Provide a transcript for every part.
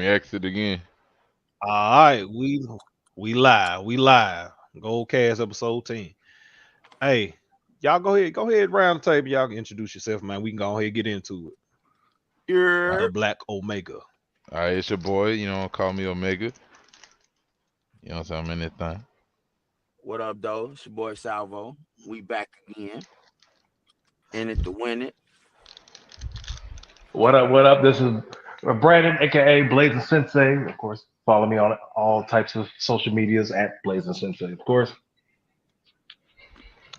me to exit again? All right, we live. We live. GoldKast episode 10. Hey, y'all go ahead round the table. Y'all can introduce yourself, man. We can go ahead and get into it. All The right, You're Black Omega. all right, it's your boy. Call me Omega. You know what I'm saying? I'm in this thing. what up, though? It's your boy Salvo. We back again. In it to win it. What up? What up? This is Brandon, aka Blazing Sensei. Of course, follow me on all types of social medias at Blazing Sensei. Of course.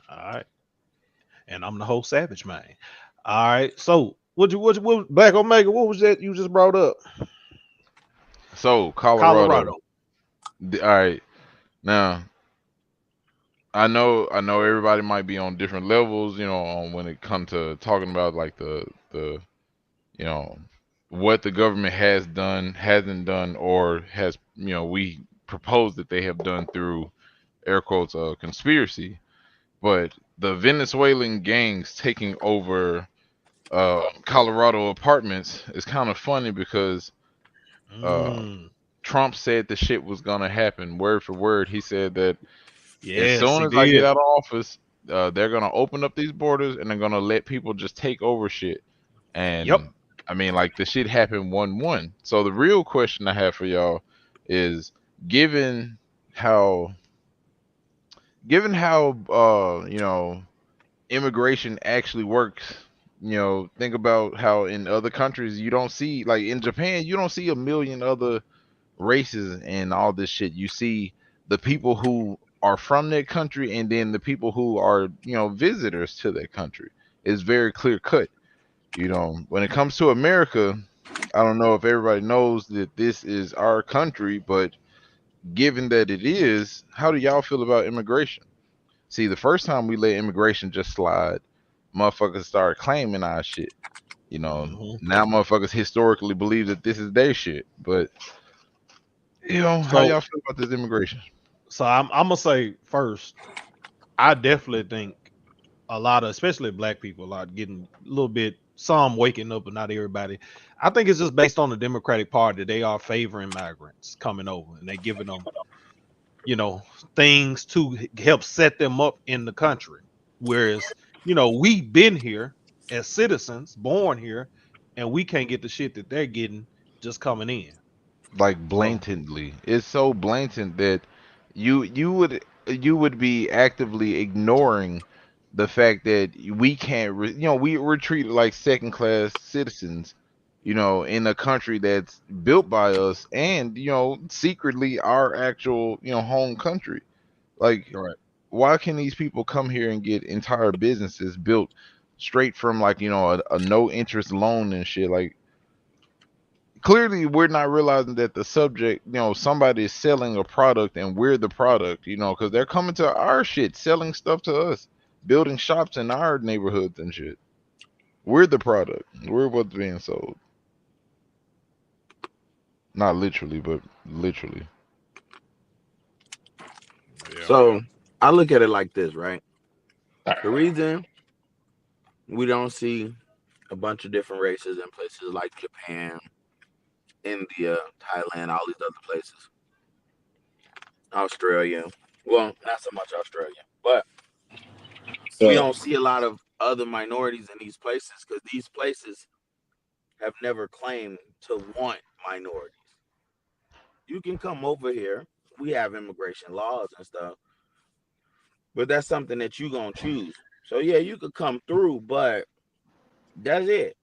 All right. And I'm the host, Savage Man. All right. So what Black Omega, what was that you just brought up? So Colorado. Colorado. All right, now I know everybody might be on different levels. On when it comes to talking about like the you know what the government has done, hasn't done, or has we propose that they have done through air quotes conspiracy. But the Venezuelan gangs taking over Colorado apartments is kind of funny because uh, Mm, Trump said the shit was gonna happen word for word. He said that as yes, soon he as I get did. out of office, they're gonna open up these borders and they're gonna let people just take over shit. Yep. And I mean, like the shit happened 1-1. So the real question I have for y'all is, given how given how immigration actually works. Think about how in other countries you don't see, like in Japan, you don't see a million other races and all this shit. You see the people who are from that country and then the people who are, visitors to that country. It's very clear cut. When it comes to America, I don't know if everybody knows that this is our country, but given that it is, how do y'all feel about immigration? See, the first time we let immigration just slide, motherfuckers started claiming our shit. hmm Now motherfuckers historically believe that this is their shit. But how So y'all feel about this immigration? I'm gonna say first, I definitely think a lot of, especially black people, are getting a little bit, some waking up, but not everybody. I think it's just based on the Democratic Party. They are favoring migrants coming over, and they giving them, you know, things to help set them up in the country. Whereas, we've been here as citizens, born here, and we can't get the shit that they're getting just coming in. Like So, blatantly, it's so blatant that you would be actively ignoring the fact that we can't we're treated like second class citizens, in a country that's built by us and secretly our actual home country. Like, right. why can these people come here and get entire businesses built straight from, like, a no interest loan and shit? Like, clearly we're not realizing that the subject, somebody is selling a product and we're the product, because they're coming to our shit, selling stuff to us, building shops in our neighborhoods and shit. We're the product. We're what's being sold. Not literally, but literally. Yeah. So I look at it like this, right? The reason we don't see a bunch of different races in places like Japan, India, Thailand, all these other places, Australia. Well, not so much Australia, but we So don't see a lot of other minorities in these places because these places have never claimed to want minorities. You can come over here. We have immigration laws and stuff, but that's something that you gonna choose. So yeah, you could come through, but that's it.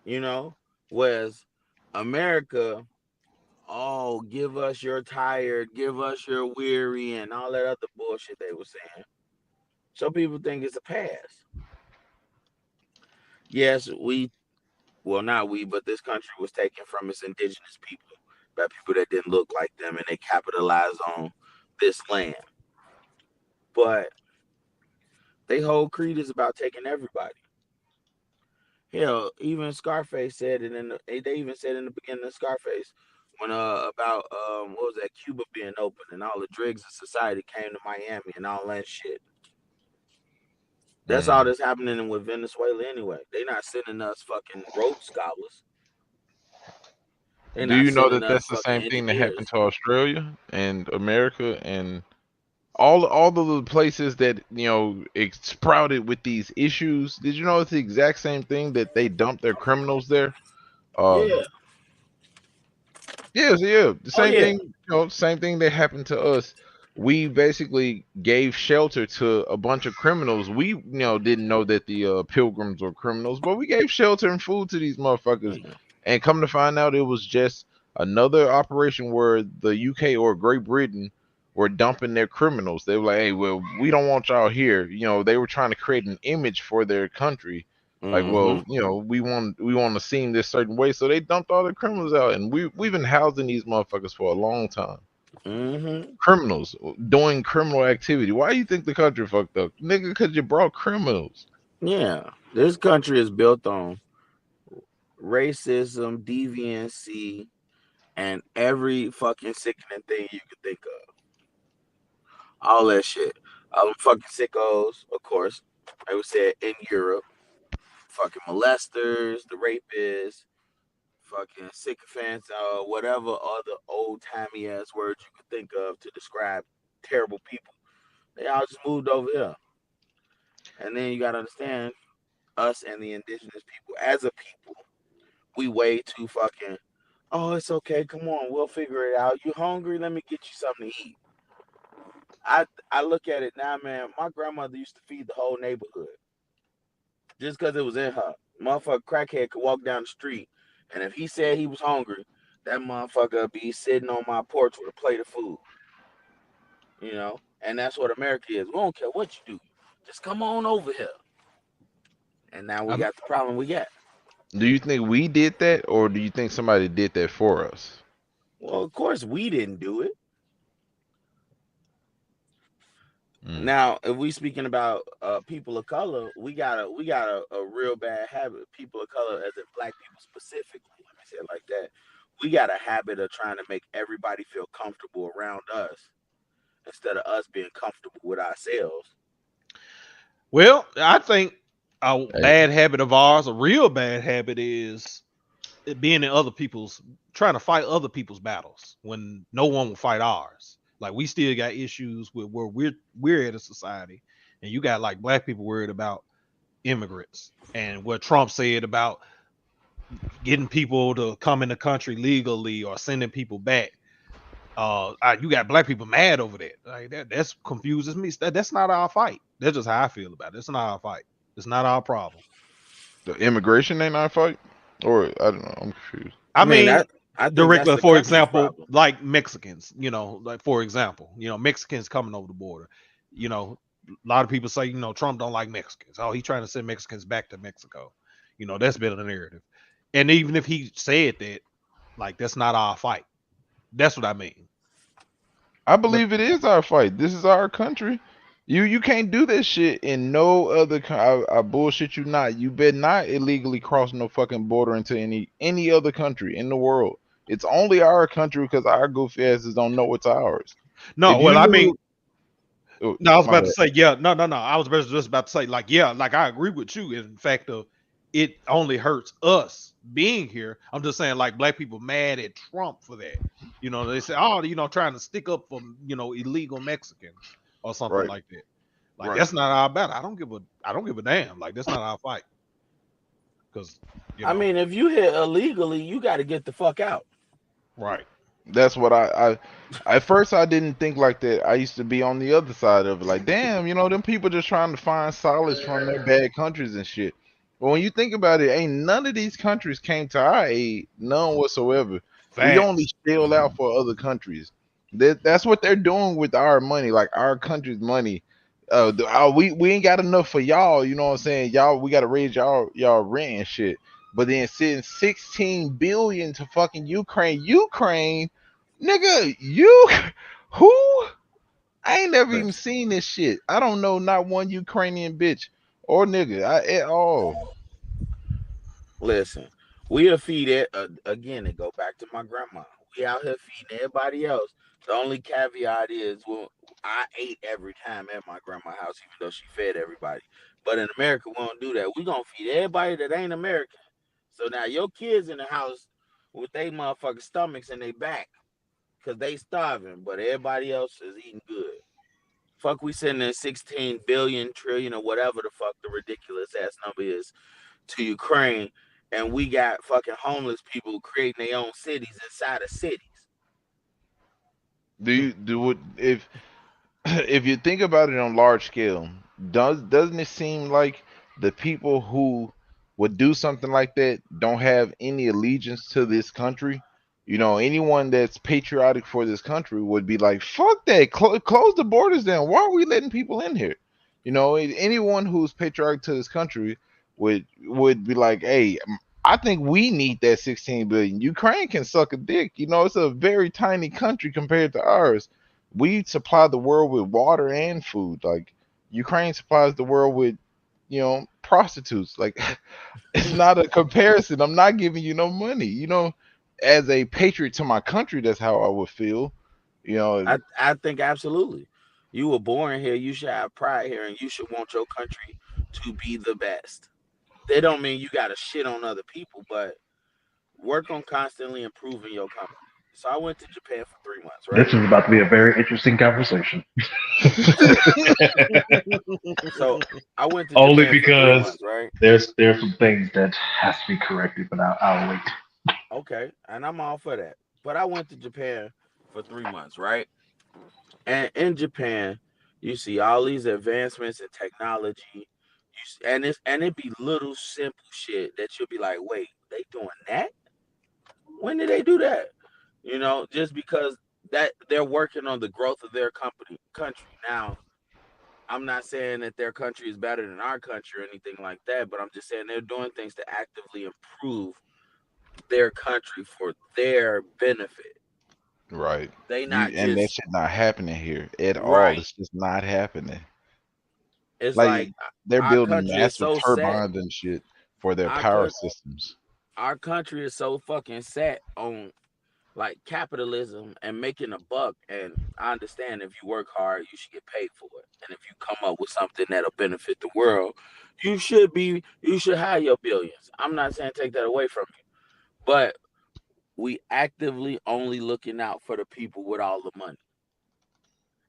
You know, whereas America, oh, give us your tired, give us your weary, and all that other bullshit they were saying. So people think it's a pass. Yes, well, not we, but this country was taken from its indigenous people by people that didn't look like them, and they capitalized on this land. But they whole creed is about taking everybody. Hell, even Scarface said it they even said in the beginning of Scarface when about what was that, Cuba being open and all the dregs of society came to Miami and all that shit. That's all Mm. that's happening with Venezuela anyway. They not sending us fucking Rhodes scholars. They're Do not you know sending that us that's the fucking same thing that happened engineers. to Australia and America and all of the places that it sprouted with these issues? Did you know it's the exact same thing that they dumped their criminals there? Yeah. Yeah, so yeah, the Oh same yeah. thing. Same thing that happened to us. We basically gave shelter to a bunch of criminals. We, didn't know that the pilgrims were criminals, but we gave shelter and food to these motherfuckers. Yeah. And come to find out, it was just another operation where the UK or Great Britain were dumping their criminals. They were like, "Hey, well, we don't want y'all here." They were trying to create an image for their country like, Mm-hmm. well, we want to seem this certain way, so they dumped all the criminals out, and we've been housing these motherfuckers for a long time. Mm-hmm. Criminals doing criminal activity. Why do you think the country fucked up, nigga? Because you brought criminals. Yeah. This country is built on racism, deviancy, and every fucking sickening thing you could think of. All that shit. All them fucking sickos, of course. I would say in Europe. Fucking molesters, the rapists, fucking sycophants, whatever other old timey ass words you could think of to describe terrible people. They all just moved over here. And then you gotta understand us and the indigenous people as a people, we way too fucking, oh, it's okay, come on, we'll figure it out. You hungry? Let me get you something to eat. I look at it now, man. My grandmother used to feed the whole neighborhood just because it was in her. Motherfucker crackhead could walk down the street, and if he said he was hungry, that motherfucker be sitting on my porch with a plate of food. And that's what America is. We don't care what you do, just come on over here. And now we I'm, got the problem we got. Do you think we did that, or do you think somebody did that for us? Well, of course we didn't do it. Mm. Now, if we speaking about people of color, we got a real bad habit. People of color, as in black people specifically, let me say it like that. We got a habit of trying to make everybody feel comfortable around us instead of us being comfortable with ourselves. well, I think a Hey, bad habit of ours, a real bad habit, is being in other people's, trying to fight other people's battles when no one will fight ours. Like we still got issues with where we're at a society, and you got like black people worried about immigrants and what Trump said about getting people to come in the country legally or sending people back. You got black people mad over that. Like that's confuses me. That's not our fight. That's just how I feel about it. It's not our fight. It's not our problem. the immigration ain't our fight, or I don't know. I'm confused. I I mean, mean, I think that's directly, the for country's example, problem. like Mexicans, like for example, Mexicans coming over the border. A lot of people say, Trump don't like Mexicans. Oh, he's trying to send Mexicans back to Mexico. That's been a narrative. And even if he said that, like that's not our fight. That's what I mean. I But believe it is our fight. This is our country. You can't do this shit in no other. I bullshit you not. You better not illegally cross no fucking border into any other country in the world. It's only our country because our goofy asses don't know it's ours. no, If well, you I mean, knew, oh, no, I was my about to bad. say, yeah, no. I was just about to say, like, yeah, like I agree with you. In fact, it only hurts us being here. I'm just saying, like, black people mad at Trump for that. They say, oh, trying to stick up for illegal Mexicans or something Right, like that. Like right. that's not our battle. I don't give a damn. Like that's not our fight. Because you I know, mean, if you here illegally, you got to get the fuck out. right. That's what at first I didn't think like that. I used to be on the other side of it, like, damn, them people just trying to find solace from their bad countries and shit. But when you think about it, ain't none of these countries came to our aid, none whatsoever. We only Facts. shell out for other countries. That's what they're doing with our money, like our country's money. We ain't got enough for y'all. You know what I'm saying? Y'all, we got to raise y'all rent and shit. But then sending 16 billion to fucking Ukraine. Nigga, you who? I ain't never even Listen, seen this shit. I don't know not one Ukrainian bitch or nigga at all. listen. We'll feed it again. And go back to my grandma. We out here feeding everybody else. The only caveat is, well, I ate every time at my grandma's house, even though she fed everybody. But in America, we don't do that. We gonna feed everybody that ain't American. So now your kids in the house with their motherfucking stomachs and their back because they starving, but everybody else is eating good. Fuck, we sending 16 billion, trillion, or whatever the fuck the ridiculous ass number is to Ukraine, and we got fucking homeless people creating their own cities inside of cities. Do you do it if if you think about it on large scale, doesn't it seem like the people who would do something like that don't have any allegiance to this country? You know, anyone that's patriotic for this country would be like, "Fuck that! Close the borders down. Why are we letting people in here?" You know, anyone who's patriotic to this country would be like, "Hey, I think we need that 16 billion. Ukraine can suck a dick. You know, it's a very tiny country compared to ours. We supply the world with water and food. Like Ukraine supplies the world with, you know, prostitutes. Like it's not a comparison. I'm not giving you no money. You know, as a patriot to my country, that's how I would feel. You know, I think absolutely. You were born here, you should have pride here, and you should want your country to be the best. They don't mean you got to shit on other people, but work on constantly improving your company. So I went to Japan for 3 months, right? This is about to be a very interesting conversation. So I went to Only Japan for three because months, right? there's some things that has to be corrected, but I'll wait. Okay, and I'm all for that. But I went to Japan for 3 months, right? And in Japan, you see all these advancements in technology. And it be little simple shit that you'll be like, wait, they doing that? When did they do that? You know, just because that they're working on the growth of their country. Now, I'm not saying that their country is better than our country or anything like that, but I'm just saying they're doing things to actively improve their country for their benefit. right? They You not and that just shit not happening here at all. right. It's just not happening. It's Like like they're our building country is massive so set. turbines and shit for their Our power co- systems. our country is so fucking set on like capitalism and making a buck. And I understand if you work hard, you should get paid for it. And if you come up with something that'll benefit the world, you should have your billions. I'm not saying take that away from you, but we actively only looking out for the people with all the money.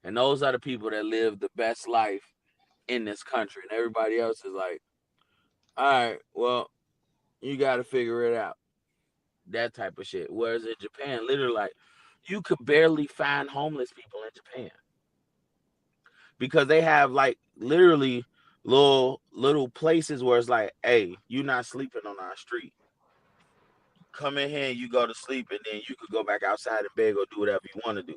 And those are the people that live the best life in this country. And everybody else is like, all right, well, you got to figure it out. That type of shit. Whereas in Japan, literally, like, you could barely find homeless people in Japan because they have like literally little places where it's like, hey, you're not sleeping on our street. Come in here and you go to sleep, and then you could go back outside in bed, go do whatever you want to do.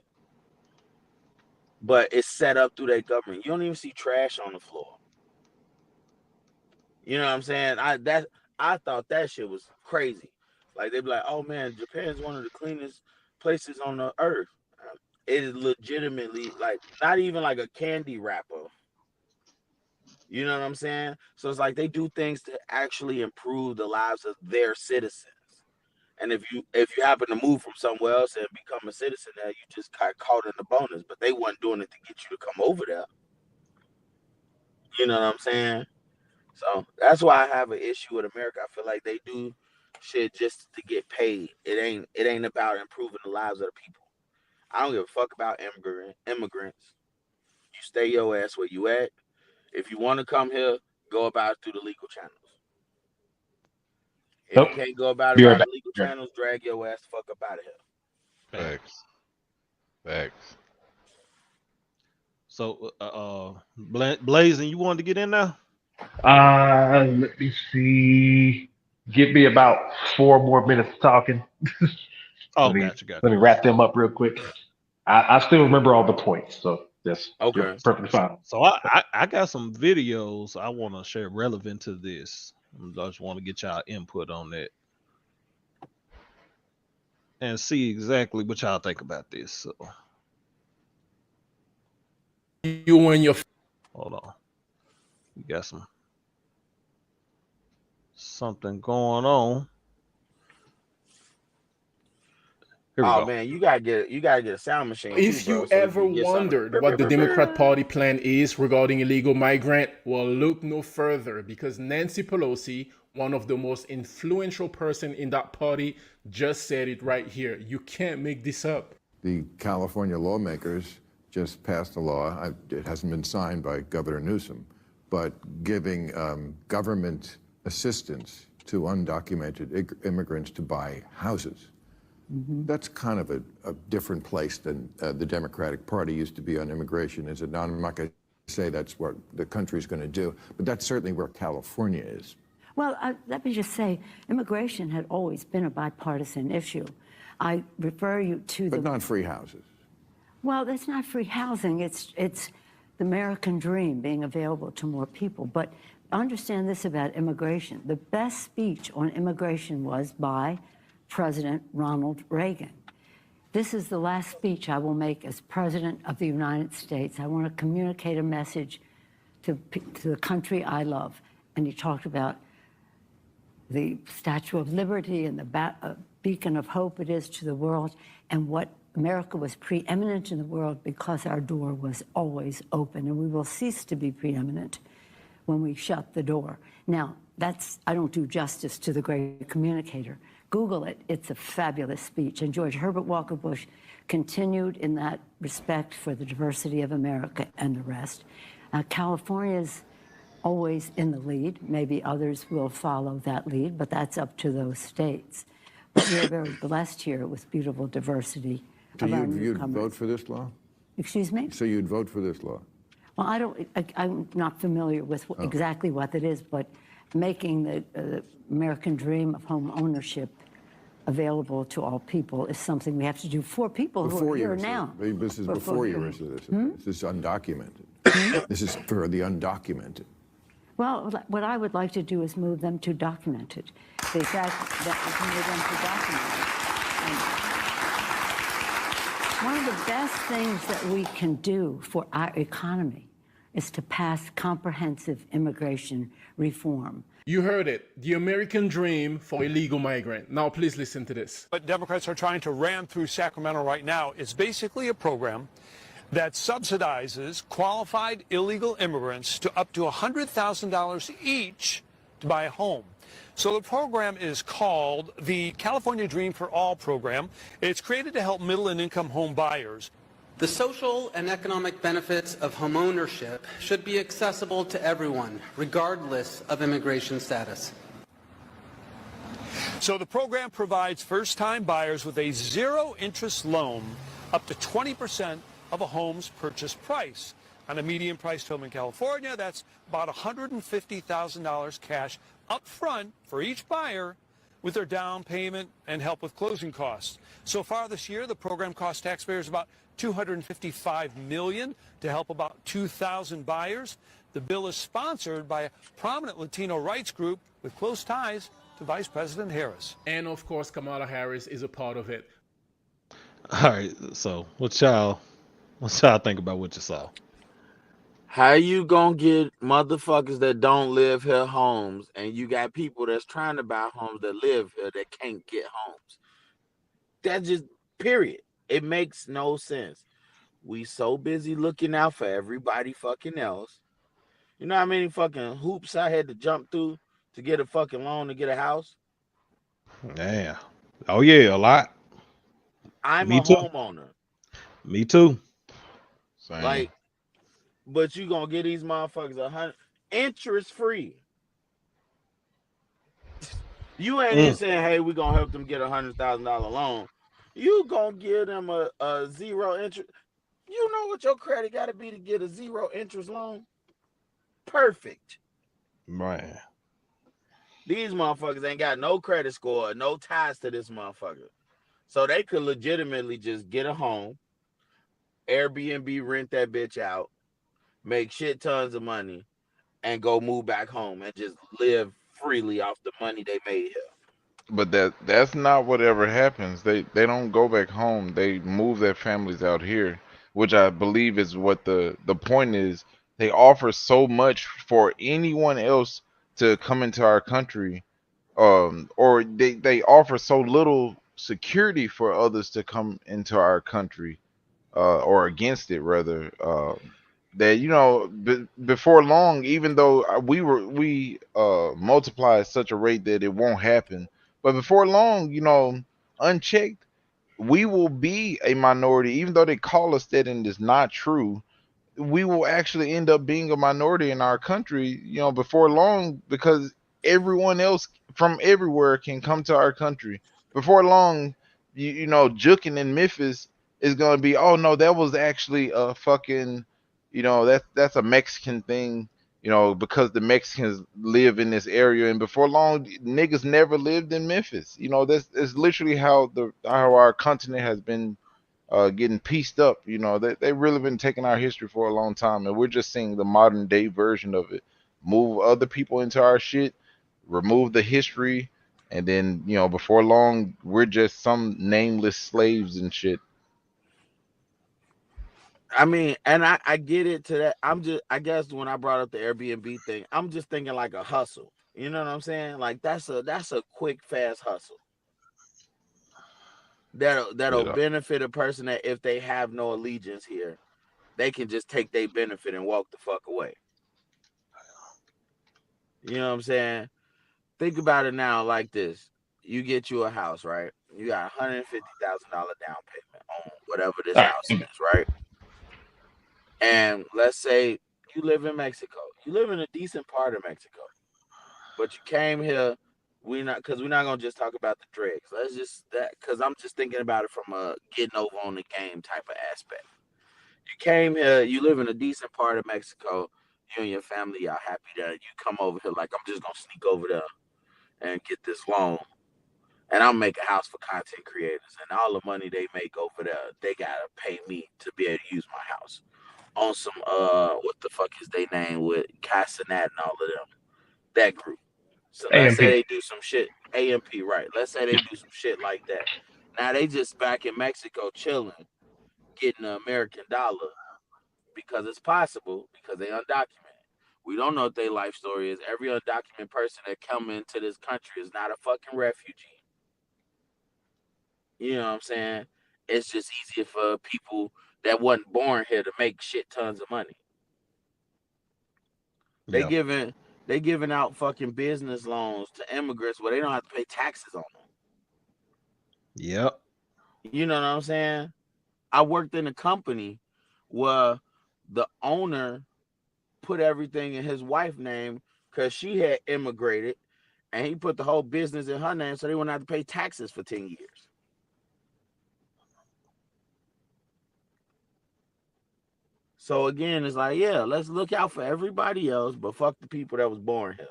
But it's set up through their government. You don't even see trash on the floor. You know what I'm saying? I thought that shit was crazy. Like they'd be like, "Oh man, Japan's one of the cleanest places on the earth." It is legitimately like not even like a candy wrapper. You know what I'm saying? So it's like they do things to actually improve the lives of their citizens. And if you happen to move from somewhere else and become a citizen there, you just got caught in the bonus. But they wasn't doing it to get you to come over there. You know what I'm saying? So that's why I have an issue with America. I feel like they do shit just to get paid. It ain't about improving the lives of the people. I don't give a fuck about immigrants. You stay your ass where you at. If you want to come here, go about it through the legal channels. If Nope. you can't go about it Be right by the back. legal channels, drag your ass the fuck up out of here. Facts. Facts. So, Blazing, you wanted to get in now? Let me see. Give me about 4 more minutes talking. Oh, let me gotcha. let me wrap them up real quick. I still remember all the points, so that's Okay. perfectly fine. So I got some videos I want to share relevant to this. I just want to get y'all input on that and see exactly what y'all think about this. So You and your hold on, we got something going on. Here we Oh go. man, you gotta get a sound machine too, if bro. you So we ever can get something. wondered what the Democrat Party plan is regarding illegal migrant, well, look no further because Nancy Pelosi one of the most influential person in that party, just said it right here. You can't make this up. The California lawmakers just passed a law. It hasn't been signed by Governor Newsom, but giving government assistance to undocumented immigrants to buy houses. That's kind of a different place than the Democratic Party used to be on immigration, is it not? I'm not going to say that's what the country's going to do, but that's certainly where California is. Well, let me just say, immigration had always been a bipartisan issue. I refer you to But not free houses. Well, that's not free housing. It's the American dream being available to more people. But understand this about immigration. The best speech on immigration was by President Ronald Reagan. This is the last speech I will make as President of the United States. I want to communicate a message to the country I love. And he talked about the Statue of Liberty and the beacon of hope it is to the world, and what America was preeminent in the world because our door was always open, and we will cease to be preeminent when we shut the door. Now, I don't do justice to the great communicator. Google it. It's a fabulous speech. And George Herbert Walker Bush continued in that respect for the diversity of America and the rest. California's always in the lead. Maybe others will follow that lead, but that's up to those states. But we're very blessed here with beautiful diversity. So you'd vote for this law? Excuse me? So you'd vote for this law? Well, I'm not familiar with exactly what it is, but making the American dream of home ownership available to all people is something we have to do for people who are here now. This is before you were this. This is undocumented. This is for the undocumented. Well, what I would like to do is move them to documented. The fact that we can move them to documented. And one of the best things that we can do for our economy is to pass comprehensive immigration reform. You heard it. The American dream for illegal migrant. Now, please listen to this. What Democrats are trying to ram through Sacramento right now is basically a program that subsidizes qualified illegal immigrants to up to $100,000 each to buy a home. So the program is called the California Dream for All program. It's created to help middle and income home buyers. The social and economic benefits of homeownership should be accessible to everyone, regardless of immigration status. So the program provides first-time buyers with a zero-interest loan up to 20% of a home's purchase price. On a median-priced home in California, that's about $150,000 cash up front for each buyer, with their down payment and help with closing costs. So far this year, the program cost taxpayers about $255 million to help about 2,000 buyers. The bill is sponsored by a prominent Latino rights group with close ties to Vice President Harris. And of course, Kamala Harris is a part of it. All right, so what y'all think about what you saw? How you gonna get motherfuckers that don't live here homes, and you got people that's trying to buy homes that live here that can't get homes? That just, period. It makes no sense. We so busy looking out for everybody fucking else. You know how many fucking hoops I had to jump through to get a fucking loan to get a house? Yeah. Oh yeah, a lot. I'm Me a too. homeowner. Me too. Same. Like, but you gonna get these motherfuckers 100 interest free. You ain't even saying, hey, we gonna help them get $100,000 loan. You gonna give them a zero interest. You know what your credit gotta be to get a zero interest loan? Perfect. Man. These motherfuckers ain't got no credit score, no ties to this motherfucker. So they could legitimately just get a home, Airbnb rent that bitch out, make shit tons of money, and go move back home and just live freely off the money they made here. But that's not whatever happens. They don't go back home. They move their families out here, which I believe is what the point is. They offer so much for anyone else to come into our country, or they offer so little security for others to come into our country, or against it rather. that before long, even though we multiply at such a rate that it won't happen, but before long, unchecked, we will be a minority, even though they call us that and it's not true. We will actually end up being a minority in our country, before long, because everyone else from everywhere can come to our country. Before long, juking in Memphis is going to be, oh no, that was actually a fucking, that's a Mexican thing, because the Mexicans live in this area, and before long, niggas never lived in Memphis. That's literally how our continent has been getting pieced up. They really been taking our history for a long time, and we're just seeing the modern day version of it. Move other people into our shit, remove the history, and then before long, we're just some nameless slaves and shit. I mean, and I get it to that. I guess when I brought up the Airbnb thing, I'm just thinking like a hustle. You know what I'm saying? Like that's a quick, fast hustle that'll Yeah, benefit a person that if they have no allegiance here, they can just take their benefit and walk the fuck away. You know what I'm saying? Think about it now like this: you get you a house, right? You got $150,000 down payment on whatever this All house right. is, right? And let's say you live in Mexico. You live in a decent part of Mexico, but you came here. We're not gonna just talk about the dregs. Let's just that because I'm just thinking about it from a getting over on the game type of aspect. You came here. You live in a decent part of Mexico. You and your family are happy that you come over here. Like I'm just gonna sneak over there and get this loan, and I'll make a house for content creators. And all the money they make over there, they gotta pay me to be able to use my house on some what the fuck is they name with Casanat and all of them, that group. So let's say AMP. they do some shit, AMP, right? Let's say they do some shit like that. Now they just back in Mexico chilling, getting the American dollar because it's possible because they undocumented. We don't know what their life story is. Every undocumented person that come into this country is not a fucking refugee. You know what I'm saying? It's just easier for people that wasn't born here to make shit tons of money. They Yeah. giving they giving out fucking business loans to immigrants where they don't have to pay taxes on them. Yep. You know what I'm saying? I worked in a company where the owner put everything in his wife's name because she had immigrated, and he put the whole business in her name so they wouldn't have to pay taxes for 10 years. So again, it's like, yeah, let's look out for everybody else, but fuck the people that was born here.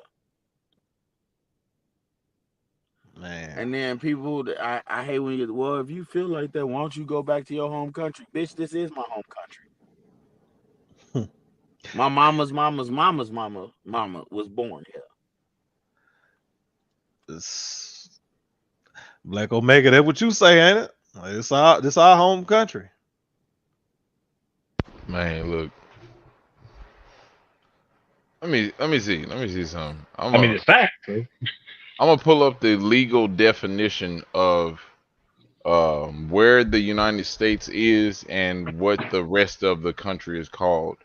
Man. And then people, I hate when you, well, if you feel like that, why don't you go back to your home country? Bitch, this is my home country. My mama's mama was born here. This Black Omega, that's what you say, ain't it? Like, this our home country. man. Look, let me see something. I mean, it's fact. So. I'm gonna pull up the legal definition of where the United States is and what the rest of the country is called.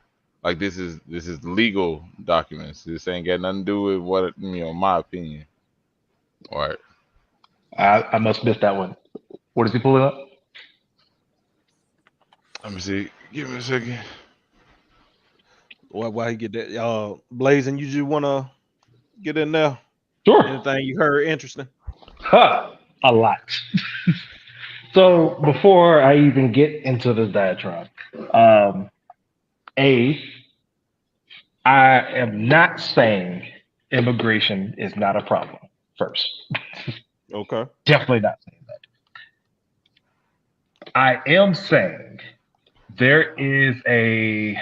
Like this is legal documents. This ain't got nothing to do with what my opinion. All right, I must miss that one. What is he pulling up? let me see. Give me a second. Why he get that? Blazing, you just wanna get in there? Sure. Anything you heard interesting? Huh. A lot. So before I even get into this diatribe, um, A, I am not saying immigration is not a problem. First, Okay. definitely not saying that. I am saying there is a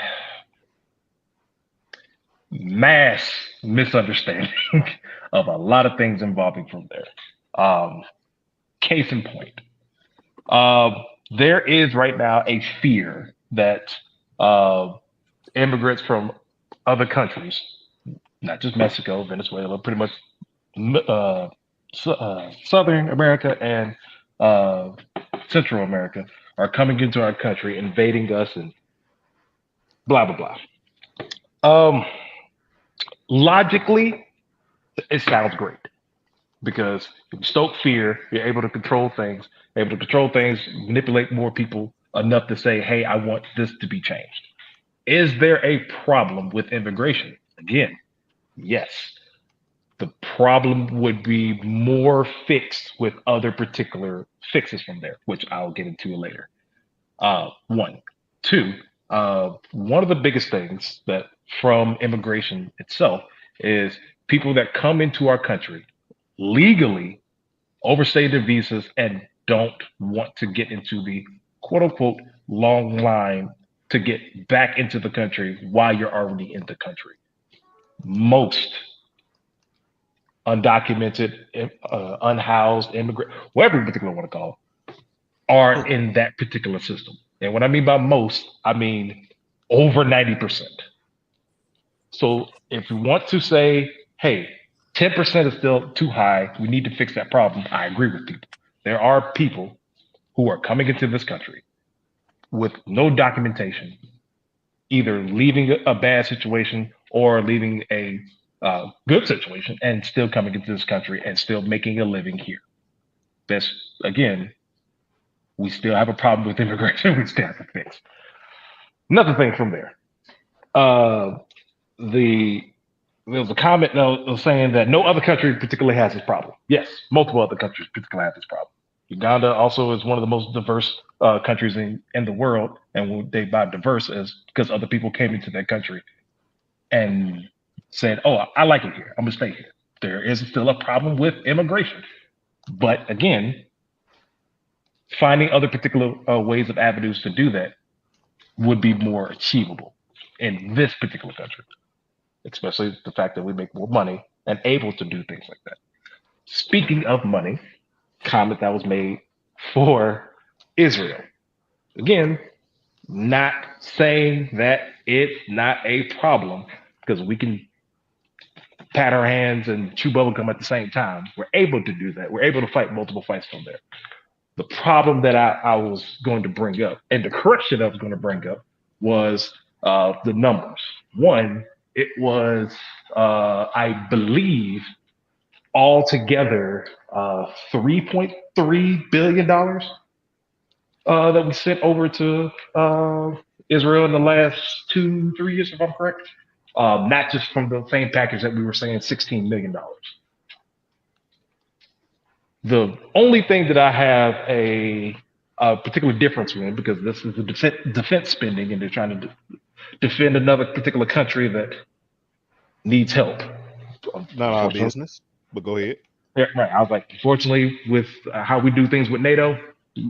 mass misunderstanding of a lot of things involving from there. Case in point, there is right now a fear that immigrants from other countries, not just Mexico, Venezuela, pretty much Southern America and uh, Central America, are coming into our country, invading us, and blah blah blah. Logically, it sounds great because if you stoke fear, you're able to control things, manipulate more people enough to say, "Hey, I want this to be changed." Is there a problem with immigration? Again, yes. The problem would be more fixed with other particular fixes from there, which I'll get into later. One. Two, one of the biggest things that from immigration itself is people that come into our country legally overstay their visas and don't want to get into the quote unquote long line to get back into the country while you're already in the country. Most undocumented, unhoused immigrant, whatever you particularly want to call it, are in that particular system. And what I mean by most, I mean over 90%. So if you want to say, hey, 10% is still too high, we need to fix that problem, I agree with people. There are people who are coming into this country with no documentation, either leaving a bad situation or leaving a good situation and still coming into this country and still making a living here. That's, again, we still have a problem with immigration we still have to fix. Another thing from there. There was a comment that was saying that no other country particularly has this problem. Yes, multiple other countries particularly have this problem. Uganda also is one of the most diverse countries in the world, and they by diverse is because other people came into that country and said, "Oh, I like it here. I'm gonna stay here." There is still a problem with immigration, but again, finding other particular ways of avenues to do that would be more achievable in this particular country, especially the fact that we make more money and able to do things like that. Speaking of money, comment that was made for Israel. Again, not saying that it's not a problem because we can pat our hands and chew bubblegum at the same time. We're able to do that. We're able to fight multiple fights from there. The problem that I was going to bring up and the correction I was going to bring up was the numbers. One, it was, I believe, altogether $3.3 billion that we sent over to Israel in the last 2-3 years, if I'm correct. Not just from the same package that we were saying, $16 million. The only thing that I have a particular difference in, because this is a defense spending and they're trying to defend another particular country that needs help. Not our business, but go ahead. Yeah, right. I was like, unfortunately, with how we do things with NATO,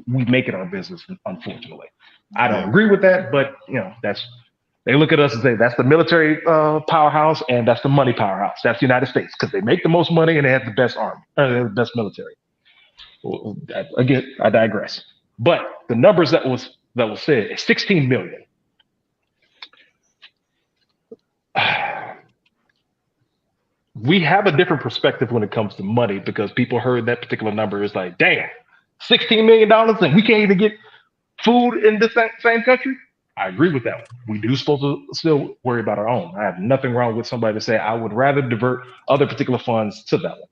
we make it our business, unfortunately. I don't agree with that, but that's, they look at us and say that's the military powerhouse and that's the money powerhouse. That's the United States because they make the most money and they have the best army, the best military. Again, I digress. But the numbers that was said is 16 million. We have a different perspective when it comes to money because people heard that particular number is like, damn, $16 million and we can't even get food in the same country. I agree with that one. We do supposed to still worry about our own. I have nothing wrong with somebody to say I would rather divert other particular funds to that one.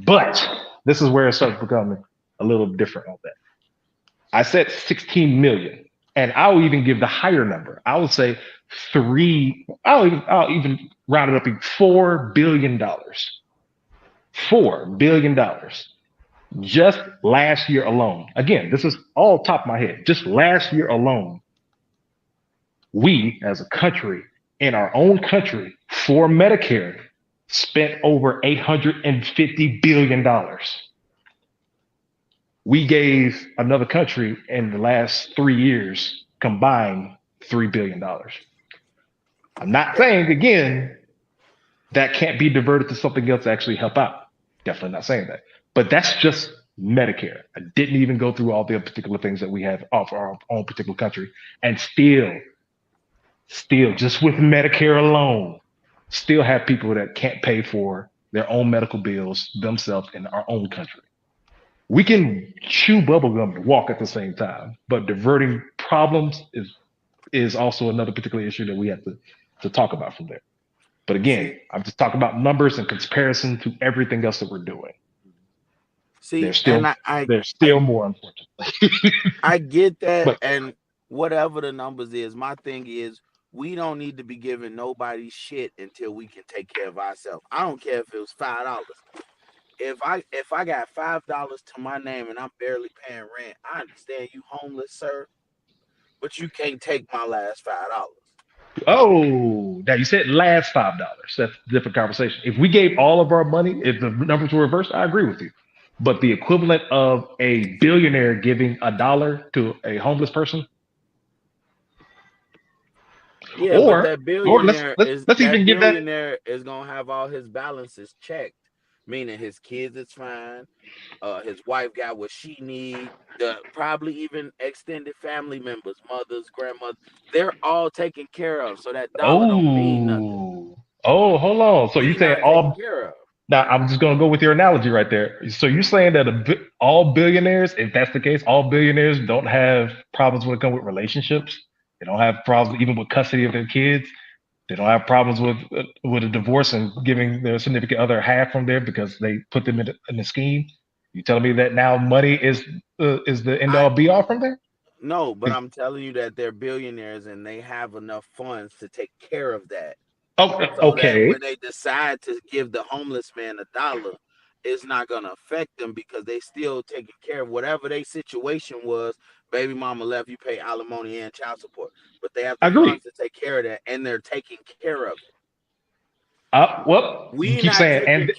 But this is where it starts becoming a little different on that. I said 16 million, and I'll even give the higher number. I would say I'll even round it up to $4 billion. $4 billion. Just last year alone. Again, this is all top of my head. Just last year alone, we as a country, in our own country, for Medicare, spent over $850 billion. We gave another country in the last 3 years combined $3 billion. I'm not saying, again, that can't be diverted to something else to actually help out. Definitely not saying that. But that's just Medicare. I didn't even go through all the particular things that we have off our own particular country. And still, just with Medicare alone, still have people that can't pay for their own medical bills themselves in our own country. We can chew bubblegum and walk at the same time, but diverting problems is is also another particular issue that we have to talk about from there. But again, See, I'm just talking about numbers in comparison to everything else that we're doing. see, There's still and I there's I still more, unfortunately. I get that, But and whatever the numbers is, my thing is we don't need to be giving nobody shit until we can take care of ourselves. I don't care if it was $5. If I got $5 to my name and I'm barely paying rent, I understand you homeless, sir, but you can't take my last $5. oh, now you said last $5. That's a different conversation. If we gave all of our money, if the numbers were reversed, I agree with you. But the equivalent of a billionaire giving $1 to a homeless person, Yeah, but or let's billionaire let's is let's that even give that. billionaire is gonna have all his balances checked, meaning his kids is fine, his wife got what she need, the probably even extended family members, mothers, grandmothers, they're all taken care of. So that dollar don't mean nothing. Hold on. So you He saying not taken all? care of. Now I'm just gonna go with your analogy right there. So you're saying that all billionaires, if that's the case, all billionaires don't have problems when it comes with relationships. They don't have problems even with custody of their kids. They don't have problems with a divorce and giving their significant other half from there because they put them in the scheme. You telling me that now money is the end I all be all from there? No, but I'm telling you that they're billionaires and they have enough funds to take care of that. Oh, So that okay. when they decide to give the homeless man $1, it's not gonna affect them because they still taking care of whatever their situation was. Baby mama left, you pay alimony and child support, but they have the Agreed. funds to take care of that, and they're taking care of it. Well, you keep saying and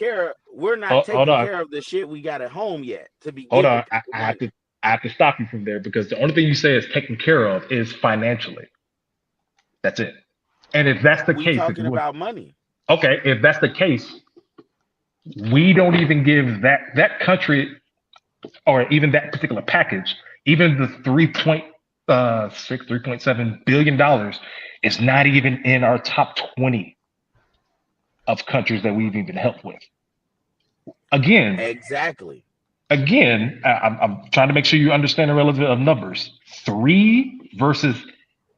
We're not hold taking on. care of the shit we got at home yet to be Hold giving on. people money. I have to stop you from there because the only thing you say is taken care of is financially. That's it. And if that's the We case, talking about money. okay, if that's the case, we don't even give that country or even that particular package, even the 3.7 billion dollars is not even in our top 20 of countries that we've even helped with. Again, Exactly. I'm trying to make sure you understand the relative of numbers. Three versus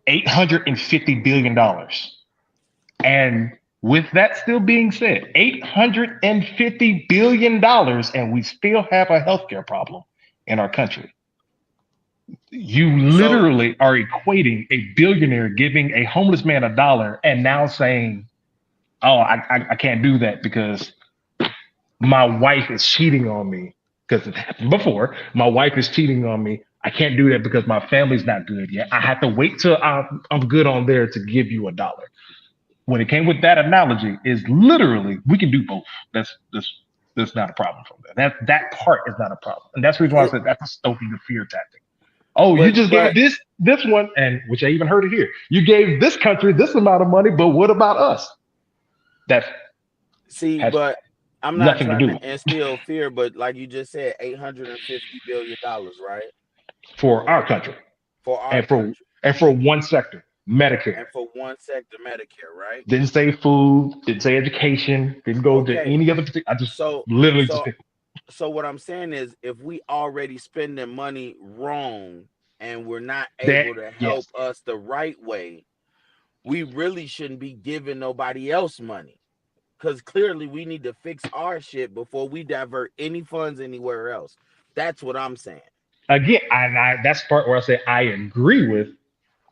$850 billion. And with that still being said, $850 billion, and we still have a healthcare problem in our country. You So literally are equating a billionaire giving a homeless man $1 and now saying, "Oh, I can't do that because my wife is cheating on me." Because it happened before. My wife is cheating on me. I can't do that because my family's not good yet. I have to wait till I'm good on there to give you $1. When it came with that analogy, is literally we can do both. That's not a problem from there. That part is not a problem, and that's the reason why I it, said that's a stoking the fear tactic. Oh, you but just gave but this one, and which I even heard it here. You gave this country this amount of money, but what about us? That see, has but I'm not nothing to trying do to with it instill fear, but like you just said, $850 billion, right? for our country For our and for country one sector, Medicare. and for one sector, Medicare, right? Didn't say food, didn't say education, didn't go to Okay. any other. I just So literally just so picked so what I'm saying is if we already spending money wrong and we're not that. able to help Yes, us the right way, we really shouldn't be giving nobody else money. Because clearly we need to fix our shit before we divert any funds anywhere else. That's what I'm saying. again, that's the part where I say I agree with,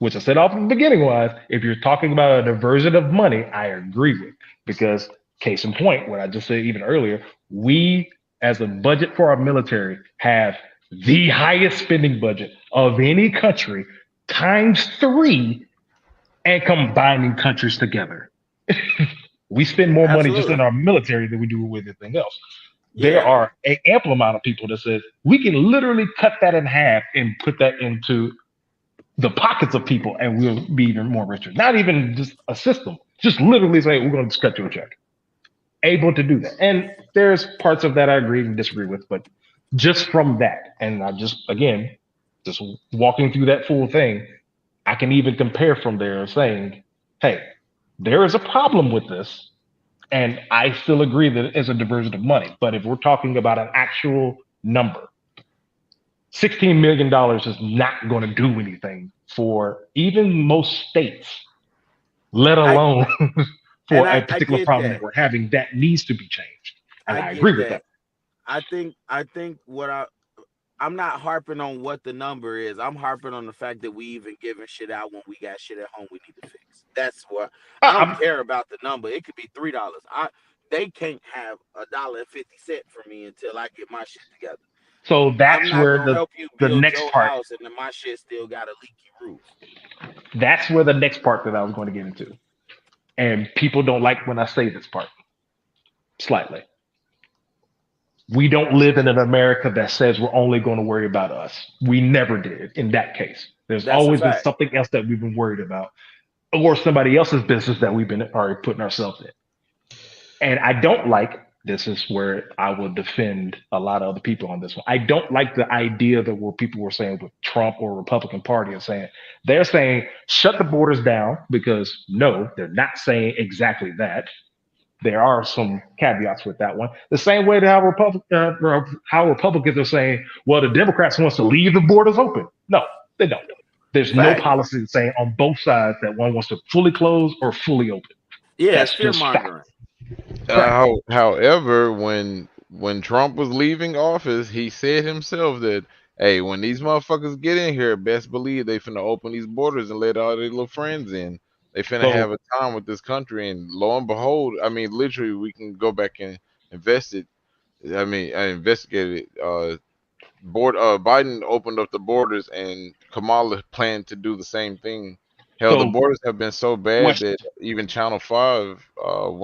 which I said off in the beginning was, if you're talking about a diversion of money, I agree with. Because case in point, what I just said even earlier, we as a budget for our military have the highest spending budget of any country times three and combining countries together. We spend more money just in Absolutely. our military than we do with anything else. There Yeah. are an ample amount of people that says we can literally cut that in half and put that into the pockets of people and we'll be even more richer. Not even just a system, just literally say, we're going to just cut you a check. Able to do that. And there's parts of that I agree and disagree with, but just from that, and I just, again, just walking through that full thing, I can even compare from there saying, hey, there is a problem with this. And I still agree that it's a diversion of money. But if we're talking about an actual number, $16 million is not going to do anything for even most states, let alone for a I particular get problem that. that we're having that needs to be changed. And I I get agree with that. that. I think I'm not harping on what the number is. I'm harping on the fact that we even giving shit out when we got shit at home we need to fix. That's what I don't care about the number. It could be $3. They can't have $1.50 for me until I get my shit together. So I'm that's not where gonna help you the build next your part, house and then my shit still got a leaky roof. that's where the next part that I was going to get into. And people don't like when I say this part slightly. We don't live in an America that says we're only going to worry about us. We never did in that case. There's That's a always been fact. something else that we've been worried about, or somebody else's business that we've been already putting ourselves in. And I don't like, this is where I will defend a lot of other people on this one. I don't like the idea that what people were saying with Trump or Republican Party and saying, they're saying shut the borders down, because no, they're not saying exactly that. There are some caveats with that one. The same way that how Republicans are saying, well, the Democrats wants to leave the borders open. No, they don't. There's no Fact. policy saying on both sides that one wants to fully close or fully open. Yeah, it's That's fear just fact. mongering. Right. However, when Trump was leaving office, he said himself that, hey, when these motherfuckers get in here, best believe they finna open these borders and let all their little friends in. They finna So have a time with this country, and lo and behold, I mean, literally, we can go back and invest it. I investigated it. Biden opened up the borders, and Kamala planned to do the same thing. Hell, the so borders have been so bad question. that even Channel 5,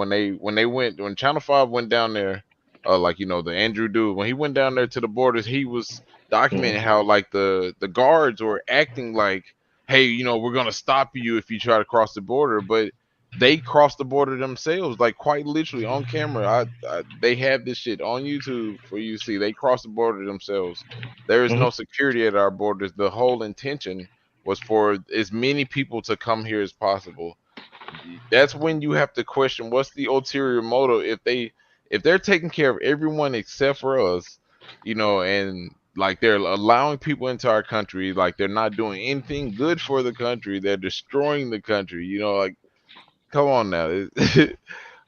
when Channel 5 went down there, like the Andrew dude, when he went down there to the borders, he was documenting how like the guards were acting like, hey, we're gonna stop you if you try to cross the border, but they crossed the border themselves, like quite literally on camera. They have this shit on YouTube for you to see. They crossed the border themselves. There is Mhm. no security at our borders. The whole intention was for as many people to come here as possible. That's when you have to question what's the ulterior motive if they're taking care of everyone except for us, and like they're allowing people into our country, like they're not doing anything good for the country. They're destroying the country. Like come on now.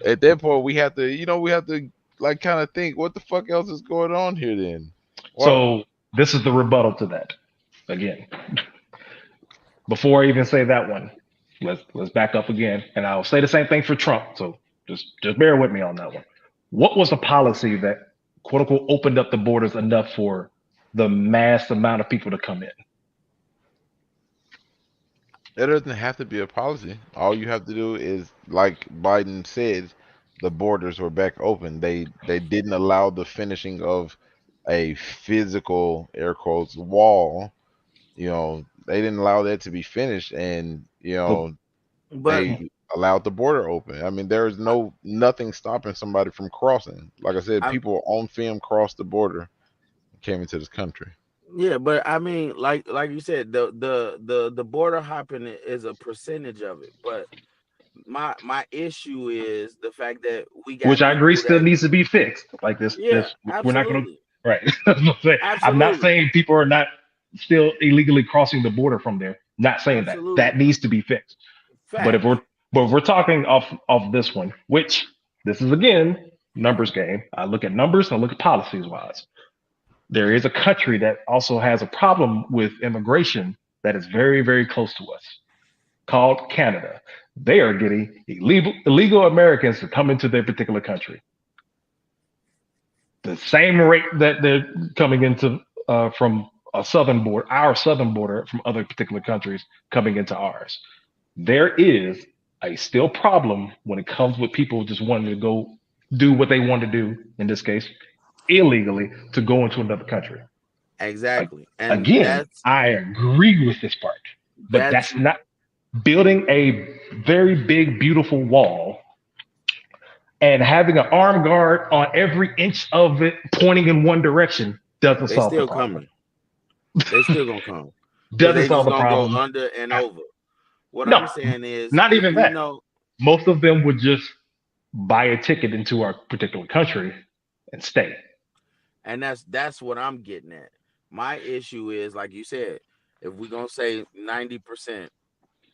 At that point, we have to like kind of think what the fuck else is going on here then. What? So this is the rebuttal to that. Again, before I even say that one, let's back up again, and I'll say the same thing for Trump. So just bear with me on that one. What was the policy that quote unquote opened up the borders enough for the mass amount of people to come in? That doesn't have to be a policy. All you have to do is, like Biden said, the borders were back open. They didn't allow the finishing of a physical air quotes wall. They didn't allow that to be finished, and So But they allowed the border open. I mean, there is nothing stopping somebody from crossing. Like I said, I, people on film crossed the border and came into this country. yeah, but I mean, like you said, the border hopping is a percentage of it. But my issue is the fact that we which got I agree people still that needs to be fixed. Like this, yeah, we're not going to. absolutely, Right. I'm not absolutely, saying people are not still illegally crossing the border from there. Not saying that. That absolutely, needs to be fixed. But if facts. we're talking off this one, which this is again numbers game. I look at numbers. I look at policies wise. There is a country that also has a problem with immigration that is very, very close to us, called Canada. They are getting illegal Americans to come into their particular country. The same rate that they're coming into from our southern border from other particular countries coming into ours. There is a still problem when it comes with people just wanting to go do what they want to do, in this case, illegally to go into another country. Like, Exactly, and again, that's I agree with this part, but that's that's not building a very big, beautiful wall and having an armed guard on every inch of it pointing in one direction doesn't they solve the still problem. coming. They still gonna come because Doesn't they solve just the gonna go problem. under and I- over. What No, I'm saying is, not even we that. know Most of them would just buy a ticket into our particular country and stay. and that's what I'm getting at. My issue is, like you said, if we're gonna say 90%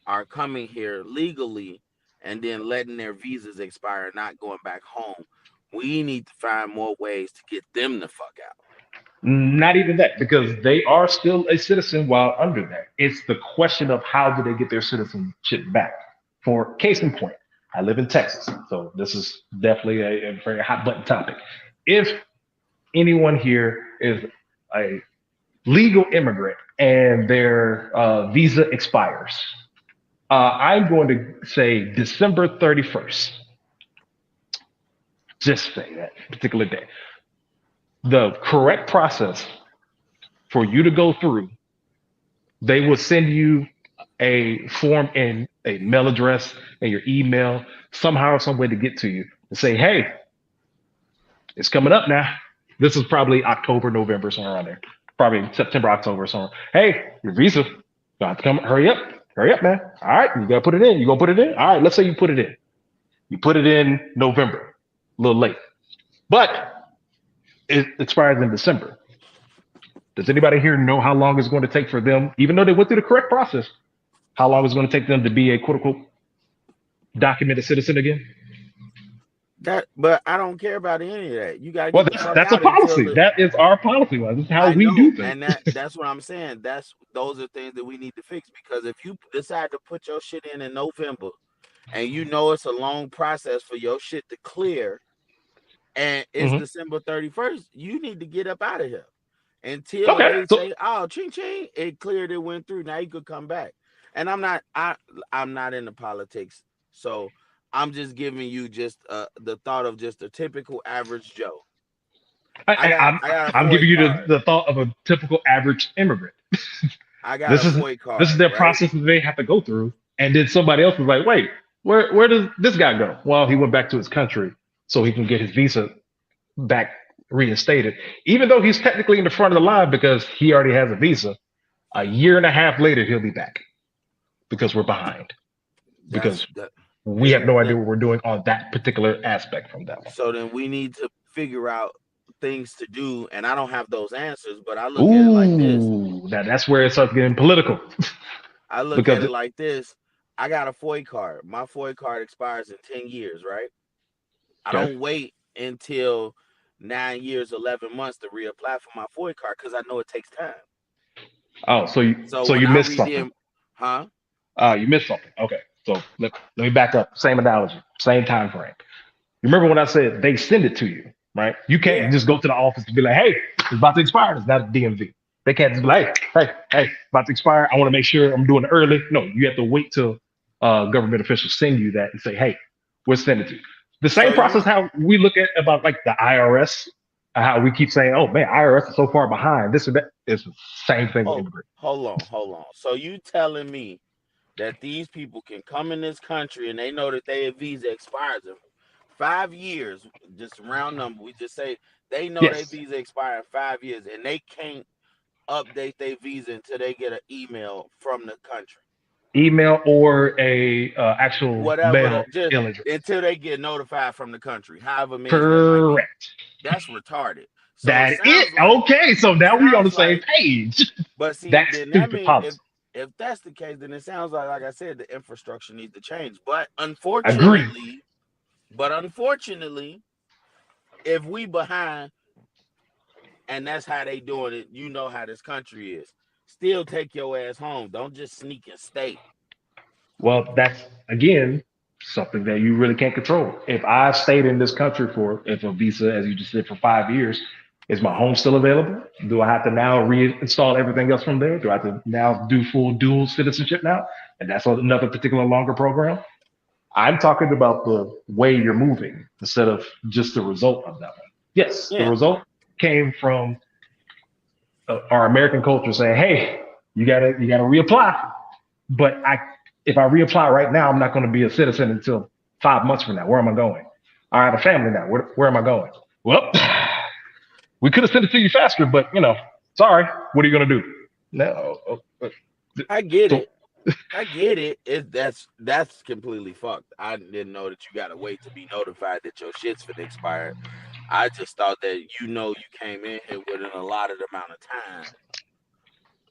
are coming here legally and then letting their visas expire, not going back home, we need to find more ways to get them the fuck out. Not even that, because they are still a citizen while under that. It's the question of how do they get their citizenship back. For case in point, I live in Texas, so this is definitely a very hot button topic. If anyone here is a legal immigrant and their visa expires, I'm going to say December 31st. Just say that particular day. The correct process for you to go through, they will send you a form in a mail address and your email, somehow or some way to get to you and say, hey, it's coming up now. This is probably October, November, somewhere around there. Probably September, October, somewhere. Hey, your visa. You have to come. Hurry up. Hurry up, man. All right, you gotta put it in. You gonna put it in? All right, let's say you put it in. You put it in November, a little late, but it expires in December. Does anybody here know how long it's going to take for them, even though they went through the correct process, how long it's going to take them to be a quote unquote documented citizen again? But I don't care about any of that. You gotta Well, get the fuck that's a out until policy. That is our policy. This is how I we know, do things. and that's what I'm saying. Those are things that we need to fix, because if you decide to put your shit in November, and you know it's a long process for your shit to clear, and it's Mhm. December 31st, you need to get up out of here until Okay, they so say, "Oh, ching ching, it cleared, it went through. Now you could come back." And I'm not into politics, so I'm just giving you just the thought of just a typical average Joe. I, I I, got I'm I got a I'm FOI giving you card. the thought of a typical average immigrant. I got a This is FOI this is card, their right? process that they have to go through, and then somebody else is like, wait, where does this guy go? Well, he went back to his country so he can get his visa back reinstated, even though he's technically in the front of the line because he already has a visa. A year and a half later, he'll be back because we're behind That's because that. we have And no idea that, what we're doing on that particular aspect from that so then we need to figure out things to do, and I don't have those answers, but I one. look at it like this. Ooh, now that's where it starts getting political I look at because it like this. I got a FOI card. My FOI card expires in 10 years, right? I okay. don't wait until 9 years, 11 months to reapply for my FOI card because I know it takes time. Oh, so you So so when you I missed something. redeem, huh? You missed something. Okay, so let me back up. Same analogy, same time frame. You remember when I said they send it to you, right? You can't Yeah. just go to the office and be like, hey, it's about to expire. It's not a DMV. They can't just be like, hey, about to expire. I want to make sure I'm doing it early. No, you have to wait till government officials send you that and say, hey, we're sending it to you. The same So process how we look at about like the IRS, how we keep saying, oh man, IRS is so far behind. This or that. It's the same thing with immigrants. hold on. So you telling me that these people can come in this country and they know that their visa expires in 5 years, just round number. We just say they know their Yes. visa expire in 5 years and they can't update their visa until they get an email from the country. Email or a actual Whatever, mail just email address. until they get notified from the country, however many that might be. Correct. That's retarded. So That it. Okay, so now we on the sounds same like, page. but see, That's then that stupid means policy. if that's the case, then it sounds like I said, the infrastructure needs to change. But Agreed. unfortunately, if we behind and that's how they doing it, you know how this country is. Still take your ass home. Don't just sneak and stay. Well, that's again something that you really can't control. If I stayed in this country for if a visa, as you just said, for 5 years, is my home still available? Do I have to now reinstall everything else from there? Do I have to now do full dual citizenship now? And that's another particular longer program. I'm talking about the way you're moving instead of just the result of that one. Yes, the Yeah. result came from our American culture saying, "Hey, you gotta reapply." But if I reapply right now, I'm not going to be a citizen until 5 months from now. Where am I going? I have a family now. Where am I going? Well, we could have sent it to you faster, but sorry. What are you going to do? No. I get So it. I get it. That's completely fucked. I didn't know that you gotta wait to be notified that your shit's finna expire. I just thought that you came in here with an allotted amount of time.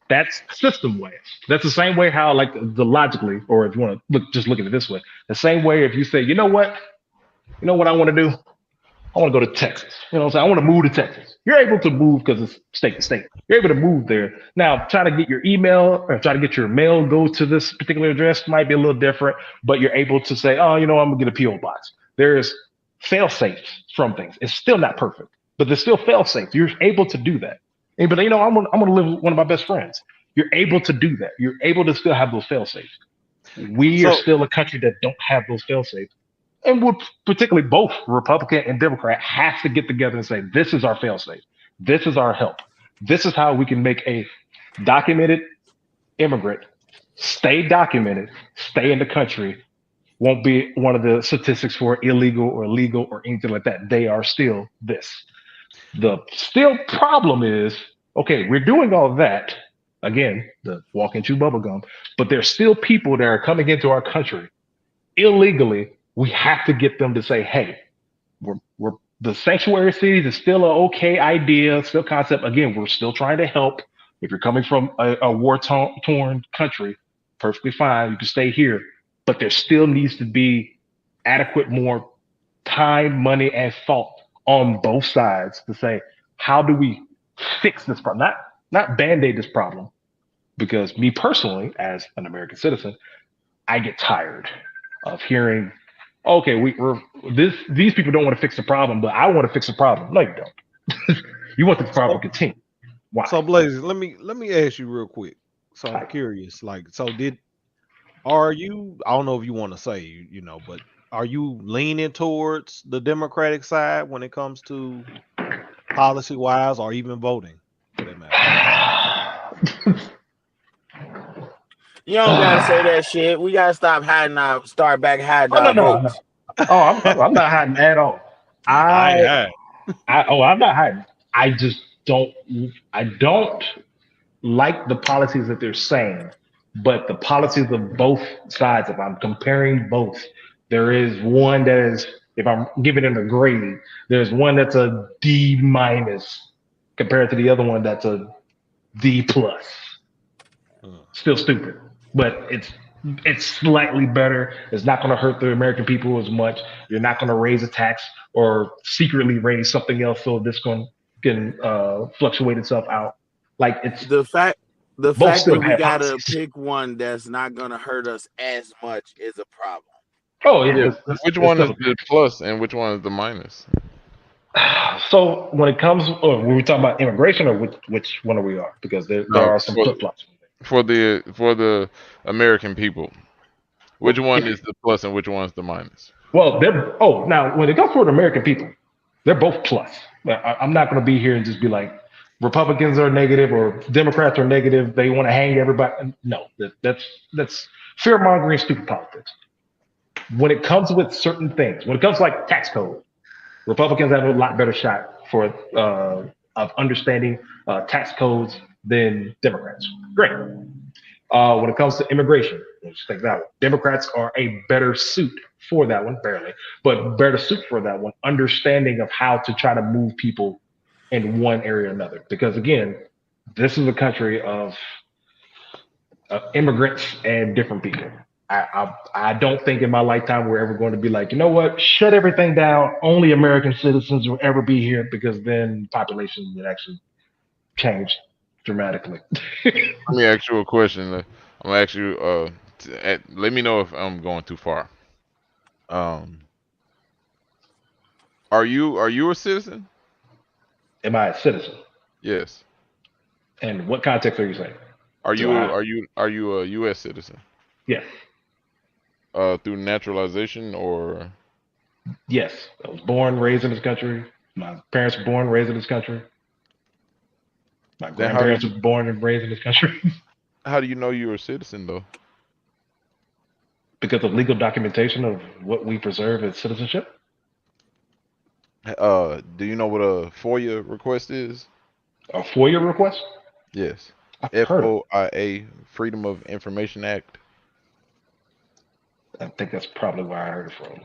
That's system ways. That's the same way how, like, the logically, or if you want to look at it this way, the same way if you say, you know what I want to do? I want to go to Texas. You know what I'm saying? I want to move to Texas. You're able to move because it's state to state. You're able to move there. Now, try to get your email or try to get your mail go to this particular address might be a little different, but you're able to say, oh, I'm gonna get a PO box. There's fail safes from things. It's still not perfect, but there's still fail safe. You're able to do that. But I'm gonna live with one of my best friends. You're able to do that. You're able to still have those fail safes. We are So still a country that don't have those fail safes, and would particularly both Republican and Democrat have to get together and say, this is our failsafe. This is our help. This is how we can make a documented immigrant stay documented, stay in the country, won't be one of the statistics for illegal or legal or anything like that. They are still this. The still problem is, okay, we're doing all that. Again, the walk and chew bubblegum, but there's still people that are coming into our country illegally. We have to get them to say, hey, we're the sanctuary cities is still an okay idea, still concept. Again, we're still trying to help. If you're coming from a war-torn country, perfectly fine. You can stay here, but there still needs to be adequate more time, money, and thought on both sides to say, how do we fix this problem? Not band-aid this problem, because me personally, as an American citizen, I get tired of hearing, okay, these people don't want to fix the problem, but I want to fix the problem. No, you don't. You want the problem so to continue. Why? so Blaze, let me ask you real quick. So I'm Hi. curious, like, are you, I don't know if you want to say, but are you leaning towards the Democratic side when it comes to policy wise or even voting for that matter? You don't gotta say that shit. We gotta stop start back hiding Oh no, our no, no. votes. Oh, I'm not hiding at all. I ain't I, high. I'm not hiding. I just don't. I don't like the policies that they're saying, but the policies of both sides. If I'm comparing both, there is one that is. If I'm giving it a grade, there's one that's a D minus compared to the other one that's a D plus. Still stupid, but it's slightly better. It's not going to hurt the American people as much. You're not going to raise a tax or secretly raise something else so this can fluctuate itself out. Like it's The fact the both fact still that we bad gotta policies. pick one that's not gonna hurt us as much is a problem. Oh yeah, Yeah. Which it's one is still. the plus and which one is the minus? So when it comes, when we talking about immigration, or which one are we on? Because there No, are some flip flops. for the American people. Which one Yeah. is the plus and which one is the minus? Well, now when it comes for the American people, they're both plus. I'm not going to be here and just be like Republicans are negative or Democrats are negative. They want to hang everybody. No, that's fear mongering, stupid politics. When it comes with certain things, when it comes to like tax code, Republicans have a lot better shot for of understanding tax codes than Democrats. Great. When it comes to immigration, let's take that one. Democrats are a better suit for that one, barely, but better suit for that one, understanding of how to try to move people in one area or another. Because again, this is a country of immigrants and different people. I don't think in my lifetime we're ever going to be like, you know what, shut everything down. Only American citizens will ever be here, because then population would actually change dramatically. Let me ask you a question. I'm gonna ask you. Let me know if I'm going too far. Um, are you a citizen? Am I a citizen? Yes. And what context are you saying? Are Do you I? are you a U.S. citizen? Yes. Through naturalization or Yes. I was born, raised in this country. My parents were born, raised in this country. My then how do grandparents you were born and raised in this country. how do you know you're a citizen though? Because of legal documentation of what we preserve as citizenship. Do you know what a FOIA request is? A FOIA request? Yes. I've heard of it. FOIA, Freedom of Information Act. I think that's probably where I heard it from.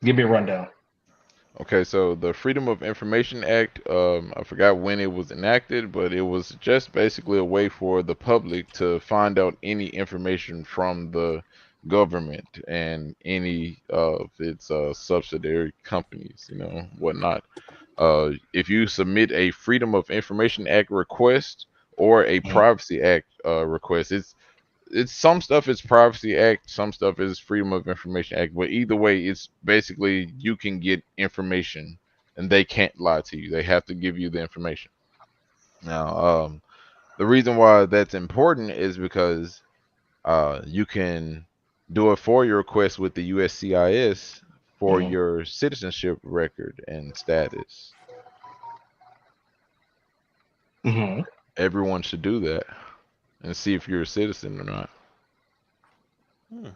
Give me a rundown. Okay, so the Freedom of Information Act, I forgot when it was enacted, but it was just basically a way for the public to find out any information from the government and any of its subsidiary companies, whatnot. If you submit a Freedom of Information Act request or a Mhm. Privacy Act request, it's some stuff is Privacy Act, some stuff is Freedom of Information Act, but either way, it's basically you can get information and they can't lie to you. They have to give you the information. Now, the reason why that's important is because you can do a FOIA request with the USCIS for Mhm. your citizenship record and status. Mhm. Everyone should do that and see if you're a citizen or not. Hmm.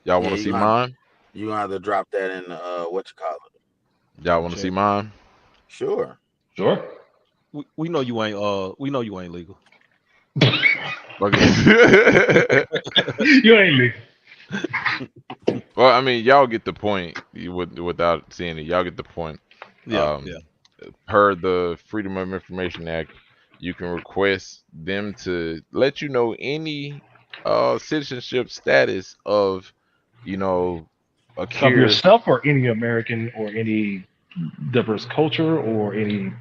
Y'all Yeah, want to see mine? you gonna have to drop that in what you call it. Y'all In want to see chat. mine? Sure. Sure. We know you ain't we know you ain't legal. Okay. You ain't legal. Well, I mean, y'all get the point. Without seeing it, y'all get the point. Yeah, yeah. Um, per the Freedom of Information Act, you can request them to let you know any citizenship status of, you know, a Of curious. yourself or any American or any diverse culture or any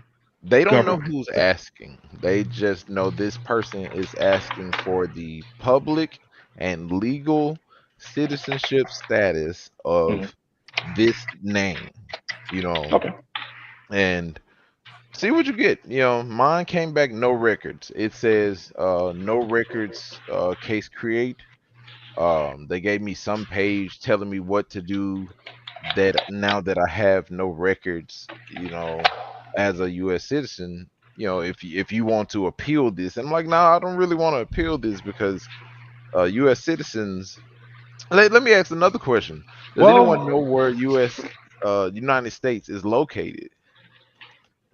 They don't know government. who's asking. They just know this person is asking for the public and legal citizenship status Mhm. of this name, you know, Okay. and see what you get. Mine came back no records. It says no records case create. They gave me some page telling me what to do that now that I have no records, as a US citizen, if you want to appeal this. And I'm like, nah, I don't really want to appeal this because US citizens. Let me ask another question. Does anyone know Well, where US United States is located?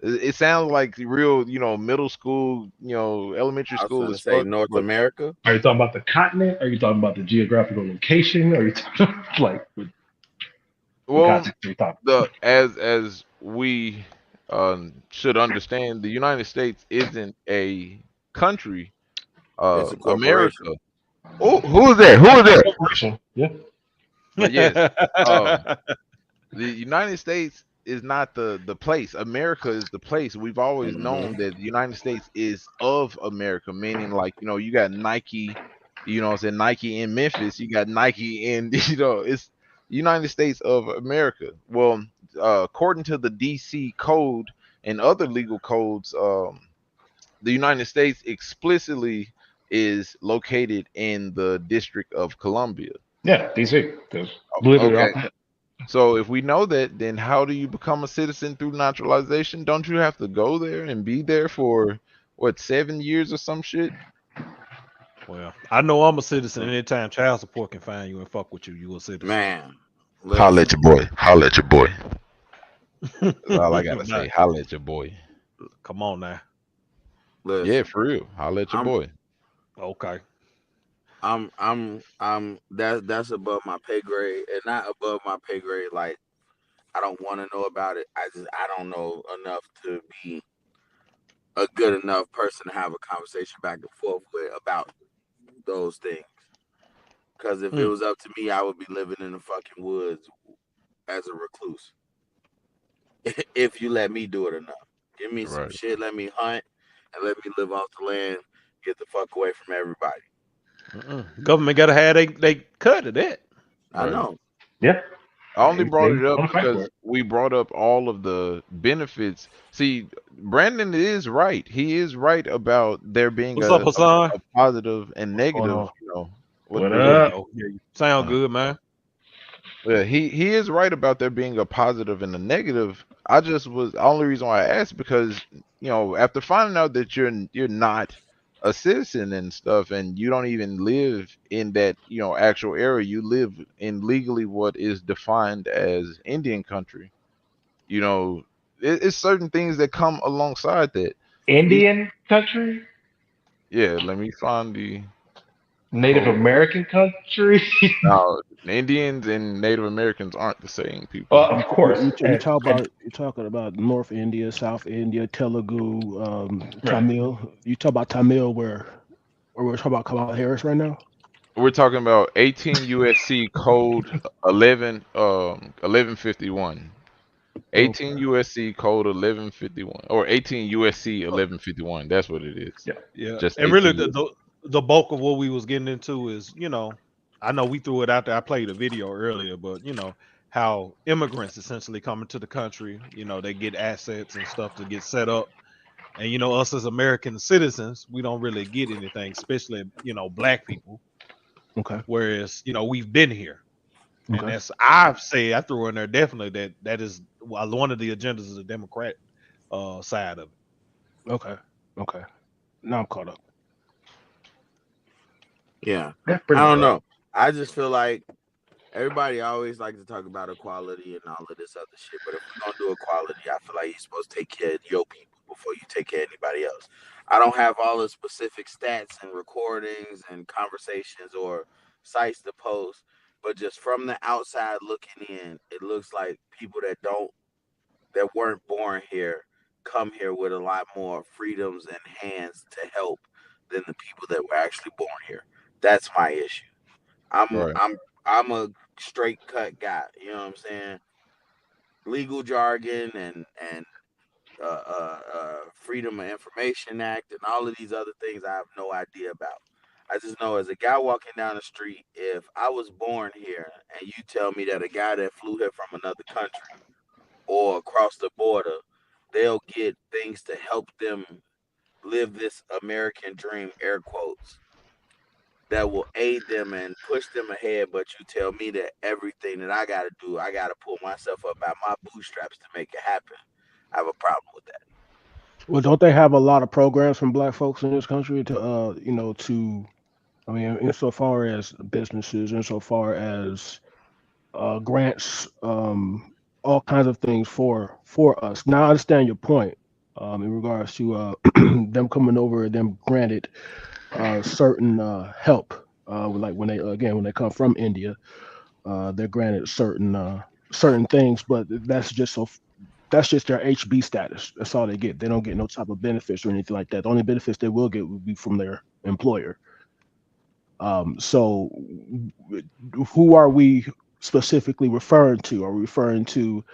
It sounds like real, middle school, elementary I was school gonna as say fuck, North but America. are you talking about the continent? Are you talking about the geographical location? Are you talking like what well, context are you talking? as we should understand, the United States isn't a country. It's a corporation. America. Oh, who is that? Who is that? Corporation. Yeah. But yes, um, the United States is not the place. America is the place. We've always Hmm. known that the United States is of America, meaning like, you got Nike, what I'm saying, Nike in Memphis, you got Nike in, it's United States of America. Well, according to the DC code and other legal codes, the United States explicitly is located in the District of Columbia. Yeah. DC. Because believe it or Okay. not. So if we know that, then how do you become a citizen through naturalization? Don't you have to go there and be there for what, 7 years or some shit? Well, I know I'm a citizen. Anytime child support can find you and fuck with you, you a citizen. Man, Holla at listen, your boy. Holla at your boy. That's all I gotta Nah, say. Holla at your boy. come on now. Yeah, listen. for real. Holla at your I'm, boy. Okay. that's above my pay grade, and not above my pay grade. Like I don't want to know about it. I don't know enough to be a good enough person to have a conversation back and forth with about those things. Because if it Mm. was up to me, I would be living in the fucking woods as a recluse. If you let me do it enough, give me some Right. shit, let me hunt, and let me live off the land. Get the fuck away from everybody. Government gotta have they cut of that. I Right. know. Yeah. I only brought They it up want to fight for because it. we brought up all of the benefits. See, Brandon is right. He is right about there being What's up, Hassan? a positive and What's going negative, on? what What There you yeah. up? go. Yeah, you sound Uh, good, man. yeah, he is right about there being a positive and a negative. The only reason why I asked because after finding out that you're not a citizen and stuff, and you don't even live in that actual area, you live in legally what is defined as Indian country. It's certain things that come alongside that. E- Indian country? Yeah, let me find the. Native American country. Now, Indians and Native Americans aren't the same people. Of course. You talk about you're talking about North India, South India, Telugu, Tamil. You talk about Tamil where we're talking about Kamala Harris right now. We're talking about 18 USC code 1151. 18 Okay. USC code 1151 or 18 USC 1151. That's what it is. Yeah, Just and really 18 USC. the bulk of what we was getting into is, I know we threw it out there. I played a video earlier, but how immigrants essentially come into the country, they get assets and stuff to get set up. And us as American citizens, we don't really get anything, especially black people. Okay. Whereas we've been here, and Okay. that's I threw in there definitely that is one of the agendas of the Democrat side of it. Okay. Okay. Now I'm caught up. Yeah. Yeah, I pretty don't much. know. I just feel like everybody always likes to talk about equality and all of this other shit. But if we're gonna do equality, I feel like you're supposed to take care of your people before you take care of anybody else. I don't have all the specific stats and recordings and conversations or sites to post, but just from the outside looking in, it looks like people that weren't born here come here with a lot more freedoms and hands to help than the people that were actually born here. That's my issue. I'm Right. I'm I'm a straight cut guy. You know what I'm saying? Legal jargon and Freedom of Information Act and all of these other things I have no idea about. I just know as a guy walking down the street, if I was born here and you tell me that a guy that flew here from another country or across the border, they'll get things to help them live this American dream, air quotes, that will aid them and push them ahead. But you tell me that everything that I got to do, I got to pull myself up by my bootstraps to make it happen. I have a problem with that. Well, don't they have a lot of programs from black folks in this country to I mean, insofar as businesses, insofar as grants, all kinds of things for us. Now, I understand your point in regards to them coming over, them granted certain help. Like when they come from India, they're granted certain things, but that's just their HB status. That's all they get. They don't get no type of benefits or anything like that. The only benefits they will get would be from their employer. So who are we specifically referring to? Are we referring to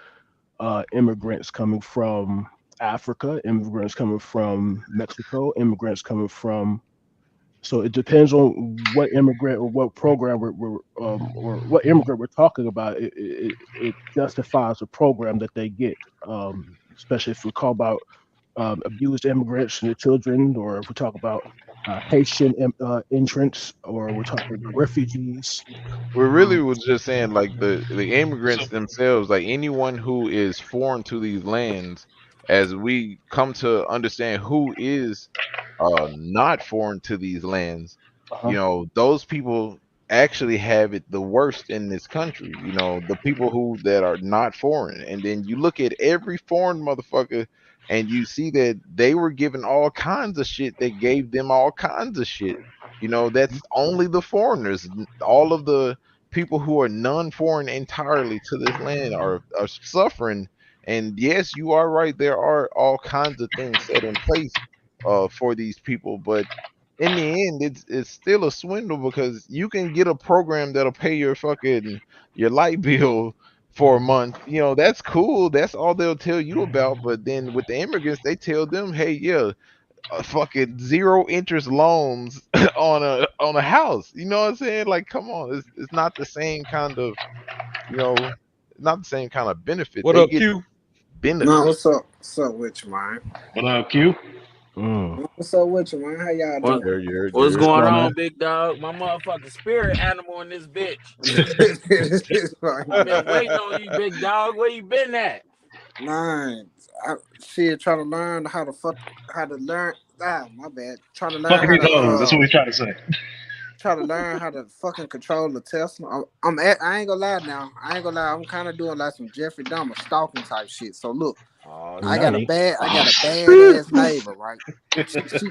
immigrants coming from Africa, immigrants coming from Mexico, immigrants coming from? So it depends on what immigrant or what program or what immigrant we're talking about. It justifies the program that they get, especially if we call about abused immigrants and their children, or if we talk about Haitian entrants, or we're talking about refugees. We really was just saying like the immigrants themselves, like anyone who is foreign to these lands, as we come to understand who is not foreign to these lands, Uh-huh. those people actually have it the worst in this country. The people who that are not foreign, and then you look at every foreign motherfucker and you see that they were given all kinds of shit that gave them all kinds of shit. That's only the foreigners. All of the people who are non-foreign entirely to this land are suffering. And yes, you are right, there are all kinds of things set in place for these people, but in the end it's still a swindle, because you can get a program that'll pay your light bill for a month. That's cool, that's all they'll tell you about. But then with the immigrants, they tell them, hey, yeah, fucking zero interest loans on a house. You know what I'm saying? Like, come on, it's not the same kind of, you know not the same kind of benefit. What They up, get Q? No, benefits. what's up with you, man? What up, Q? What's up with you, man? How y'all What, doing? what's You're going Well, on, man. big dog? My motherfucking spirit animal in this bitch. It's fine, I've been man. waiting on you, big dog. Where you been at? Man, shit, trying to learn how to learn. Ah, my bad. Trying to learn Fuck how these to hoes. That's what he's trying to say. try to learn how to fucking control the Tesla. I ain't gonna lie now. I ain't gonna lie. I'm kind of doing like some Jeffrey Dahmer stalking type shit. So look, Oh, I got a Nani? badass neighbor, right? She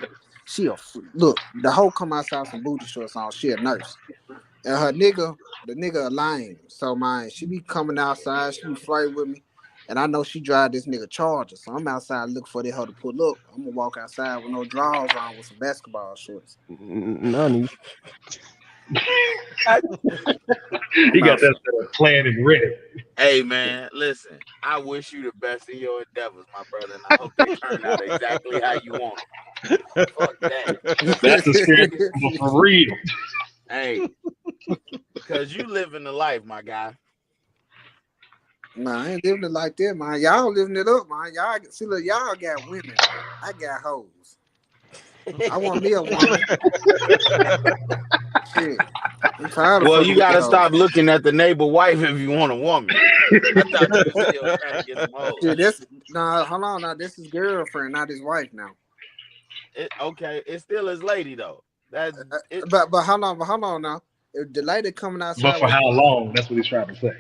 Look, the hoe come outside some booty shorts on. She a nurse, and the nigga a lame. So she be coming outside. She be flirting with me, and I know she drive this nigga Charger. So I'm outside looking for that hoe to pull up. I'm gonna walk outside with no drawers on with some basketball shorts. None. He got that plan and ready. Hey man, listen. I wish you the best in your endeavors, my brother, and I hope they turn out exactly how you want them. Fuck that. That's the spirit for real. Hey, because you living the life, my guy. Nah, I ain't living it like that, man. Y'all living it up, man. Y'all see, look, y'all got women, man. I got hoes. I want me a woman. Shit. I'm tired of Well, fucking you gotta hoes. stop looking at the neighbor wife if you want a woman. I thought you were still trying to get some hoes. Shit, hold on, now this is girlfriend, not his wife now. Okay, it's still his lady though. That's it. But hold on now. If the lady coming outside, But for how long? That's what he's trying to say.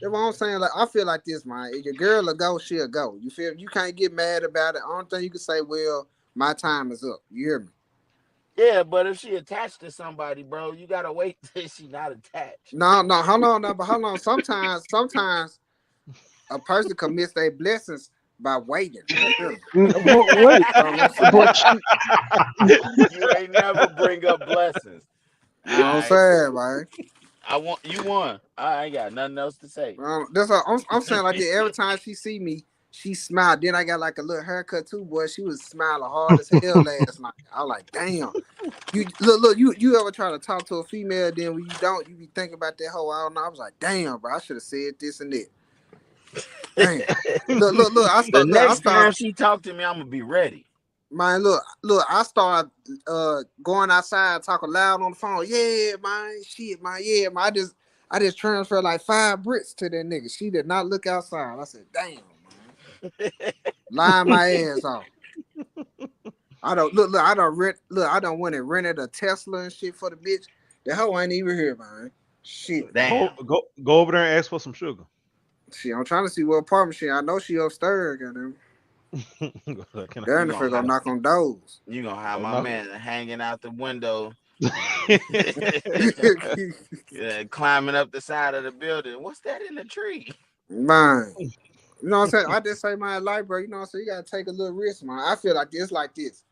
That's what I'm saying. Like, I feel like this, man. If your girl will go, she'll go. You feel? You can't get mad about it. Only thing you can say, well, my time is up. You hear me? Yeah, but if she attached to somebody, bro, you gotta wait till she not attached. No, hold on, no, but hold on. Sometimes a person can miss their blessings by waiting. Wait, but You ain't never bring up blessings. You know what I'm saying, man? You won. I ain't got nothing else to say. That's what I'm saying. Like that, every time she see me, she smiled. Then I got like a little haircut too, boy. She was smiling hard as hell last night. I was like, damn. You look. You ever try to talk to a female? Then when you don't, you be thinking about that whole. I don't know. I was like, damn, bro. I should have said this and that. Damn. Look. The next time she talk to me, I'm gonna be ready. Man, look. I started going outside talking loud on the phone. Yeah, man. Shit, man. Yeah, man. I just transferred like 5 bricks to that nigga. She did not look outside. I said, damn, man. Lying my ass off. I don't look. I don't went and rented a Tesla and shit for the bitch. The hoe ain't even here, man. Shit. Damn. Go over there and ask for some sugar. Shit, I'm trying to see what apartment she. I know she upstairs, goddamn. Darn if gonna knock on doors. You gonna have my man hanging out the window, climbing up the side of the building. What's that in the tree? Man, you know what I'm saying? I just say my life, bro. You know what I'm saying? You gotta take a little risk, man. I feel like this.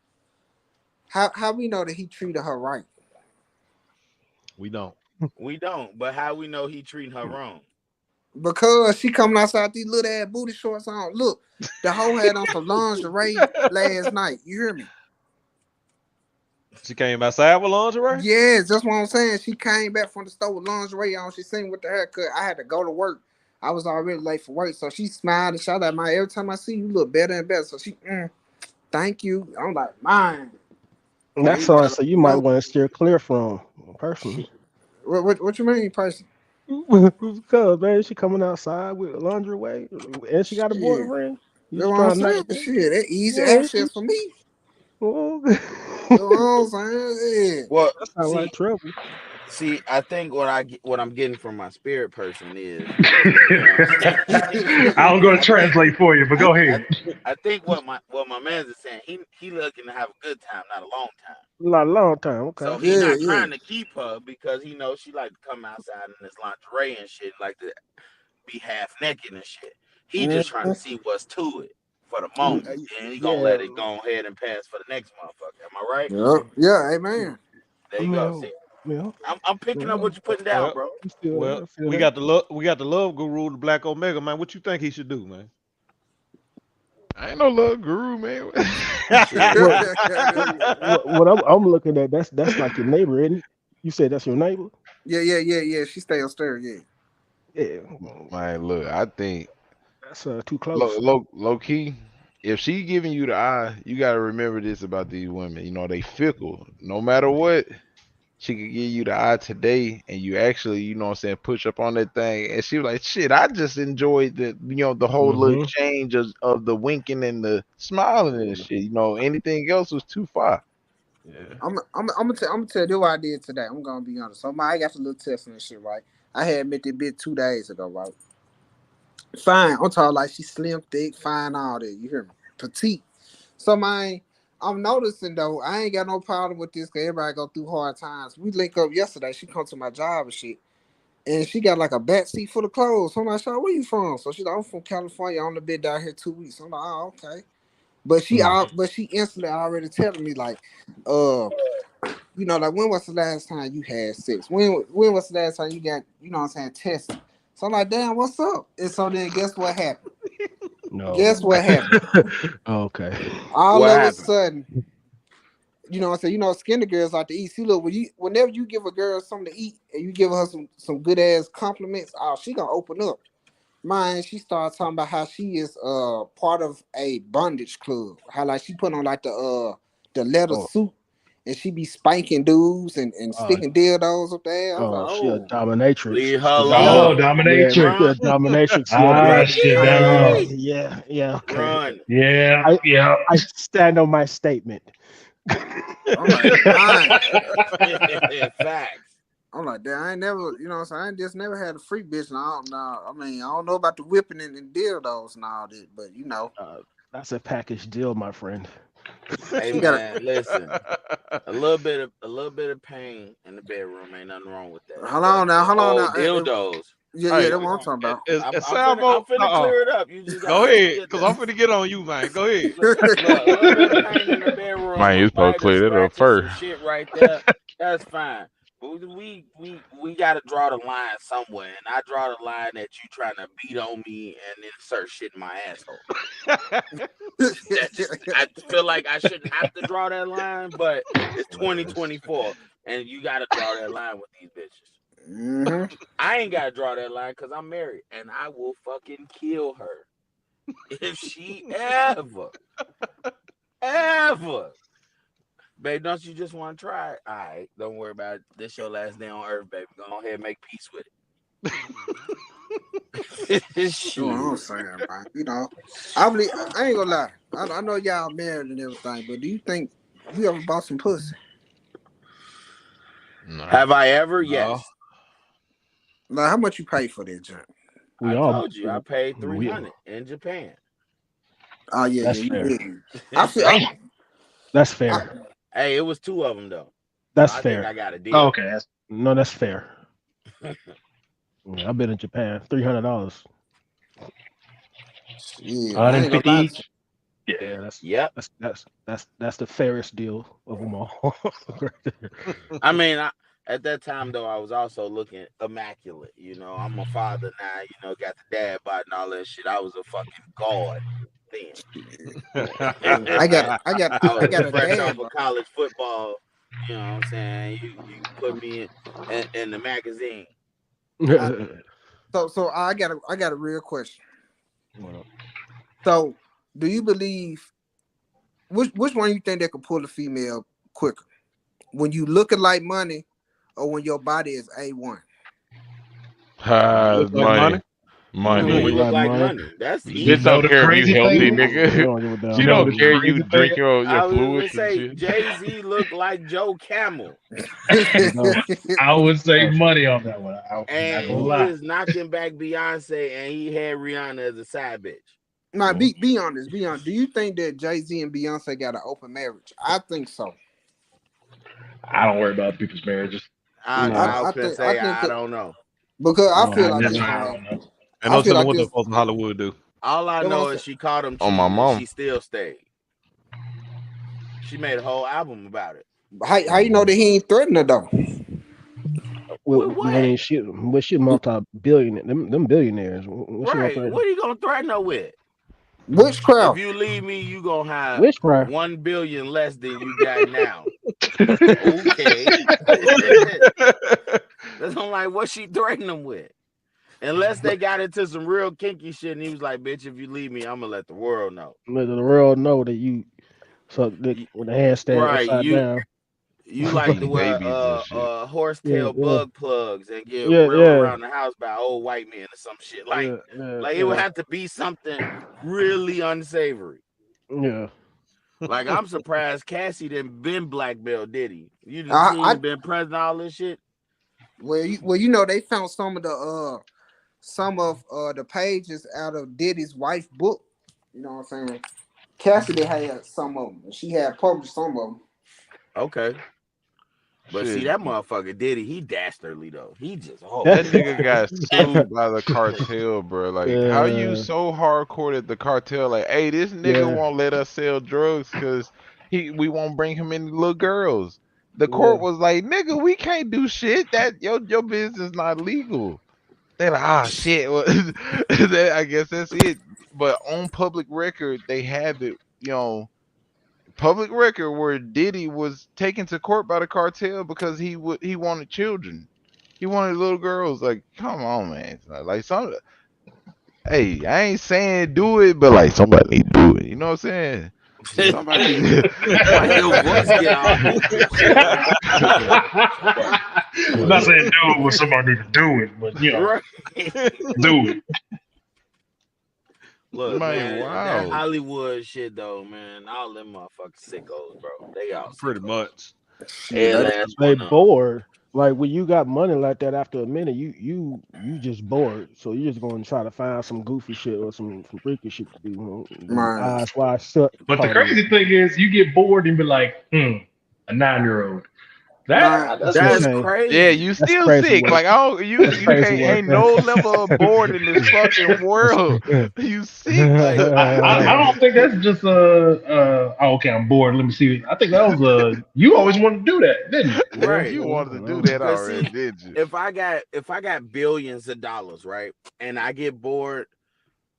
How we know that he treated her right? We don't. But how we know he treating her wrong? Because she coming outside these little ass booty shorts on. Look, the hoe had on some lingerie last night. You hear me? She came outside with lingerie? Yes, that's what I'm saying. She came back from the store with lingerie on. She seen with the haircut. I had to go to work. I was already late for work. So she smiled and shot at me. Every time I see you, look better and better. So she, thank you. I'm like, man. That's all. So you might want to steer clear from personally. What you mean, person? Because man, she coming outside with lingerie and she got a boyfriend. You know what I'm saying? Shit, that easy access for me. Well, you know what I'm saying? Yeah. Well, that's not like trouble. See, I think what I'm getting from my spirit person is. I'm going to translate for you, but go ahead. I think what my man is saying, he looking to have a good time, not a long time. Not a long time, okay. So he's not trying to keep her because he knows she like to come outside in this lingerie and shit, like to be half naked and shit. He just trying to see what's to it for the moment, and he gonna let it go ahead and pass for the next motherfucker. Am I right? Yeah, amen. There you go. See, I'm picking up what you're putting down, bro. Well, we got the love guru, the Black Omega, man. What you think he should do, man? I ain't no love guru, man. What I'm looking at, that's like your neighbor, isn't it? You said that's your neighbor? Yeah. She stay upstairs, yeah. Man, look, I think that's too close. Low key, if she giving you the eye, you gotta remember this about these women. You know, they fickle. No matter what, she could give you the eye today, and you actually, you know what I'm saying, push up on that thing. And she was like, shit, I just enjoyed the whole little change of the winking and the smiling and shit. You know, anything else was too far. Yeah. I'm gonna tell you what I did today. I'm gonna be honest. So I got a little test and shit, right? I had met that bitch 2 days ago, right? Fine. I'm talking like she slim, thick, fine, all that. You hear me? Petite. So I I'm noticing though, I ain't got no problem with this because everybody go through hard times. We link up yesterday. She come to my job and shit. And she got like a back seat full of clothes. So I'm like, where you from? So she's like, I'm from California. I only been down here 2 weeks. I'm like, oh, okay. But she instantly already telling me like, like when was the last time you had sex? When was the last time you got, what I'm saying, tested? So I'm like, damn, what's up? And so then guess what happened? No. Guess what happened? Okay. All What of a happened? sudden, what I'm saying, skinny girls like to eat. See, look, whenever you give a girl something to eat and you give her some good ass compliments, she gonna open up. Mine, she started talking about how she is part of a bondage club. How like she put on like the leather Oh. suit and she be spanking dudes and sticking dildos up there. I was like, She a oh, dominatrix. Leave her Oh, alone. Yeah, she dominatrix. a dominatrix. Ah, shit, down. Yeah. Okay. Run. Yeah, I yeah. I stand on my statement. I'm like, mine. Facts. I'm like, damn, I ain't never, I ain't just never had a free bitch. And I don't know about the whipping and dildos and all that, but That's a package deal, my friend. Hey man, listen. A little bit of pain in the bedroom ain't nothing wrong with that. Hold on now. Dildos. Yeah, Hey, that's what I'm talking about. I'm finna clear it up. You just go gotta ahead, because I'm finna get on you, man. Go ahead. Look, a little bit of pain in the bedroom, Man, you a supposed to bite clear of that up scratches, some first. shit right there. That's fine. But we gotta draw the line somewhere, and I draw the line that you trying to beat on me and insert shit in my asshole. I feel like I shouldn't have to draw that line, but it's 2024, and you gotta draw that line with these bitches. Mm-hmm. I ain't gotta draw that line because I'm married, and I will fucking kill her if she ever. Babe, don't you just want to try it? All right, don't worry about it. This your last day on earth, baby. Go ahead and make peace with it. That's what I'm saying, man. I ain't gonna lie. I know y'all married and everything, but do you think you ever bought some pussy? No. Have I ever? No. Yes. Like, how much you pay for that junk? I told you I paid $300 in Japan. Oh yeah, That's you fair. did. I feel. That's fair. Hey, it was 2 of them though. That's I fair. think I got a deal. Oh, okay. No, that's fair. Yeah, I've been in Japan. $300. Yeah, I ain't gonna 150 lie. each. Yeah, that's the fairest deal of them all. I mean, at that time though, I was also looking immaculate. I'm a father now. Got the dad bod and all that shit. I was a fucking god then. I got a fresh dad. off of college football. You know what I'm saying? You put me in the magazine. So I got a real question. So, do you believe which one you think that could pull a female quicker? When you looking like money, or when your body is A1? Money. When we look like money. That's easy. Bitch don't care if you healthy, thing? nigga. She don't care you drink your I was gonna fluids and say shit. Jay-Z looked like Joe Camel. I would say money on that one. And he is knocking back Beyonce, and he had Rihanna as a side bitch. Now, be honest. Be honest. Do you think that Jay-Z and Beyonce got an open marriage? I think so. I don't worry about people's marriages. I don't know. Because I feel like that's this. why I don't know. And no telling what the folks in Hollywood do. All I know is she caught him cheating, my mom. and she still stayed. She made a whole album about it. How you know that he ain't threatening her though? I mean, she multi-billionaire. Them billionaires. Right. What are you gonna threaten her with? Witchcraft. If you leave me, you gonna have Witchcraft. 1 billion less than you got now. Okay. That's like what she threatened him with. Unless they got into some real kinky shit, and he was like, "Bitch, if you leave me, I'm gonna let the world know." Let the world know that you suck dick with the handstand upside down. You like to wear horsetail bug plugs and get reeled around the house by old white men or some shit. It would have to be something really unsavory. Yeah. Like, I'm surprised Cassie didn't been black belt, did he? You just been president all this shit. Well, they found some of the pages out of Diddy's wife book. You know what I'm saying? Cassidy had some of them. She had published some of them. Okay. But see, Shit. that motherfucker Diddy, he dastardly though. He just That nigga got sued by the cartel, bro. Like, how you Yeah, so hardcore at the cartel? Like, hey, this nigga yeah, won't let us sell drugs because we won't bring him any little girls. The yeah. court was like, nigga, we can't do shit. That your business not legal. They like, ah, shit. Well, I guess that's it. But on public record, they have it. Public record where Diddy was taken to court by the cartel because he wanted children. He wanted little girls. Like, come on, man. It's not like some. Hey, I ain't saying do it, but like somebody need to do it. You know what I'm saying? Somebody. Why your voice get all deep and shit? I'm not saying do it when somebody need to do it, but Right. do it. Look, Man, man, wow. that Hollywood shit though, man. All them motherfucking sickos, bro. They all Pretty sickos. much. Hey, That- last They one up. bored. Like when you got money like that, after a minute, you just bored. So you're just gonna try to find some goofy shit or some freaky shit to do. Man. Eyes wide shut. But the party. crazy thing is, you get bored and be like, a 9-year-old. That's That's okay. crazy. Yeah, you That's still crazy sick. work. Like, oh, you That's crazy can't. work, Ain't man. no level of bored in this fucking world. You sick. Like, I don't think that's just okay, I'm bored. Let me see. I think that was you always wanted to do that, didn't you? Right. you wanted to do that Cause already, see, did you? if I got billions of dollars, right, and I get bored,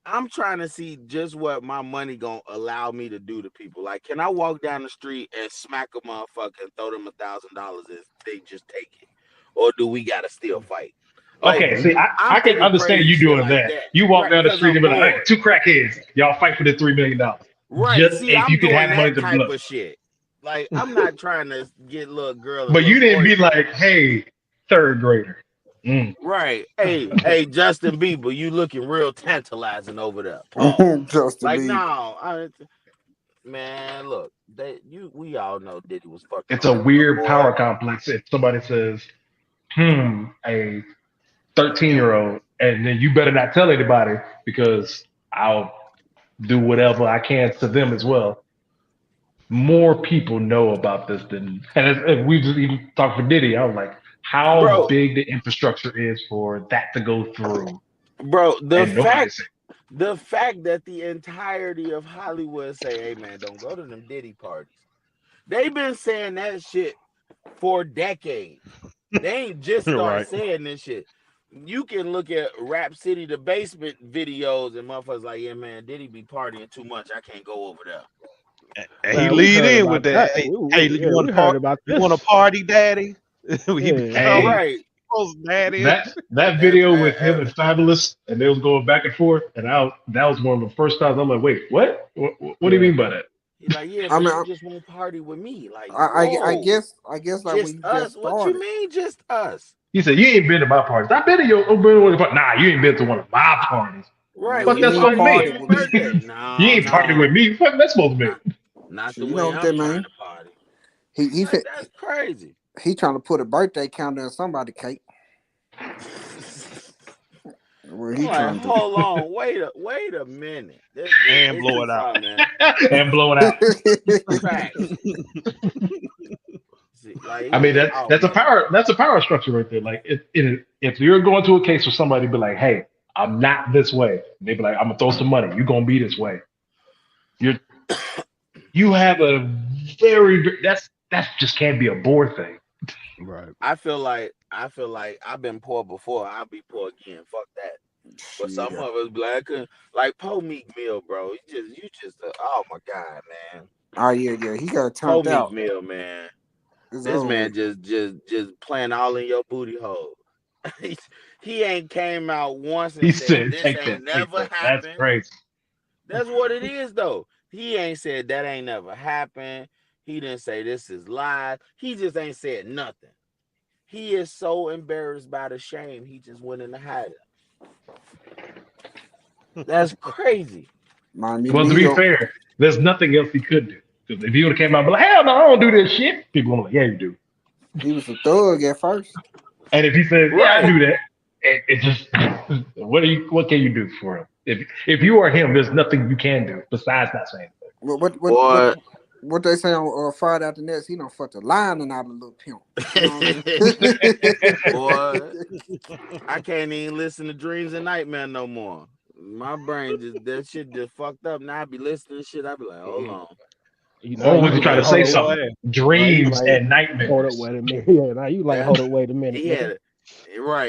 I'm trying to see just what my money gonna allow me to do to people. Like, can I walk down the street and smack a motherfucker and throw them $1,000 if they just take it, or do we gotta still fight? Like, Okay, see, I'm I can thinking understand crazy you shit doing like that. that. You walk Right, down the because street I'm and be like, bored. two crackheads, y'all fight for the $3 million. Right. Just See, if I'm you could doing have money that to type blow. of shit. Like, I'm not trying to get little girl. And But you little didn't be boy. like, hey, third grader. Right. Hey, Justin Bieber, you looking real tantalizing over there. Pause. Justin Like, Bieber. no, man, look, we all know Diddy was fucking It's on a that little weird boy. power complex if somebody says, a 13-year-old, and then you better not tell anybody because I'll do whatever I can to them as well. More people know about this than, and as we just even talked for Diddy, I was like, how Bro, big the infrastructure is for that to go through, bro, and nobody's saying. the fact that the entirety of Hollywood say, hey man, don't go to them Diddy parties. They've been saying that shit for decades. They ain't just start Right. saying this shit. You can look at Rap City the Basement videos and motherfuckers like, yeah, man, Diddy be partying too much. I can't go over there. And he Man, we lead heard in about with that. that. Hey, We you want we to heard party? about You want to this. party, daddy? He be Yeah. All Hey, right. daddy. that video with him and Fabulous, and they was going back and forth, and that was one of the first times I'm like, wait, what? What do you mean by that? He's like, yeah, I but mean, you just won't party with me. Like, I whoa, guess like just when you us. just What you started. mean, just us? He said, you ain't been to my parties. I've been to your party. Nah, you ain't been to one of my parties. Right. Fuck We that's You ain't supposed to party party for mean. your with me. birthday. You No, ain't partying with me. Fuck that's supposed to mean. not the You know way what I'm that trying mean? to party. He Like, that's crazy. he trying to put a birthday counter in somebody's cake. What I'm he like, trying to hold on, wait a minute. And It's blow too it out. far, man. And blow it out. do? Facts. See, like, I mean that's a power structure right there. Like if you're going to a case where somebody be like, hey, I'm not this way, and they be like, I'm gonna throw some money, you're gonna be this way. You have a that just can't be a board thing. Right. I feel like I've been poor before. I'll be poor again. Fuck that. But some of us black, like Po Meek Mill, bro. You just oh my god, man. Oh yeah. He got Po turned Meek out. Mill, man. It's This over man with. just playing all in your booty hole. He ain't came out once and He said said, this take ain't that. never That's happened. crazy. That's what it is, though. He ain't said that ain't never happened. He didn't say this is lies. He just ain't said nothing. He is so embarrassed by the shame. He just went into hiding. That's crazy. Miami Well, to New be York. fair, there's nothing else he could do. Because if he would have came out and be like, hell no, I don't do this shit, people would be like, yeah, you do. He was a thug at first. And if he says, yeah, I Right. do that, it just what can you do for him? If you are him, there's nothing you can do besides not saying that. Boy. What they say on Friday After Next? He don't fuck the lining out of a little pimp. You know what I Boy, I can't even listen to Dreams and Nightmare no more. My brain that shit just fucked up. Now I be listening to shit. I be like, hold on. You know, Oh, you look, be you trying like, to say hold up, something. now you Dreams like, and hold up, nightmares. wait a minute. Yeah, now you like, hold up, wait a minute, He nigga.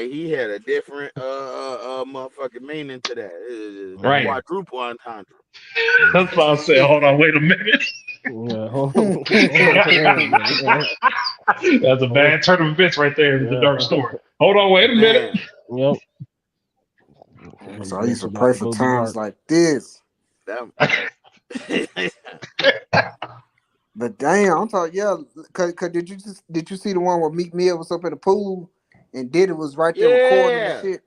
he had a different motherfucking meaning to that. Right. Quadruple entendre. That's why I said, hold on, wait a minute. Yeah, hold on, man. That's a bad turn of events right there in the dark story. Hold on, wait a minute. Yep. So I used to pray for times like this. But damn, I'm talking, cause did you see the one where Meek Mill was up in the pool and Diddy was right there recording and shit?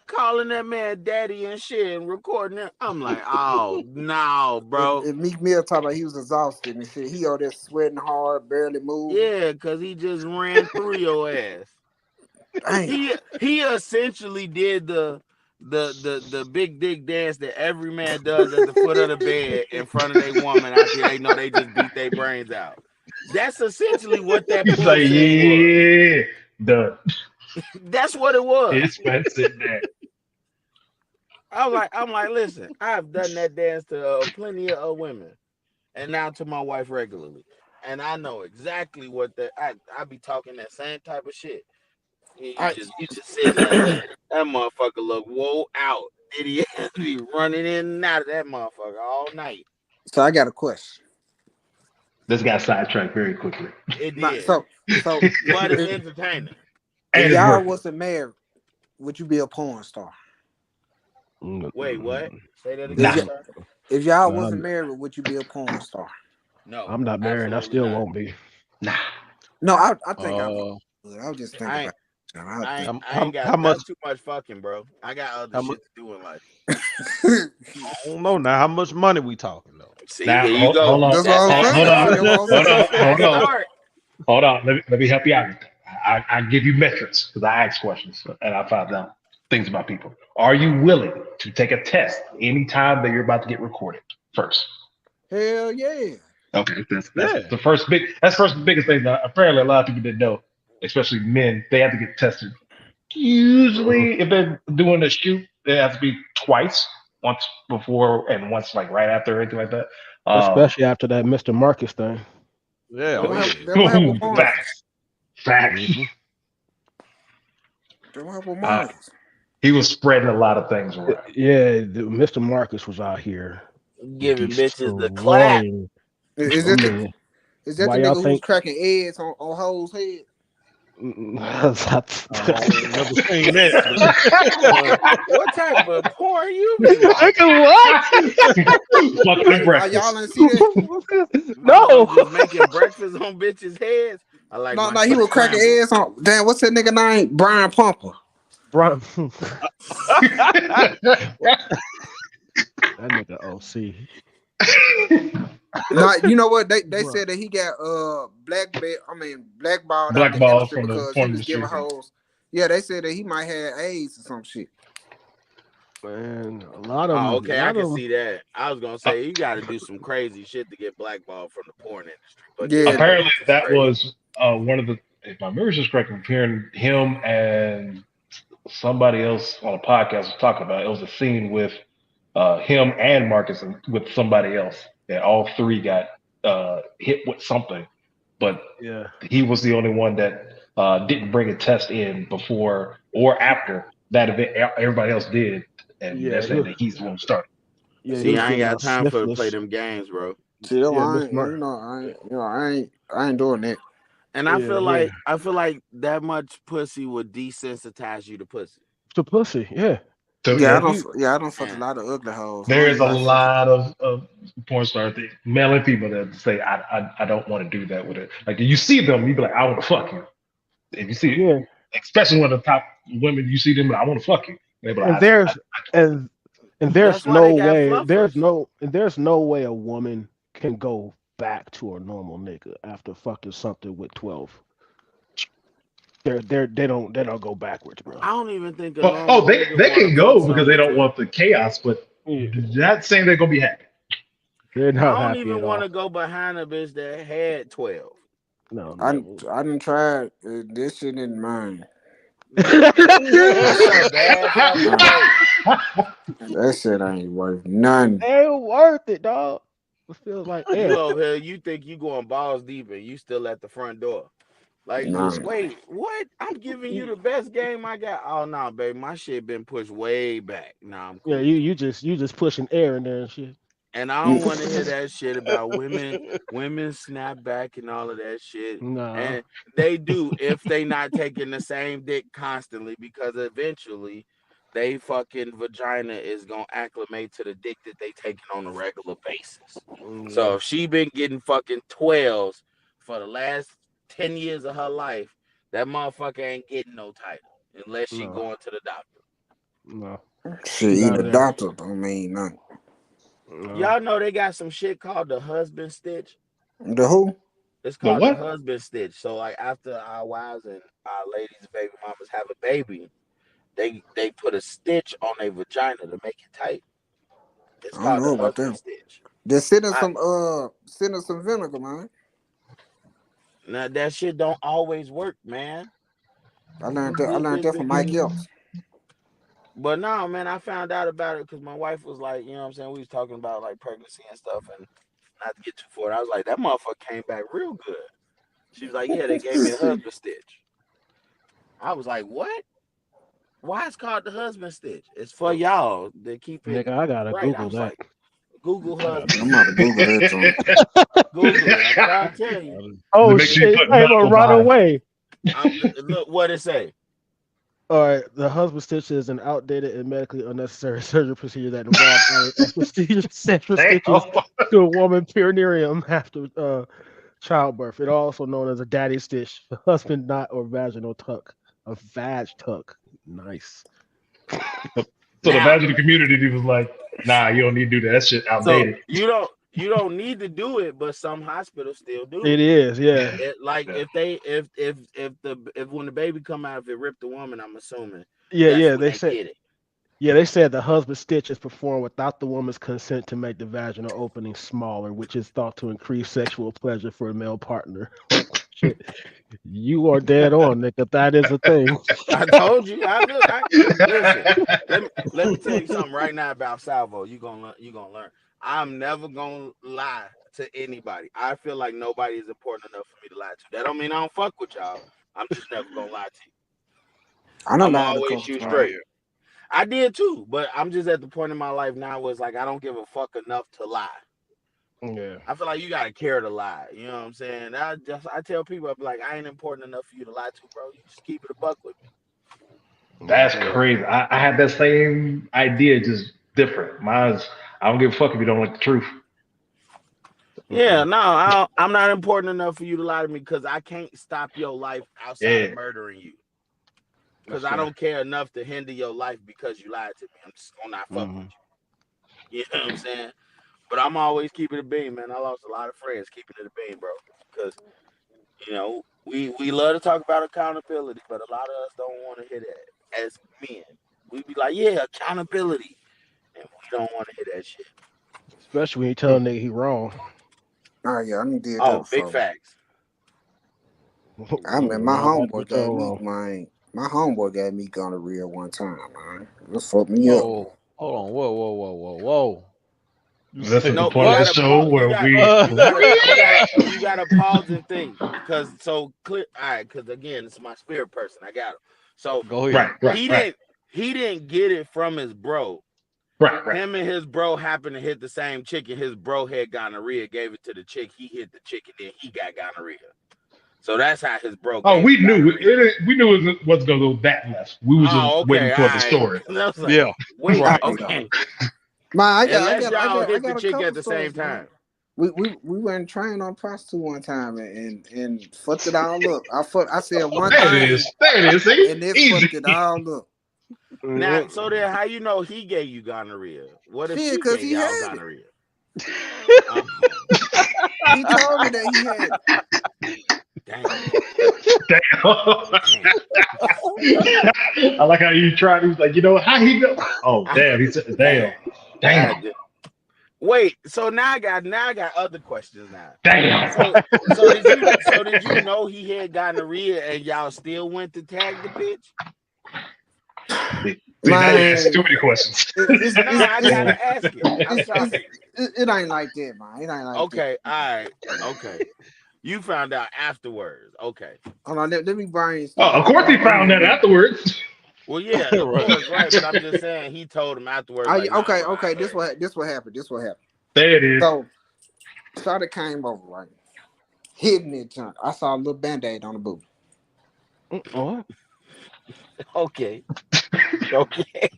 Calling that man daddy and shit and recording it. I'm like, oh no, bro. And Meek Mill talking about he was exhausted and shit. He out there sweating hard, barely moving. Yeah, cause he just ran through your ass. Damn. He essentially did the big dick dance that every man does at the foot of the bed in front of their woman after they know they just beat their brains out. That's essentially what that He's pool like, scene yeah, done. That's what it was. It's been sitting there. I'm like, listen, I've done that dance to plenty of women, and now to my wife regularly, and I know exactly what I be talking that same type of shit. You just sit there, that motherfucker look whoa out. Idiot be running in and out of that motherfucker all night. So I got a question. This got sidetracked very quickly. It did. So but it's entertaining. If y'all wasn't married, would you be a porn star? Wait, what? Say that again. If y'all wasn't married, would you be a porn star? No, I'm not married. I still won't be. Nah. No, I think I was just thinking about it. I ain't got too much fucking, bro. I got other shit to do in life. I don't know now. How much money we talking though? See, now, here you go. Hold on. Let me help you out. I give you metrics because I ask questions and I find out things about people. Are you willing to take a test anytime that you're about to get recorded first? Hell yeah. Okay, that's the first biggest thing that apparently a lot of people didn't know, especially men. They have to get tested. Usually, if they're doing a shoot, it has to be twice, once before and once like right after or anything like that. Especially after that Mr. Marcus thing. Yeah. Facts. Mm-hmm. He was spreading a lot of things around. Yeah, Mr. Marcus was out here giving bitches the clap. Is that the nigga who was cracking eggs on hoes' head? Never seen that. What type of porn you be watching? What? Y'all ain't see that? No. Just making breakfast on bitches' heads. I like. No, he was cracking eggs on. Damn, what's that nigga name? Brian Pumper. Brian. That nigga OC. No, you know what? They said that he got blackballed out the industry because he was giving hoes. Yeah, they said that he might have AIDS or some shit. Man, a lot of them. Okay, I can see that. I was gonna say you got to do some crazy shit to get blackballed from the porn industry. But yeah, apparently that was one of the. If my memory is correct, I'm hearing him and somebody else on a podcast was talking about. It was a scene with him and Marcus and with somebody else. That all three got hit with something, but he was the only one that didn't bring a test in before or after that event. Everybody else did, and they said that he's the one who started. Yeah, see, I ain't got time to play them games, bro. Still, I ain't doing that. And I feel like that much pussy would desensitize you to pussy. To pussy, yeah. So, I don't fuck a lot of ugly hoes. There's a lot of porn stars, male and female, that say I don't want to do that with it. Like you see them, you be like, I want to fuck you. If you see, especially one of the top women, you see them, like, I want to fuck you. They be like, and there's no way, there's no way a woman can go back to a normal nigga after fucking something with 12. They don't go backwards, bro. I don't even think. They can go because they don't want the chaos, but not saying they're gonna be happy. They're not I don't happy even at want all. to go behind a bitch that had 12. No, I never. didn't try this shit in mine. That's a bad fucking way. That shit ain't worth none. Ain't worth it, dog. It feels like You air. over here, you think you going balls deep and you still at the front door. Like, Nah. wait, what? I'm giving you the best game I got. Oh no, baby, my shit been pushed way back. Nah, I'm Yeah, cool. you just pushing air in there and shit. And I don't want to hear that shit about women snap back and all of that shit. Nah. And they do if they not taking the same dick constantly, because eventually they fucking vagina is gonna acclimate to the dick that they taking on a regular basis. So if she been getting fucking 12s for the last 10 years of her life, that motherfucker ain't getting no title unless she No. going to the doctor. No. Shit, She's out even of the there. doctor don't mean nothing. No. Y'all know they got some shit called the husband stitch. The who? It's The called the what? husband stitch. So like after our wives and our ladies' baby mamas have a baby, they put a stitch on their vagina to make it tight. It's I don't called know the about husband them. stitch. Just send us I, some vinegar, man. now that shit don't always work, man. I learned that from Mike Epps. But no, man, I found out about it because my wife was like, you know what I'm saying? We was talking about like pregnancy and stuff, and not to get too forward. I was like, that motherfucker came back real good. She was like, yeah, they gave me a husband stitch. I was like, what? Why it's called the husband stitch? It's for y'all to keep it Nigga, I gotta right. I Google was that. like, Google husband I'm about to stitch. Google that joint. Google it. I'm trying to tell you. Oh Make sure you shit, it put came up medical right behind. away. Look what it say. All right, the husband stitch is an outdated and medically unnecessary surgery procedure that involves adding extra central stitches to a woman's perineum after childbirth. It also known as a daddy stitch, the husband knot, or vaginal tuck. A vag tuck. Nice. So the Now, vaginal community was like, nah, you don't need to do that. That shit so outdated. you don't need to do it, but some hospitals still do It it. is, yeah. Like Yeah. if when the baby come out, if it ripped the woman, I'm assuming Yeah, that's yeah. when They they said get it. Yeah, they said the husband stitch is performed without the woman's consent to make the vaginal opening smaller, which is thought to increase sexual pleasure for a male partner. Shit, you are dead on, nigga. That is a thing. I told you. Listen. Let me tell you something right now about Salvo. You gonna learn. I'm never gonna lie to anybody. I feel like nobody is important enough for me to lie to. That don't mean I don't fuck with y'all. I'm just never gonna lie to you. I done I'm lied a always couple shoot times. straight. I did too, but I'm just at the point in my life now where it's like I don't give a fuck enough to lie. Yeah. I feel like you gotta care to lie. You know what I'm saying? I tell people, I be like, I ain't important enough for you to lie to, bro. You just keep it a buck with me. That's crazy. I had that same idea, just different. Mine's, I don't give a fuck if you don't like the truth. Yeah, no, I'm not important enough for you to lie to me because I can't stop your life outside of murdering you. Because I don't care enough to hinder your life because you lied to me. I'm just gonna not fuck with you. You know what I'm saying? But I'm always keeping it a beam, man. I lost a lot of friends keeping it a beam, bro. Because we love to talk about accountability, but a lot of us don't want to hear that as men. We be like, yeah, accountability, and we don't want to hear that shit. Especially when you tell a nigga he wrong. Oh yeah, I done did that Oh, before. big facts. I mean, my Wrong, homeboy that's gave me wrong. my homeboy gave me gonorrhea one time, man. It fucked me up. Oh, Hold on. Whoa. that's at the No, you point of the gotta show pause. where we. You gotta pause and think, because so clear. All right, because again, it's my spirit person. I got him. So Go ahead. he didn't get it from his bro. Right. Him and his bro happened to hit the same chick, and his bro had gonorrhea, gave it to the chick. He hit the chick, and then he got gonorrhea. So that's how his bro. Oh, we knew gonorrhea. we knew it wasn't gonna go that left. We was just waiting Okay, for all the right. story. I was like, Yeah. wait, Right. okay. Man, I Unless got y'all hit the a chick couple at the same stories, man. time. We went train on a prostitute one time and fucked it all up. I said one There thing it is. See, and it easy. fucked it all up. Now, so then, how you know he gave you gonorrhea? What if Shit, she cause gave he y'all had gonorrhea? He told me that he had it. Damn. I like how you tried. He was like, how he know? Oh, damn. He said, damn. Wait, so now I got other questions now. Damn. So did you know he had gonorrhea and y'all still went to tag the bitch? See, now you're asking too many questions. No, I gotta ask it. I'm sorry. It ain't like that, man. It ain't like that. Okay, all right, okay. You found out afterwards. Okay. Hold on, let me brainstorm. Oh, of course he found that afterwards. Well, yeah, of course, right. But I'm just saying he told him afterwards. Like, okay. This what happened. There it is. So, started came over, right? Hitting it, junk. I saw a little band-aid on the boot. What? Okay. Okay.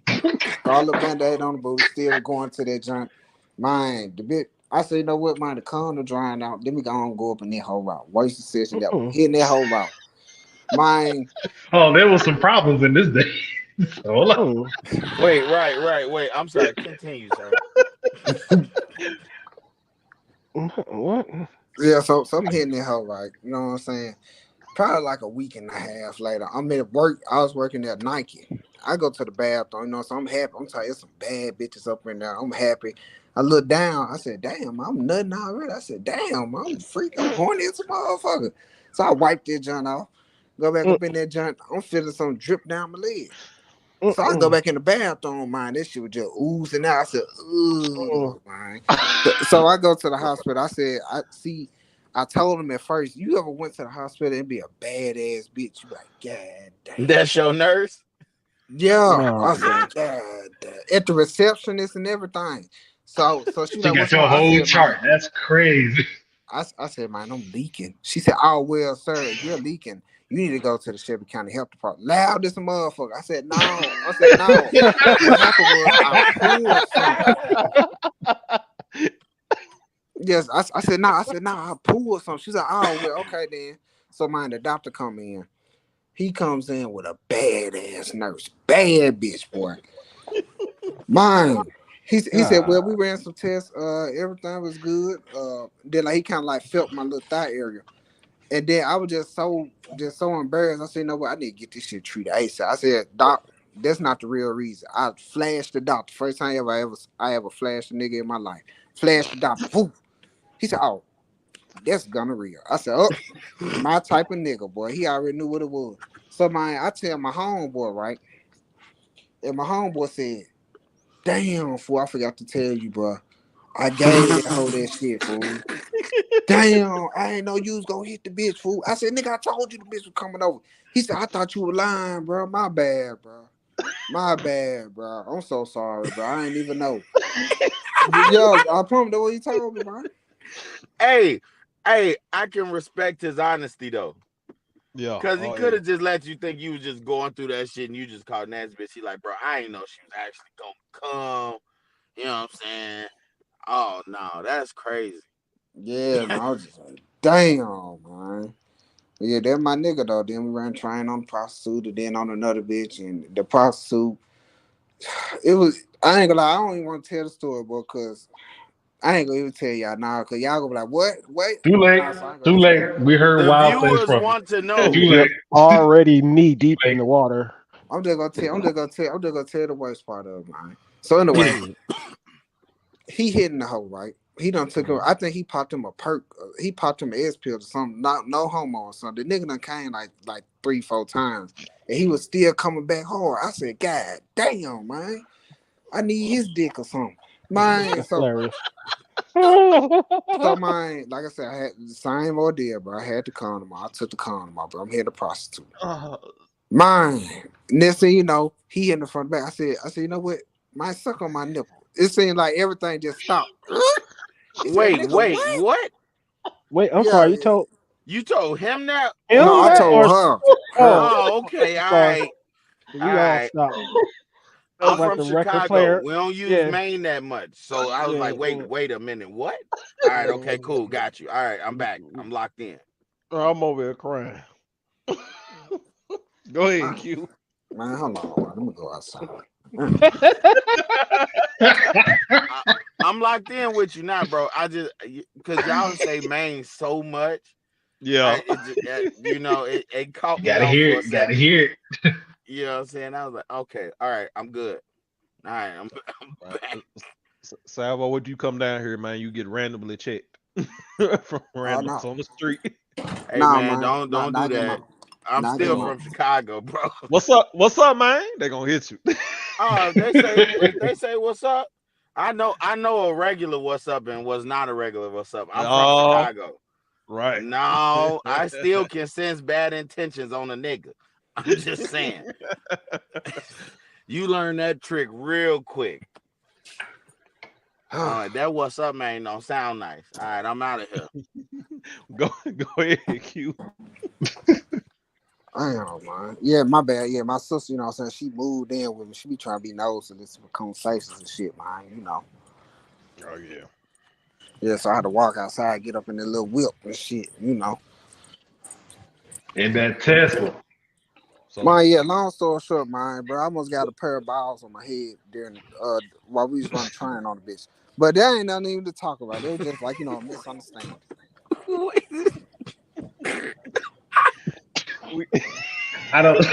Saw a little band-aid on the boot. Still going to that junk. Man, the bit. I said, you know what, man? The condom drying out. Let me go up in that whole route. Waste the session that one. Hitting that whole route. Mine. Oh, there was some problems in this day. Hold on. Wait, right. Wait, I'm sorry. Continue, sir. What? Yeah, so I'm hitting that hoe, right? You know what I'm saying? Probably like a week and a half later, I'm at work. I was working at Nike. I go to the bathroom, you know, so I'm happy. I'm telling you, there's some bad bitches up in there. I'm happy. I look down. I said, damn, I'm nutting already. I said, damn, I'm freaking horny as a motherfucker. So I wiped that junk off. Go back up in that junk. I'm feeling some drip down my leg. So I go back in the bathroom, man. This shit was just oozing out. I said, ooh, man. So I go to the hospital. I said, I told him at first, you ever went to the hospital and be a badass bitch? You like, God damn. That's your nurse? Yeah. I said, God damn. At the receptionist and everything. So she got like, your whole chart. That's crazy. I said, man, I'm leaking. She said, oh, well, sir, you're leaking. You need to go to the Shelby County Health Department. Loud as a motherfucker. I said, no. What happened was I pulled something. Yes, I said, no. I pulled something. She said, oh, well, okay, then. So, man, the doctor come in. He comes in with a badass nurse. Bad bitch, boy. Mine. He said, well, we ran some tests. Everything was good. Then like he kind of like felt my little thigh area. And then I was just so embarrassed. I said, you know what? I need to get this shit treated ASAP. I said, Doc, that's not the real reason. I flashed the doctor. First time I ever flashed a nigga in my life. Flashed the doctor. Woo. He said, oh, that's gonorrhea. I said, oh, my type of nigga, boy. He already knew what it was. So I tell my homeboy, right? And my homeboy said, damn, fool, I forgot to tell you, bro. I gave that hoe that shit, fool. Damn, I ain't know you was gonna hit the bitch, fool. I said, nigga, I told you the bitch was coming over. He said, I thought you were lying, bro. My bad, bro. I'm so sorry, bro. I ain't even know. Yo, I promise that what he told me, man. Hey, I can respect his honesty though. Yeah. Because he could have just let you think you was just going through that shit and you just called nasty bitch. He like, bro, I ain't know she was actually gonna come. You know what I'm saying? Oh no, that's crazy. Yeah, man, I was just like, damn, man. Yeah, that's my nigga though. Then we ran train on the prostitute and then on another bitch and the prostitute. It was, I ain't gonna lie, I don't even want to tell the story, bro, because I ain't gonna even tell y'all now, because y'all gonna be like, what? Wait. Too late. Too late. We heard The wild things viewers from want to know. Too late. Already knee deep in the water. I'm just gonna tell the worst part of it, man. So anyway, he hitting the hoe, right? He done took him. I think he popped him a perk. He popped him an S pill or something. Not no homo or something. The nigga done came like 3-4 times, and he was still coming back hard. I said, God damn, man, I need his dick or something, man. That's hilarious. So man, like I said, I had the same ordeal, bro. I had the condom. I took the condom off, bro. I'm here to prostitute. Man, next thing you know, he in the front back. I said, you know what? My suck on my nipple. It seemed like everything just stopped. Wait, what? Wait, I'm sorry. You told him that? No, I told her. Oh, okay, all right. We all stopped. I'm like from the record Chicago. player. We don't use Maine that much. So I was like, wait a minute. What? All right, okay, cool. Got you. All right, I'm back. I'm locked in. I'm over here crying. Go ahead, Q. Man, hold on. Let me go outside. I'm locked in with you now, bro. I just, because y'all say Maine so much. Yeah. It caught me. Gotta hear it. Gotta hear it. You know what I'm saying? I was like, okay, all right, I'm good. All right, I'm back. Salvo, would you come down here, man? You get randomly checked from Oh no, randoms on the street. Hey nah, man, man, don't do not get my, that. I'm not get still my. from Chicago, bro. What's up? What's up, man? They gonna hit you. Oh, if they say what's up, I know a regular what's up and what's not a regular what's up. I'm from Oh, Chicago. right. No, I still can sense bad intentions on a nigga. I'm just saying. You learn that trick real quick. That what's up, man, don't sound nice. All right, I'm out of here. Go ahead, Q. Damn, man. Yeah, my bad. Yeah, my sister, you know what I'm saying? She moved in with me. She be trying to be nosy, listen to conversations and shit, man, you know. Oh yeah. Yeah, so I had to walk outside, get up in the little whip and shit, you know. In that Tesla. So Man, yeah, long story short, man, bro, I almost got a pair of balls on my head during while we was running train on the bitch. But that ain't nothing even to talk about. It was just like, you know, a misunderstanding. I don't.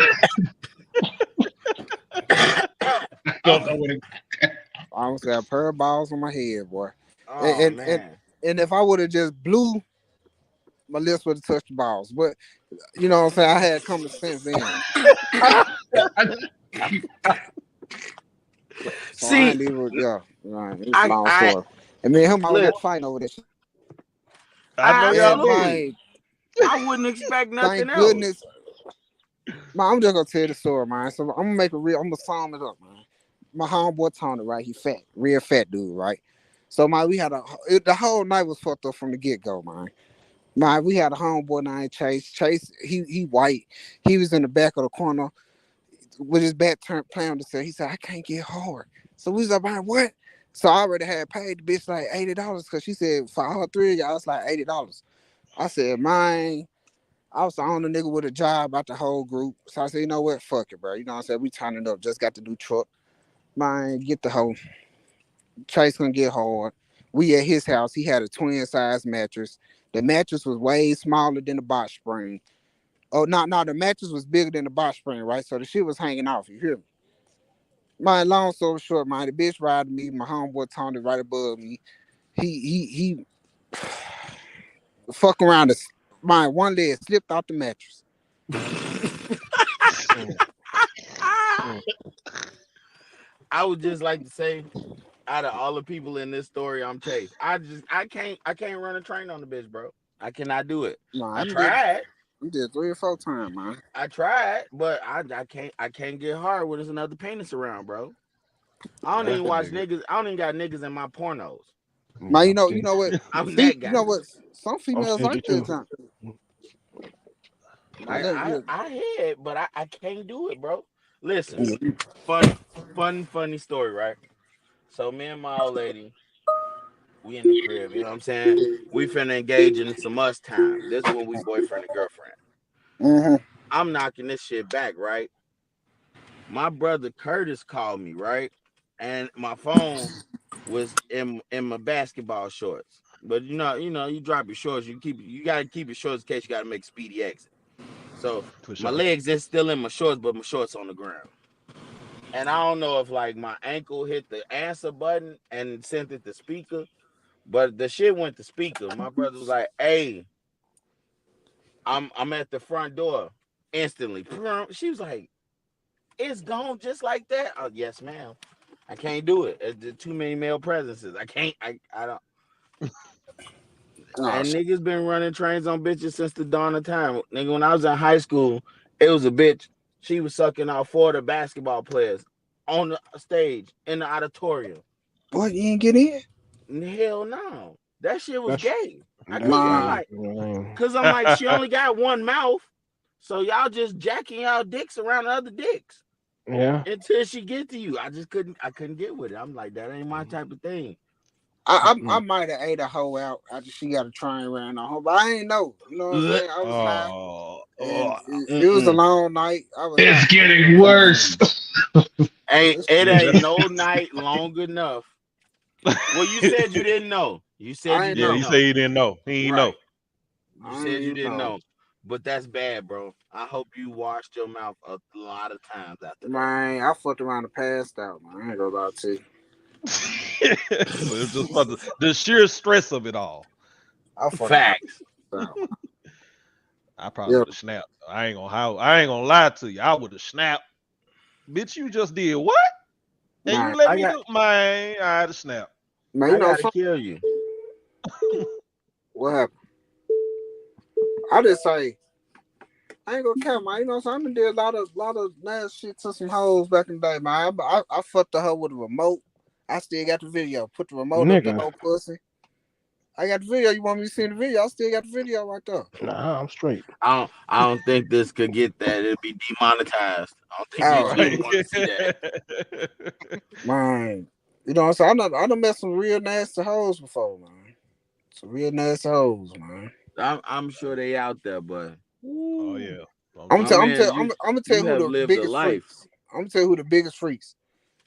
Don't know what it, I almost got a pair of balls on my head, boy. Oh And and, and, man. and if I would have just blew, my lips would have touched the balls. But you know what I'm saying? I had common sense then. So I See, ain't even, yeah, right. It's a long I story. And me and him always look, got to fighting over this shit. I know y'all And did. my, I wouldn't expect nothing thank else. goodness, man, I'm just gonna tell the story, man. So I'm gonna make it real. I'm gonna sum it up, man. My homeboy Tony, right? He fat, real fat dude, right? So man, we had the whole night was fucked up from the get go, man. Man, we had a homeboy named Chase. Chase, he white. He was in the back of the corner with his back turned playing on the set. He said, I can't get hard. So we was like, man, what? So I already had paid the bitch like $80 because she said for all three of y'all, it's like $80. I said, man, I was the only nigga with a job out the whole group. So I said, you know what? Fuck it, bro. You know what I'm saying? We turning up. Just got the new truck. Man, get the hoe. Chase gonna get hard. We at his house. He had a twin size mattress. The mattress was way smaller than the box spring. Oh, no, the mattress was bigger than the box spring, right? So the shit was hanging off. You hear me? My long story short, man, the bitch riding me. My homeboy Tony right above me. He fuck around. My one leg slipped off the mattress. Mm, mm. I would just like to say, out of all the people in this story, I'm Chase. I can't run a train on the bitch, bro. I cannot do it. I Man, tried. you did 3 or 4 times, man. I tried, but I can't get hard when there's another penis around, bro. I don't Not even that watch nigga. niggas. I don't even got niggas in my pornos. Man, I'm you know what? I'm See, that you guy. know what? Some females stingy like that too. junk. Man, I hear it, but I can't do it, bro. Listen, yeah. funny story, right? So me and my old lady, we in the crib, you know what I'm saying? We finna engage in some us time. This is when we boyfriend and girlfriend. Mm-hmm. I'm knocking this shit back, right? My brother Curtis called me, right? And my phone was in my basketball shorts. But you drop your shorts, you gotta keep your shorts in case you gotta make a speedy exit. So For my sure. legs is still in my shorts, but my shorts on the ground. And I don't know if like my ankle hit the answer button and sent it to speaker, but the shit went to speaker. My brother was like, "Hey, I'm at the front door." Instantly, she was like, "It's gone just like that." Oh, yes, ma'am. I can't do it. There's too many male presences. I can't. I don't. Oh, And niggas been running trains on bitches since the dawn of time. Nigga, when I was in high school, it was a bitch. She was sucking out 4 of the basketball players on the stage in the auditorium. what, you ain't get in? Hell no. That shit was That's gay. that's Man, I'm like, she only got one mouth. So y'all just jacking y'all dicks around other dicks yeah. until she get to you. I couldn't get with it. I'm like, that ain't my type of thing. I might have ate a hoe out after she got a train ran on her, but I ain't know. You know what I'm saying? I was high, Oh, and oh, it was a long night. I was high. it's getting worse. Ain't This it shit- ain't no night long enough. Well, you said you didn't know. You said I you ain't yeah, know. didn't he said know. he didn't know. He ain't know. Right. You I said you ain't didn't know. know. But that's bad, bro. I hope you washed your mouth a lot of times after that. Man, I fucked around and passed out, man. I ain't gonna lie to you. It's just for the sheer stress of it all. I fucking Facts. I probably Yeah. would have snapped. I ain't gonna lie to you. I would have snapped. Bitch, you just did what? And Man, you let me do, man. I'd have snapped. man, you I know gotta something? kill you. What happened? I just say, I ain't gonna care, man. You know, so I done did a lot of nasty shit to some hoes back in the day, man. I fucked the hoe with a remote. I still got the video. Put the remote up the Nigga. whole pussy. I got the video. You want me to see the video? I still got the video right there. Nah, I'm straight. I don't think this could get that. It'd be demonetized. I don't think All YouTube right, want to see that. man. You know, so I done met some real nasty hoes before, man. Some real nasty hoes, man. I'm sure they out there, but Oh yeah. I'm my man, gonna tell you who have the lived a biggest life. freaks. I'm gonna tell you who the biggest freaks.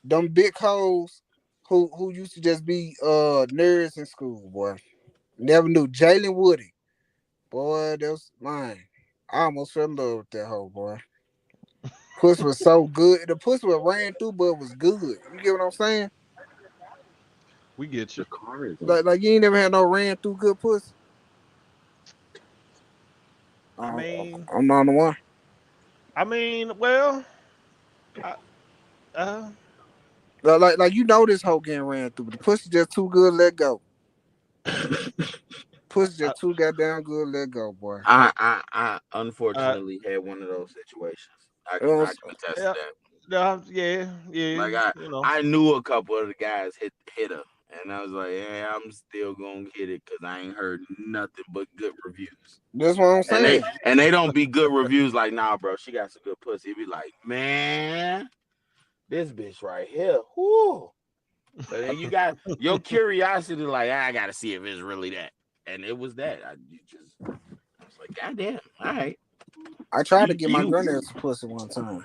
Them big hoes who used to just be nerds in school, boy. Never knew Jalen Woody. Boy, that was mine. I almost fell in love with that hoe, boy. Pussy was so good. The pussy was ran through, but it was good. You get what I'm saying? We get you. Like you ain't never had no ran through good pussy. I mean, I'm not the one. Well, Like you know this hoe getting ran through, but the pussy just too good, let go. Pussy just too goddamn good, let go, boy. I unfortunately had one of those situations. I can attest to that. Yeah. Like I knew a couple of the guys hit her, and I was like, yeah, I'm still gonna hit it because I ain't heard nothing but good reviews. That's what I'm saying. And they don't be good reviews like, nah, bro, she got some good pussy. It be like, man, this bitch right here, whoo. But then you got your curiosity, like, I gotta see if it's really that, and it was that. I was like, goddamn, all right. I tried to get my granddad some pussy one time.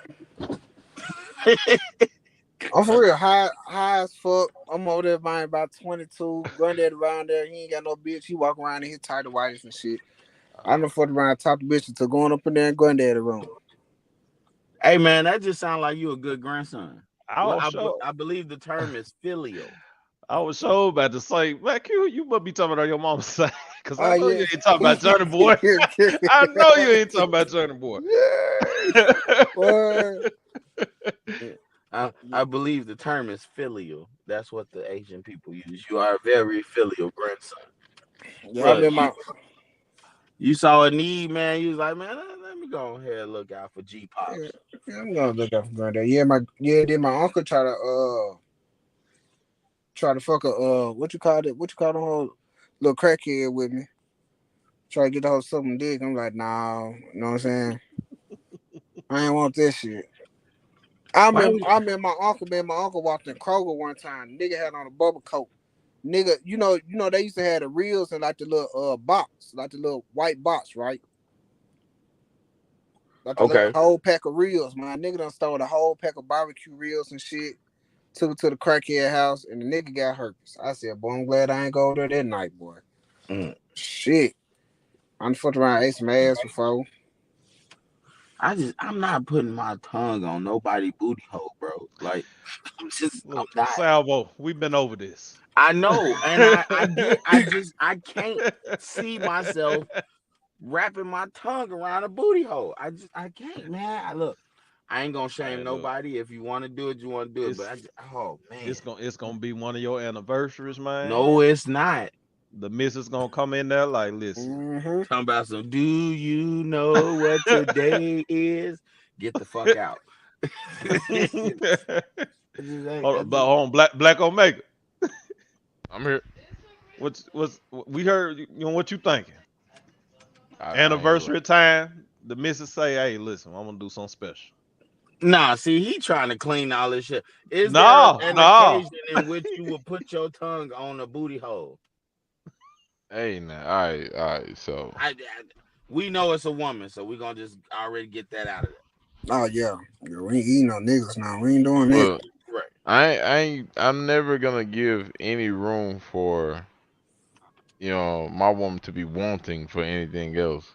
I'm for real, high as fuck. I'm over there buying about 22. Granddad around there, he ain't got no bitch. He walk around in his tighter whities and shit. I done fucked around and talked to bitches to going up in there in granddad room. Hey man, that just sounds like you a good grandson. I believe the term is filial. I was so about to say, man, you must be talking about your mama's side. Because I know yeah. you ain't talking about Journey Boy. I know you ain't talking about Journey Boy. I believe the term is filial. That's what the Asian people use. You are a very filial grandson. Yeah, look, you saw a need, man. You was like, man, let me go ahead and look out for G Pops. Yeah, I'm gonna look out for granddad. Then my uncle try to fuck a what you call the whole little crackhead with me. Try to get the whole something dick. I'm like, nah, you know what I'm saying? I ain't want this shit. I mean my uncle walked in Kroger one time. Nigga had on a bubble coat. Nigga, you know they used to have the reels and like the little box, like the little white box, right? Like the little whole pack of reels, man. Nigga done stole the whole pack of barbecue reels and shit. Took it to the crackhead house and the nigga got herpes. I said, boy, I'm glad I ain't go there that night, boy. Shit. I'm fucked around, ate some ass before. I'm not putting my tongue on nobody booty hole, bro. Like, I'm not. Salvo, we've been over this. I know, and I can't see myself wrapping my tongue around a booty hole. I can't, man. I ain't gonna shame nobody. If you want to do it, you want to do it. But oh man, it's gonna be one of your anniversaries, man. No, it's not. The missus gonna come in there like, listen, talking about some. Do you know what today is? Get the fuck out. Hold on, Black Omega. I'm here. What's we heard? You know what you thinking? Anniversary time. The missus say, "Hey, listen, I'm gonna do something special." Nah, see, he trying to clean all this shit. Is there an occasion in which you will put your tongue on a booty hole? Hey, now, all right. So we know it's a woman, so we're gonna just already get that out of there. Oh yeah, we ain't eating no niggas now. We ain't doing that. Right. I'm never gonna give any room for, my woman to be wanting for anything else.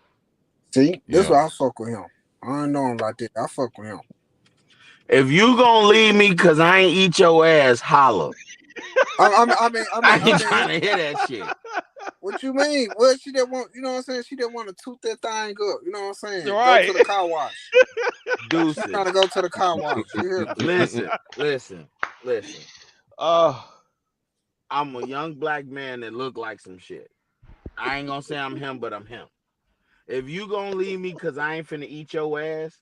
See, this why I fuck with him. I don't know him like that. I fuck with him. If you gonna leave me because I ain't eat your ass, holla. I ain't trying to hear that shit. What you mean? Well, she didn't want, you know what I'm saying? She didn't want to toot that thing up. You know what I'm saying? Right. Go to the car wash. Deuces. Trying to go to the car wash. You hear me? Listen. Oh, I'm a young black man that look like some shit. I ain't gonna say I'm him, but I'm him. If you gonna leave me because I ain't finna eat your ass,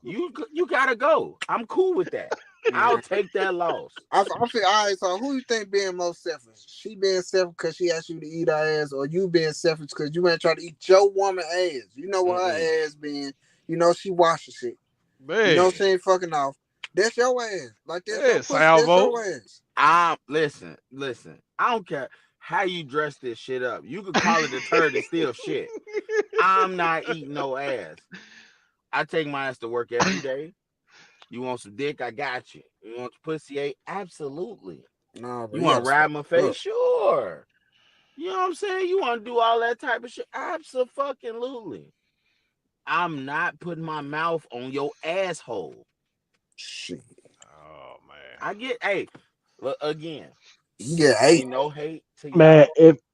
you gotta go. I'm cool with that. I'll take that loss. I feel all right. So who you think being most selfish? She being selfish because she asked you to eat her ass, or you being selfish because you ain't trying to eat your woman ass? You know what her ass being. You know she washes shit. man. You know she ain't fucking off. That's your ass. Like that's your pussy. That's Salvo. your ass. Listen. I don't care how you dress this shit up. You could call it a turd and still shit. I'm not eating no ass. I take my ass to work every day. You want some dick? I got you. You want your pussy? Absolutely. No, you want to ride my face? Sure. You know what I'm saying? You want to do all that type of shit? Absolutely. I'm not putting my mouth on your asshole. Shit. Oh man. I get, hey, look, again. Yeah, ain't no hate to y'all. Man,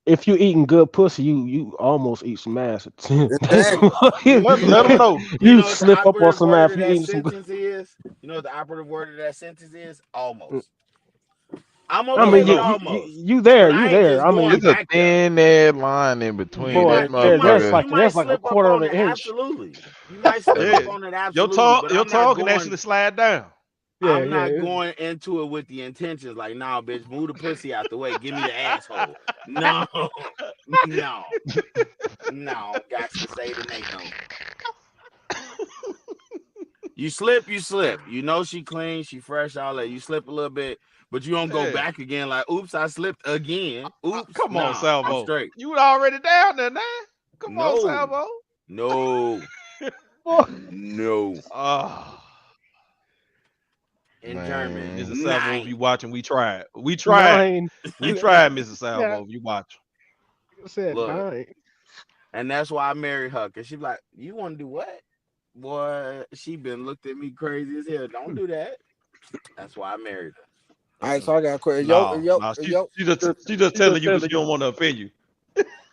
if you eating good pussy, you almost eat some ass. Exactly. Let them know. You know what slip the up on operative some word ass. of You that eating some good. sentence is? You know what the operative word of that sentence is? Almost. I'm I okay mean, with no. almost. you there, But you I ain't there. just I mean, going It's a back there. thin ass line in between You boy, that there's motherfucker. like a slip up quarter of on an it, inch. absolutely. You might slip Yeah. up on it, absolutely. But Your I'm not tongue can going. actually slide down. Yeah, I'm not yeah. going into it with the intentions like, nah, bitch, move the pussy out the way. Give me the asshole. No, no. Got to say the NATO. You slip. You know she clean, she fresh, all that. You slip a little bit, but you don't go back again like, oops, I slipped again. Oops. Come on, I'm Salvo. straight. You already down there now. Come on, No. Salvo. No. In German. Mrs. Salvo, if you watching, we tried. We Nine. tried, Mrs. Salvo, if you watch. Said Look, 9. and that's why I married her, because she be like, you want to do what? Boy, she been looked at me crazy as hell. Don't do that. That's why I married her. All right, so I got a question. She just telling you because she don't want to offend you.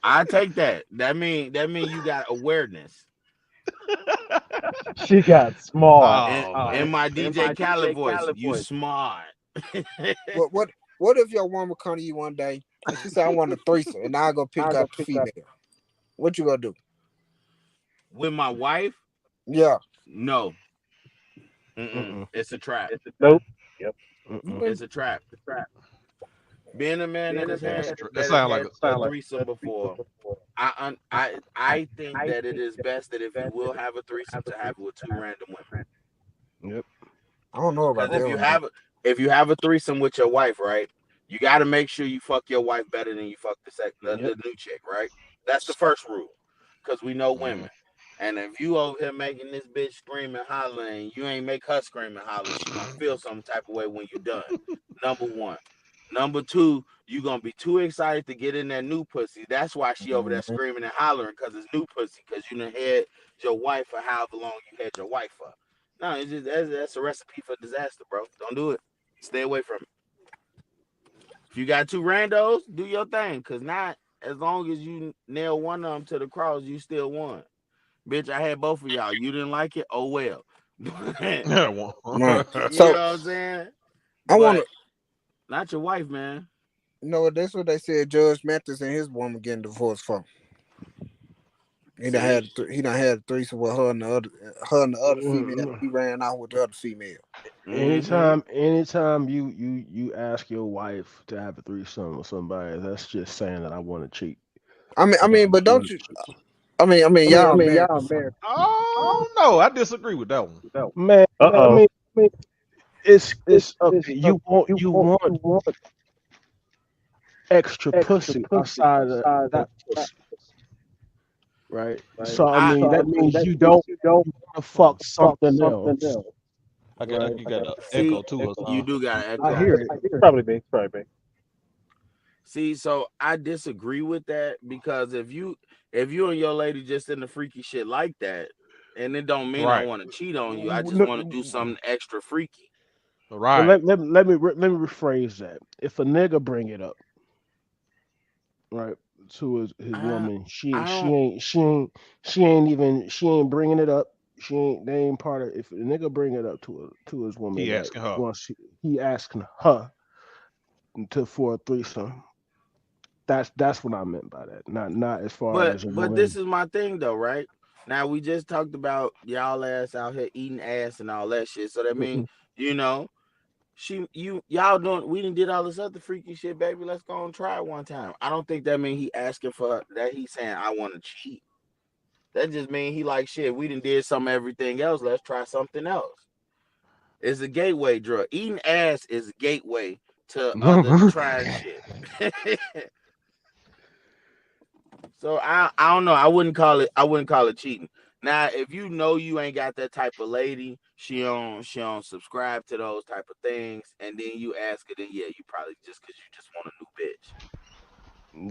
I take that. That mean you got awareness. She got smart. In my DJ Khaled voice, you smart. What if your woman come to you one day and she said, I want a threesome, and I go pick up the female? What you gonna do? With my wife? Yeah. No. It's a trap. Nope. Yep. It's a trap. Being a man that has had a threesome before, I think that it is best that if you will have a threesome, to have it with 2 random women. Yep. I don't know about that. If you have a threesome with your wife, right, you got to make sure you fuck your wife better than you fuck the new chick, right? That's the first rule, because we know women. And if you over here making this bitch scream and holler and you ain't make her scream and holler, she gonna feel some type of way when you're done. Number 1. Number 2, you gonna be too excited to get in that new pussy. That's why she over there screaming and hollering, because it's new pussy, because you done had your wife for however long you had your wife for. No, it's just that's a recipe for disaster, bro. Don't do it. Stay away from it. If you got 2 randos, do your thing, because not as long as you nail one of them to the cross, you still won. Bitch, I had both of y'all. You didn't like it? Oh well. You know what I'm saying? I want to. Not your wife, man. No, that's what they said. Judge Mathis and his woman getting divorced for. He done had a threesome with her and the other female. He ran out with the other female. Anytime you ask your wife to have a threesome with somebody, that's just saying that I want to cheat. I mean, but don't you? I mean, y'all married. Oh no, I disagree with that one. Man, I mean, it's okay. You want extra pussy outside of that pussy, right? So I mean, that means you don't want to fuck something else. I got you got an See, echo too. you do got an echo. I hear it. Probably me. See, so I disagree with that, because if you and your lady just in the freaky shit like that, and it don't mean I want to cheat on you, I just want to do something extra freaky. Right. let me rephrase that. If a nigga bring it up, right, to his I woman, I don't. she ain't bringing it up. She ain't they ain't part of. If a nigga bring it up to his woman He that asking her. once he asking her to for a threesome. That's what I meant by that. Not as far But as a but this woman. is my thing though, right? Now we just talked about y'all ass out here eating ass and all that shit. So that means you know y'all doing we done did all this other freaky shit, baby. Let's go and try it one time. I don't think that means he asking for that. He's saying I want to cheat. That just means he like shit. We done did some everything else. Let's try something else. It's a gateway drug. Eating ass is a gateway to other trying shit. So I don't know. I wouldn't call it cheating. Now, if you know you ain't got that type of lady, she don't subscribe to those type of things, and then you ask her, then yeah, you probably just because you just want a new bitch.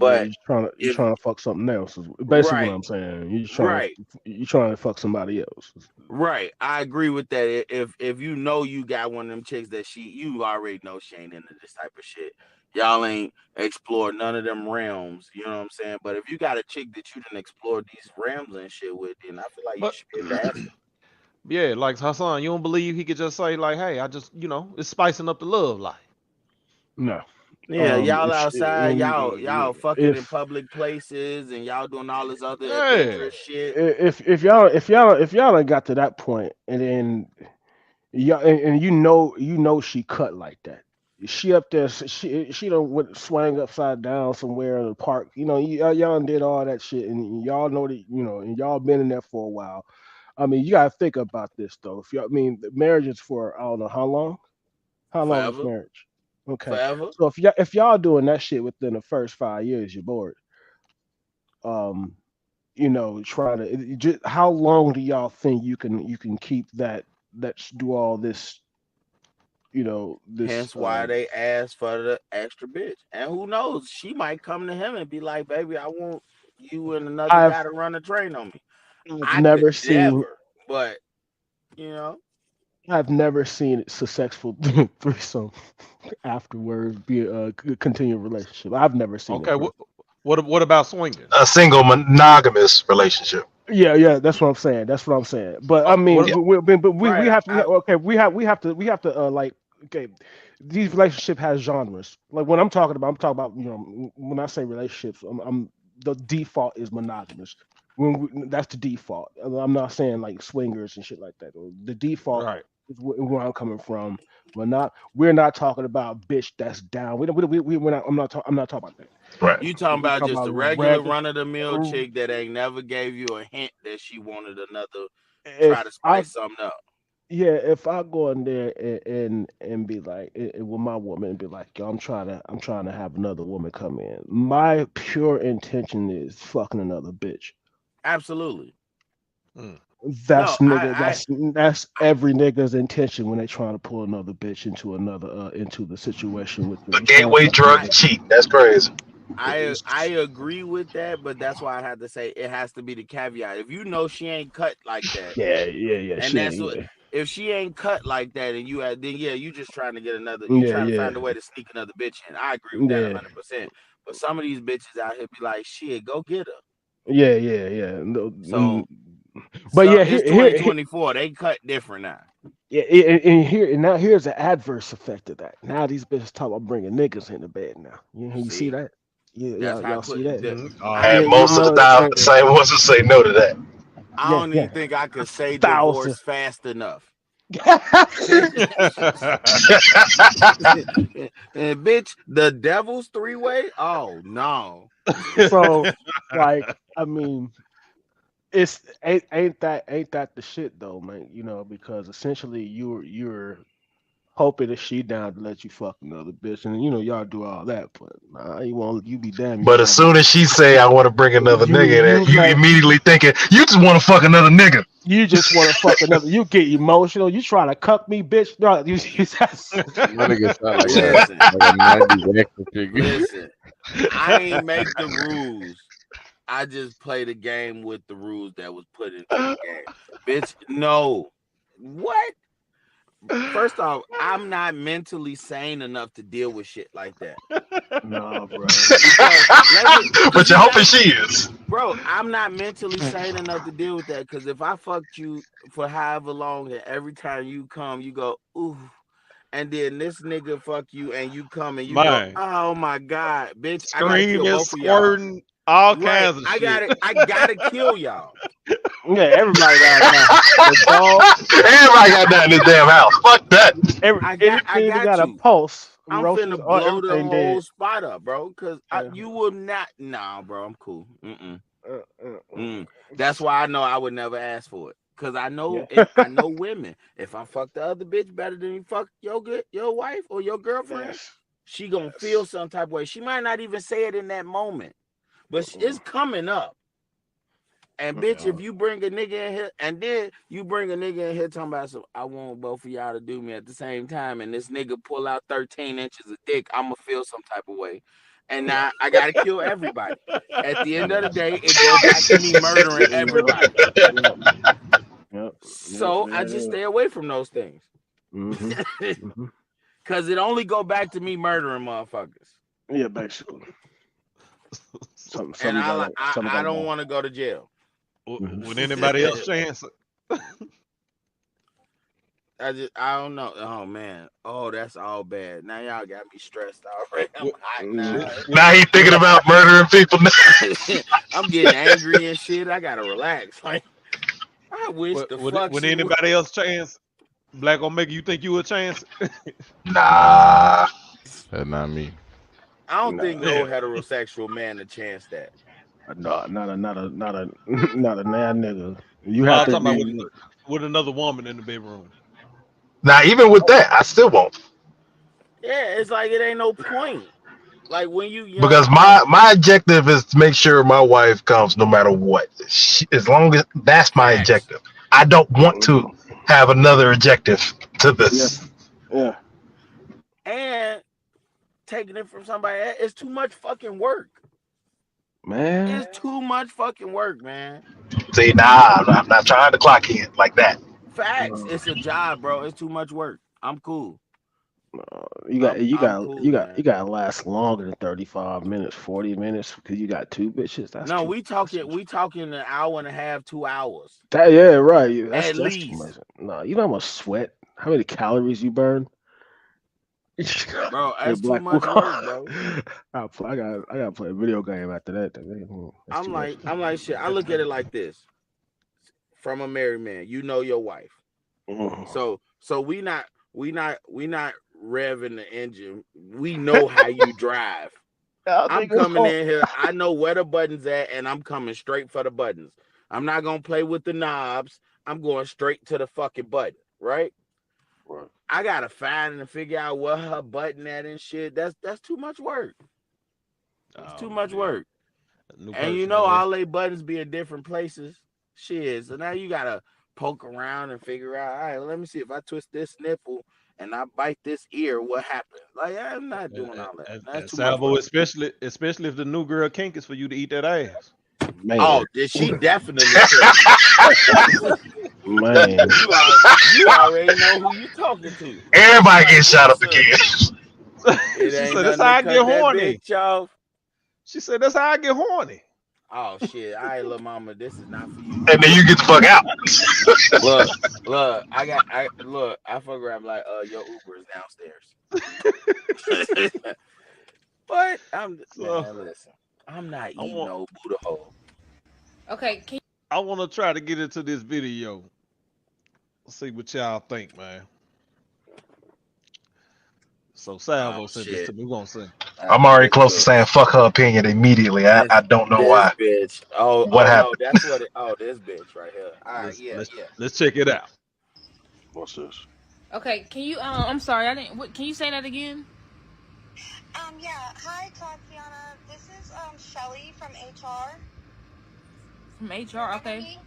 Yeah, But you if trying to fuck something else. Is basically what right, I'm saying. right, You trying to fuck somebody else. right, I agree with that. If you know you got one of them chicks that you already know she ain't into this type of shit. Y'all ain't explored none of them realms, you know what I'm saying? But if you got a chick that you didn't explore these realms and shit with, then I feel like you But should be able to ask her. yeah, like Hassan, you don't believe he could just say like, "Hey, I just it's spicing up the love life." No. Yeah, y'all If outside, y'all fucking in if public places and y'all doing all this other Yeah. adventurous shit. if y'all done got to that point, and then y'all and you know she cut like that. She up there, she don't went swang upside down somewhere in the park. You know, y'all done did all that shit, and y'all know that and y'all been in there for a while. I mean, you gotta think about this though. If y'all, I mean, the marriage is for I don't know how long. How long is Forever. marriage? Okay, Forever. so if y'all doing that shit within the first 5 years, you're bored. Um, trying to just, how long do y'all think you can keep that? Let's do all this. This. Hence why they asked for the extra bitch. And who knows? She might come to him and be like, baby, I want you and another I've guy to run a train on me. I've I could never seen never, but you know, I've never seen a successful threesome afterwards be a continued relationship. I've never seen it, Okay. bro. What about swinging? A single monogamous relationship. Yeah, that's what I'm saying. That's what I'm saying. But I mean, What? Yeah. we right. have to. Okay, we have to like. Okay, these relationship has genres. Like when I'm talking about. When I say relationships, I'm the default is monogamous. That's the default. I'm not saying like swingers and shit like that. The default Right. is where I'm coming from. We're not talking about bitch that's down. We don't. We're not. I'm not talking about that. Right. You talking We about talking just about a regular regular. run of the mill chick that ain't never gave you a hint that she wanted another try If to I spice something up. Yeah, if I go in there and be like with my woman and be like, yo, I'm trying to have another woman come in. My pure intention is fucking another bitch. Absolutely. Mm. No, That's nigga. That's every nigga's intention when they trying to pull another bitch into the situation with them. A You trying to gateway fuck drug I to cheat. That's crazy. I agree with that, but that's why I had to say it has to be the caveat. If you know she ain't cut like that, yeah. and She that's ain't. what if she ain't cut like that, and you had then yeah, you just trying to get another, you Yeah, trying to yeah, find a way to sneak another bitch in. I agree with that yeah, 100%. But some of these bitches out here be like, shit, go get her. yeah. No, So but so yeah, it's here 2024. They cut different now. Yeah, and now here's the adverse effect of that. Now these bitches talk about bringing niggas in the bed. Now you see See, that? Yeah, that's how I y'all put see that? it. I Oh And Yeah, ain't. you most of the know, time, the same ones who say no to that. I yeah, don't yeah, even think I could say thousand. divorce fast enough. And bitch, the devil's three way? Oh no. So, like, I mean, it's ain't that the shit though, man? Because essentially you're hoping that she down to let you fuck another bitch, and y'all do all that, but nah, you be damn, you But as not soon gonna as she say I want to bring another nigga in there, you you like immediately thinking you just want to fuck another nigga. you just want to fuck another. You get emotional. You trying to cuck me, bitch? No, that's My nigga sound like a Listen, 90s action figure. listen. I ain't make the rules. I just play the game with the rules that was put into the game. Bitch, no. What? First off, I'm not mentally sane enough to deal with shit like that. Nah, bro. But you're hoping she is. Bro, I'm not mentally sane enough to deal with that. Because if I fucked you for however long, and every time you come, you go, ooh, and then this nigga fuck you, and you come and you go, Man, oh my god, bitch, I gotta kill screaming, both of y'all. squirting, all Right, kinds of shit. I gotta kill y'all. Yeah, everybody got that. The dog, Everybody got that in this damn house. Fuck that. I anything that got a you. pulse, I'm roaches, finna or blow the everything whole dead. spot up, bro. Cause Yeah. you will not. Nah, bro, I'm cool. Uh, uh, uh. That's why I know I would never ask for it. Cause I know Yeah. I know women. If I fuck the other bitch better than you fuck your wife or your girlfriend, Yes. she gonna feel some type of way. She might not even say it in that moment, but it's coming up. And bitch, if you bring a nigga in here, and then you bring a nigga in here talking about some, I want both of y'all to do me at the same time, and this nigga pull out 13 inches of dick, I'ma feel some type of way. And now I gotta kill everybody. At the end of the day, it go back to me murdering everybody. Yep. So I just stay away from those things. Mm-hmm. Cause it only go back to me murdering motherfuckers. Yeah, basically. And I don't want to go to jail. Would anybody else chance it? I don't know. Oh man. Oh, that's all bad. Now y'all got me stressed already. I'm hot now. Now he thinking about murdering people. I'm getting angry and shit. I gotta relax. Like I wish the fuck would she anybody else chance? Black Omega, you think you would chance? Nah. That's not me. I don't think no heterosexual man a chance that. No, not a not a man nigga. You No, have I'm to talking be. about with another woman in the bedroom. Now, even with that, I still won't. Yeah, it's like it ain't no point. Like when you young, Because my objective is to make sure my wife comes no matter what. As long as that's my objective. I don't want to have another objective to this. Yeah. And taking it from somebody else, it's too much fucking work. Man. It's too much fucking work, man. See, nah, I'm not trying to clock in like that. Facts. It's a job, bro. It's too much work. I'm cool. You cool, man. gotta last longer than 35 minutes, 40 minutes because you got two bitches. That's No, too, we talking an hour and a half, 2 hours. yeah, right. That's At least. too much. No, you know how much sweat, how many calories you burn? Bro, that's too much work, bro. I gotta play a video game after that. I'm like shit. I look at it like this. From a married man, you know your wife. So we not revving the engine. We know how you drive. I'm coming in here. I know where the buttons at, and I'm coming straight for the buttons. I'm not gonna play with the knobs. I'm going straight to the fucking button, right? I gotta find and figure out what her button at and shit. That's too much work. It's too much work. And you know all they buttons be in different places. Shit. So now you gotta poke around and figure out, all right, let me see if I twist this nipple and I bite this ear, what happens? Like I'm not doing all that. That's too much work. especially if the new girl kink is for you to eat that ass. Man. Oh, she definitely Man. You already know who you talking to. Everybody gets shot up again. It She ain't said, "That's nothing how I to get cut that horny." bitch off. She said, "That's how I get horny." Oh shit! All right, little mama, this is not for you. And then you get the fuck out. look, I fuck around like, your Uber is downstairs. But man, listen, I'm not eating no Buddha hole. Okay, I want to try to get into this video. See what y'all think, man. So Salvo sent this to me. We're gonna see. I'm already close to saying fuck her opinion immediately. I don't know why. Bitch. What happened? No, that's what this bitch right here. All right, Let's check it out. What's this? Okay, can you? I'm sorry, I didn't. Can you say that again? Yeah. Hi, Tatiana. This is Shelly from HR. From HR, okay. Me?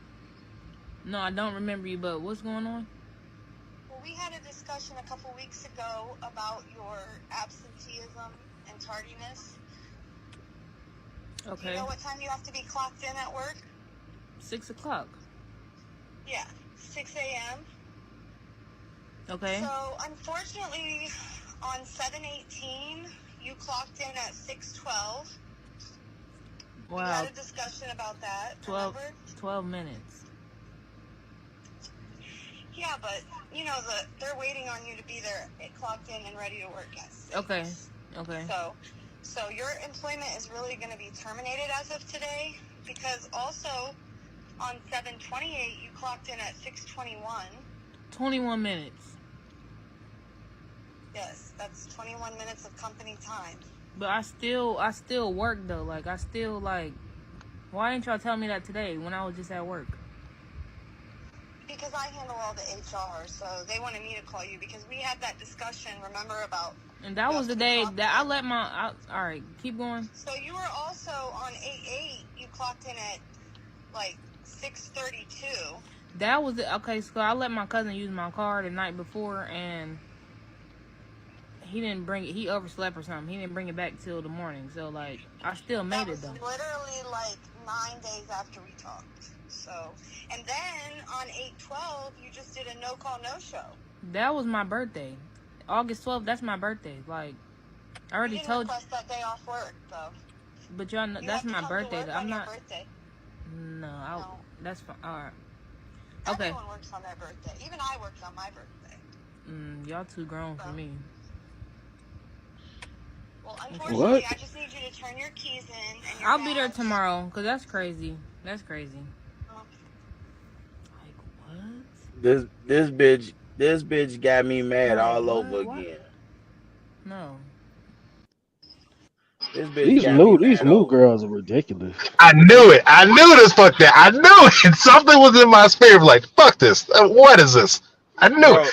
No, I don't remember you, but what's going on? Well, we had a discussion a couple weeks ago about your absenteeism and tardiness. Okay. Do you know what time you have to be clocked in at work? 6 o'clock. Yeah, 6 a.m. Okay. So unfortunately, on 7/18, you clocked in at 6:12. We Wow. had a discussion about that. 12 minutes. Yeah, but you know they're waiting on you to be there, clocked in and ready to work at 6. Okay. Okay. So your employment is really going to be terminated as of today, because also on 7/28 you clocked in at 6:21. 21 minutes. Yes, that's 21 minutes of company time. But I still work though. Like I still like. Why didn't y'all tell me that today when I was just at work? Because I handle all the HR, so they wanted me to call you because we had that discussion, remember, about... And that was the day that I let my... all right, keep going. So you were also on 8/8, you clocked in at, like, 6:32. That was it. Okay, so I let my cousin use my car the night before, and he didn't bring it. He overslept or something. He didn't bring it back till the morning. So, like, I still made it, though. That was literally, like, 9 days after we talked. So, and then on 8/12, you just did a no-call, no-show. That was my birthday. August 12th, that's my birthday. Like, I already told you. You didn't request that day off work, though. But y'all know, that's my birthday. I'm not... Birthday. No, that's fine. All right. Okay. Everyone works on their birthday. Even I worked on my birthday. Y'all too grown for me. Well, unfortunately, I just need you to turn your keys in. And I'll be there tomorrow, because that's crazy. That's crazy. Like, what? This bitch got me mad all over again. No. This bitch These new girls are ridiculous. I knew it. I knew this. Fuck that. I knew it. Something was in my spirit. Like, fuck this. What is this? I knew it.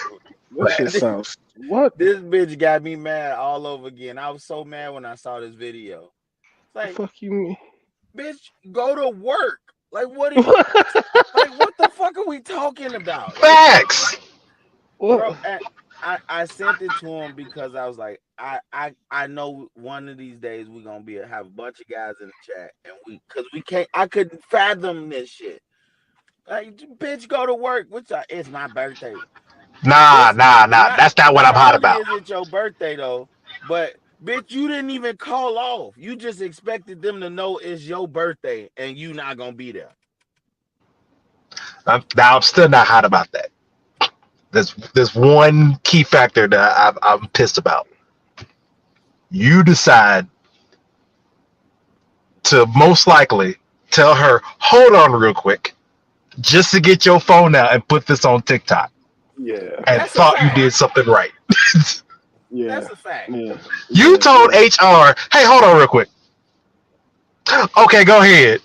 That shit sounds... What? This bitch got me mad all over again. I was so mad when I saw this video. Like, the fuck you mean? Bitch, go to work. Like, what? Like, what the fuck are we talking about? Facts. Bro, I sent it to him because I was like, I know one of these days we're gonna have a bunch of guys in the chat, and we can't. I couldn't fathom this shit. Like, bitch, go to work. It's my birthday. Nah. That's not what I'm hot about. Is it your birthday though? But bitch, you didn't even call off. You just expected them to know it's your birthday, and you not gonna be there. I'm still not hot about that. There's one key factor that I'm pissed about. You decide to most likely tell her, hold on real quick, just to get your phone out and put this on TikTok. Yeah. And thought you did something right. Yeah. That's a fact. Yeah. You told HR, hey, hold on real quick. Okay, go ahead.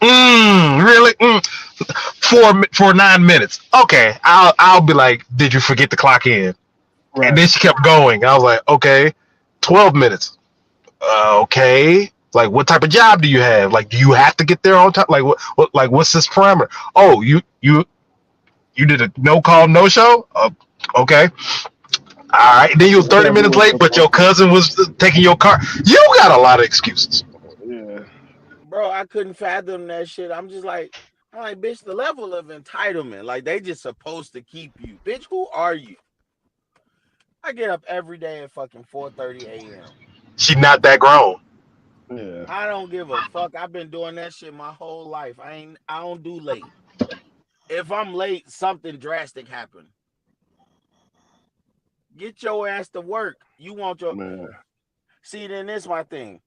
Really? For 9 minutes. Okay, I'll be like, did you forget to clock in? Right. And then she kept going. I was like, okay, 12 minutes. Okay. Like, what type of job do you have? Like, do you have to get there on time? Like, what? Like, what's this parameter? Oh, you did a no call, no show. Okay. All right. Then you were 30 minutes late, but your cousin was taking your car. You got a lot of excuses. Yeah. Bro, I couldn't fathom that shit. I'm like, bitch, the level of entitlement. Like, they just supposed to keep you. Bitch, who are you? I get up every day at fucking 4:30 a.m. She not that grown. Yeah. I don't give a fuck. I've been doing that shit my whole life. I don't do late. If I'm late, something drastic happened. Get your ass to work. You want your... Man. See, then this my thing.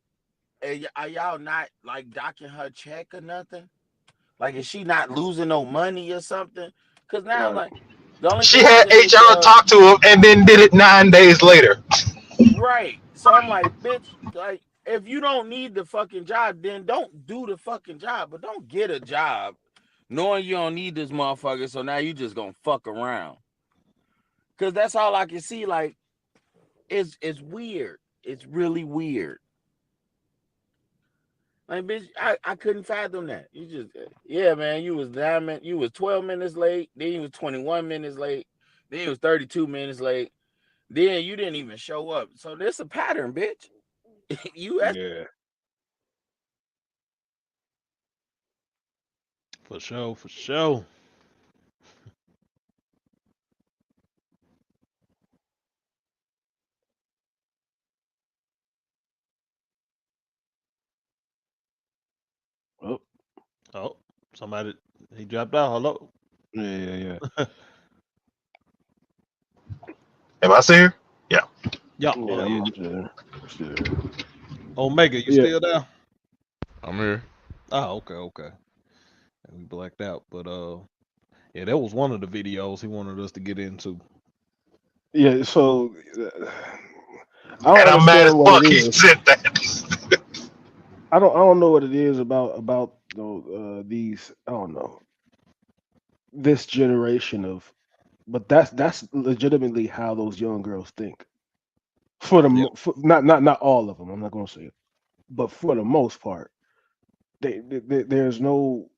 Are y'all not, like, docking her check or nothing? Like, is she not losing no money or something? Because now, like, the only she had HR talk to him and then did it 9 days later. Right. So I'm like, bitch, like, if you don't need the fucking job, then don't do the fucking job. But don't get a job knowing you don't need this motherfucker. So now you just gonna fuck around. Because that's all I can see. Like, it's weird. It's really weird. Like, bitch, I couldn't fathom that. You just, yeah, man, you was 12 minutes late. Then you was 21 minutes late. Then you was 32 minutes late. Then you didn't even show up. So there's a pattern, bitch. Yeah. For sure. Oh, somebody he dropped out. Hello. Yeah. Am I still here? Yeah. Yeah. Oh Yeah, yeah. I'm still there. Omega, you Yeah. still there? I'm here. Oh, okay. And we blacked out, but yeah, that was one of the videos he wanted us to get into. Yeah, so I don't And I'm mad as understand what it fuck he is. said that. I don't know what it is about these. I don't know this generation of, but that's legitimately how those young girls think. Yep. Not all of them. I'm not going to say it, but for the most part, there's no.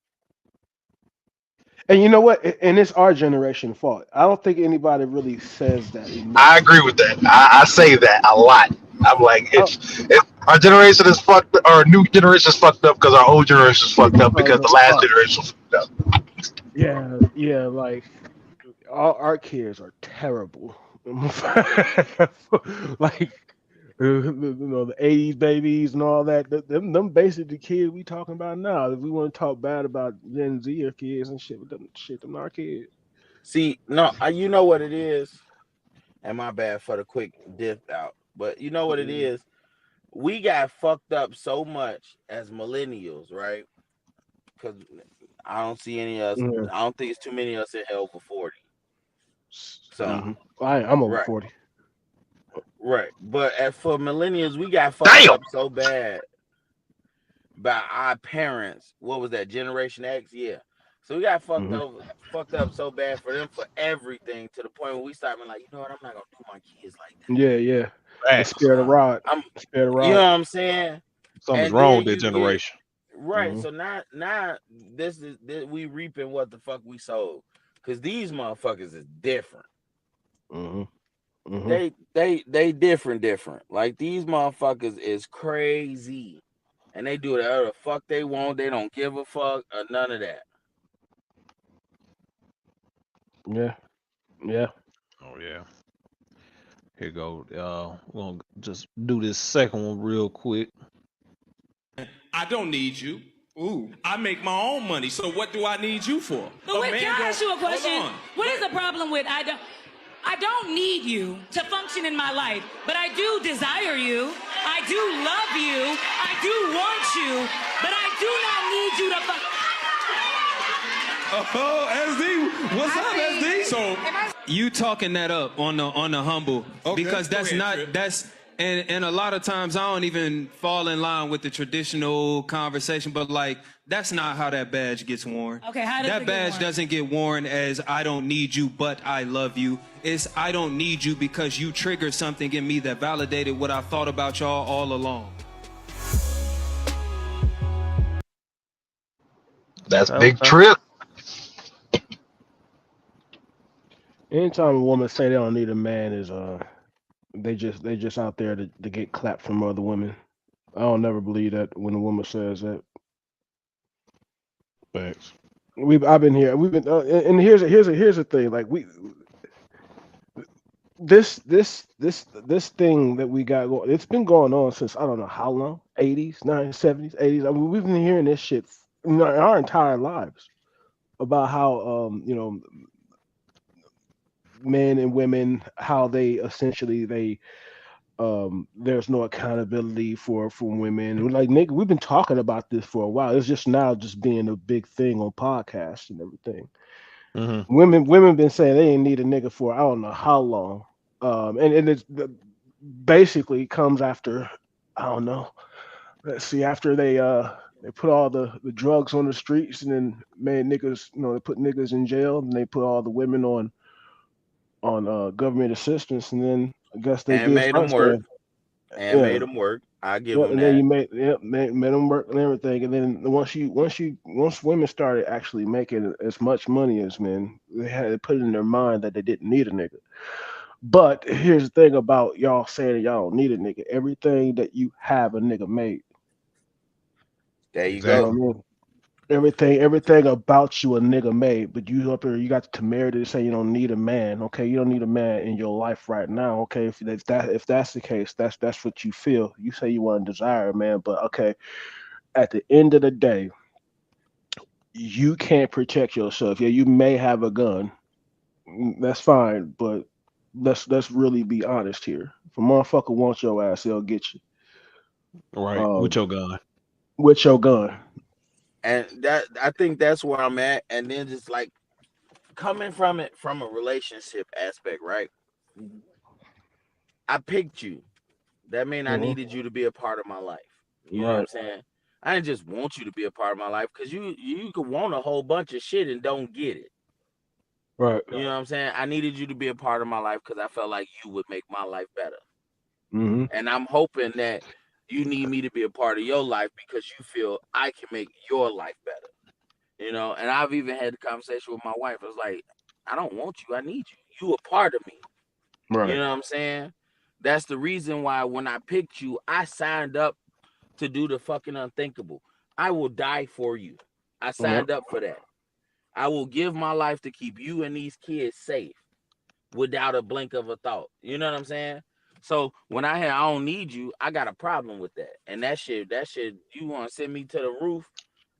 And you know what? And it's our generation fault. I don't think anybody really says that I enough. agree with that. I say that a lot. I'm like, I, it's our generation is fucked. Our new generation is fucked up because our old generation is fucked up because the last us. generation was fucked up. Yeah. Like our kids are terrible. Like the '80s babies and all that. Them basically the kids we talking about now. If we want to talk bad about Gen Z or kids and shit, them our kids. See, no, you know what it is, and my bad for the quick dip out, but you know what it Mm, is. We got fucked up so much as millennials, right? Because I don't see any of us. yeah. I don't think it's too many of us in hell over 40. So Mm-hmm. I'm over right, 40. right. But as for millennials, we got fucked Damn. up so bad by our parents. What was that? Generation X? Yeah. So we got Hmm. fucked up so bad for them for everything to the point where we start being like, you know what? I'm not gonna do my kids like that. Yeah. The Facts. spare the rod. I'm, Spare the you know rod. what I'm saying? Something's And wrong then with that you get generation. right. Hmm. So now this we reaping what the fuck we sowed. Cause these motherfuckers is different. Hmm. Hmm. They different. Like these motherfuckers is crazy. And they do whatever the fuck they want. They don't give a fuck or none of that. Yeah. Oh yeah. Here go. We're gonna just do this second one real quick. I don't need you. Ooh. I make my own money, so what do I need you for? But wait, can I ask you a question? What is the problem with I don't need you to function in my life, but I do desire you. I do love you. I do want you, but I do not need you to Oh, SD, what's up, SD? So You talking that up on the humble because go that's ahead, not Trip. that's and a lot of times I don't even fall in line with the traditional conversation, but like that's not how that badge gets worn. Okay, how does that it get badge worn? doesn't get worn as I don't need you, but I love you. It's I don't need you because you triggered something in me that validated what I thought about y'all all along. That's Big Okay. Trip. Anytime a woman say they don't need a man is they just out there to get clapped from other women. I don't never believe that when a woman says that. Facts. I've been here. We've been and here's the thing. Like this thing that we got going. It's been going on since I don't know how long. 80s, 90s, 70s, 80s. I mean, we've been hearing this shit our entire lives about how men and women how they essentially there's no accountability for women. Like nigga, we've been talking about this for a while. It's just now just being a big thing on podcasts and everything. Mm-hmm. Women been saying they ain't need a nigga for I don't know how long. And it's basically comes after I don't know. Let's see, after they put all the drugs on the streets and then made niggas, they put niggas in jail and they put all the women on government assistance and then I guess they And did made them start work. saying, And yeah, made them work. I give yeah, them and then that. you made them work and everything, and then once women started actually making as much money as men, they had to put it in their mind that they didn't need a nigga. But here's the thing about y'all saying y'all don't need a nigga. Everything that you have a nigga made. There you You know go. what I Exactly. mean? Everything about you a nigga made, but you up here, you got the temerity to say you don't need a man. Okay, you don't need a man in your life right now. Okay, if that's the case, that's what you feel. You say you want to desire a man, but okay, at the end of the day, you can't protect yourself. Yeah, you may have a gun. That's fine, but let's really be honest here. If a motherfucker wants your ass, they'll get you. Right. With Um, your gun. with your gun. And that I think that's where I'm at. And then just like coming from it from a relationship aspect, right? I picked you. That mean I Mhm. needed you to be a part of my life. You know what I'm Right. saying? I didn't just want you to be a part of my life because you could want a whole bunch of shit and don't get it. Right. You know what I'm saying? I needed you to be a part of my life because I felt like you would make my life better. Mhm. And I'm hoping that you need me to be a part of your life because you feel I can make your life better. You know, and I've even had the conversation with my wife. I was like, I don't want you, I need you. You a part of me. You Right. know what I'm saying? That's the reason why when I picked you, I signed up to do the fucking unthinkable. I will die for you. I Yep. signed up for that. I will give my life to keep you and these kids safe without a blink of a thought. You know what I'm saying? So when I don't need you, I got a problem with that. And that shit, you want to send me to the roof?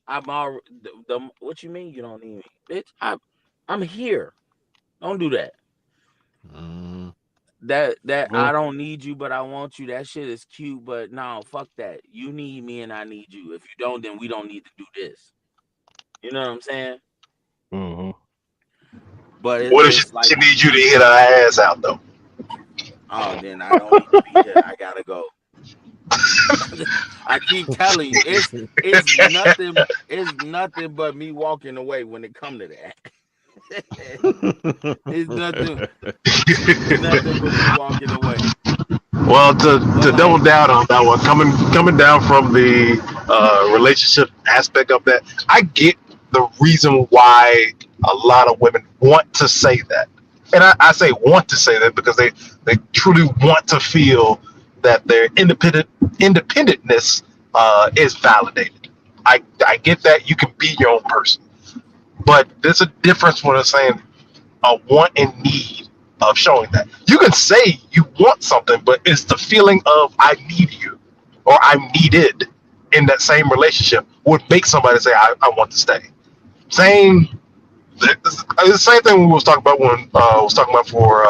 I'm already what you mean you don't need me, bitch? I'm here. Don't do that. Mm. That Yeah. I don't need you, but I want you. That shit is cute, but no, fuck that. You need me and I need you. If you don't, then we don't need to do this. You know what I'm saying? Mhm. But What if it's like, she needs you to hit her ass out though? oh, then I don't need to be here. I gotta go. I keep telling you, it's nothing but me walking away when it come to that. it's nothing it's nothing but me walking away. Well, But to double like, down on that one, coming down from the relationship aspect of that, I get the reason why a lot of women want to say that, and I say want to say that because they truly want to feel that their independentness is validated. I get that you can be your own person, but there's a difference when I'm saying a want and need of showing that. You can say you want something, but it's the feeling of I need you or I'm needed in that same relationship would make somebody say I want to stay. Same, the same thing we was talking about when was talking about for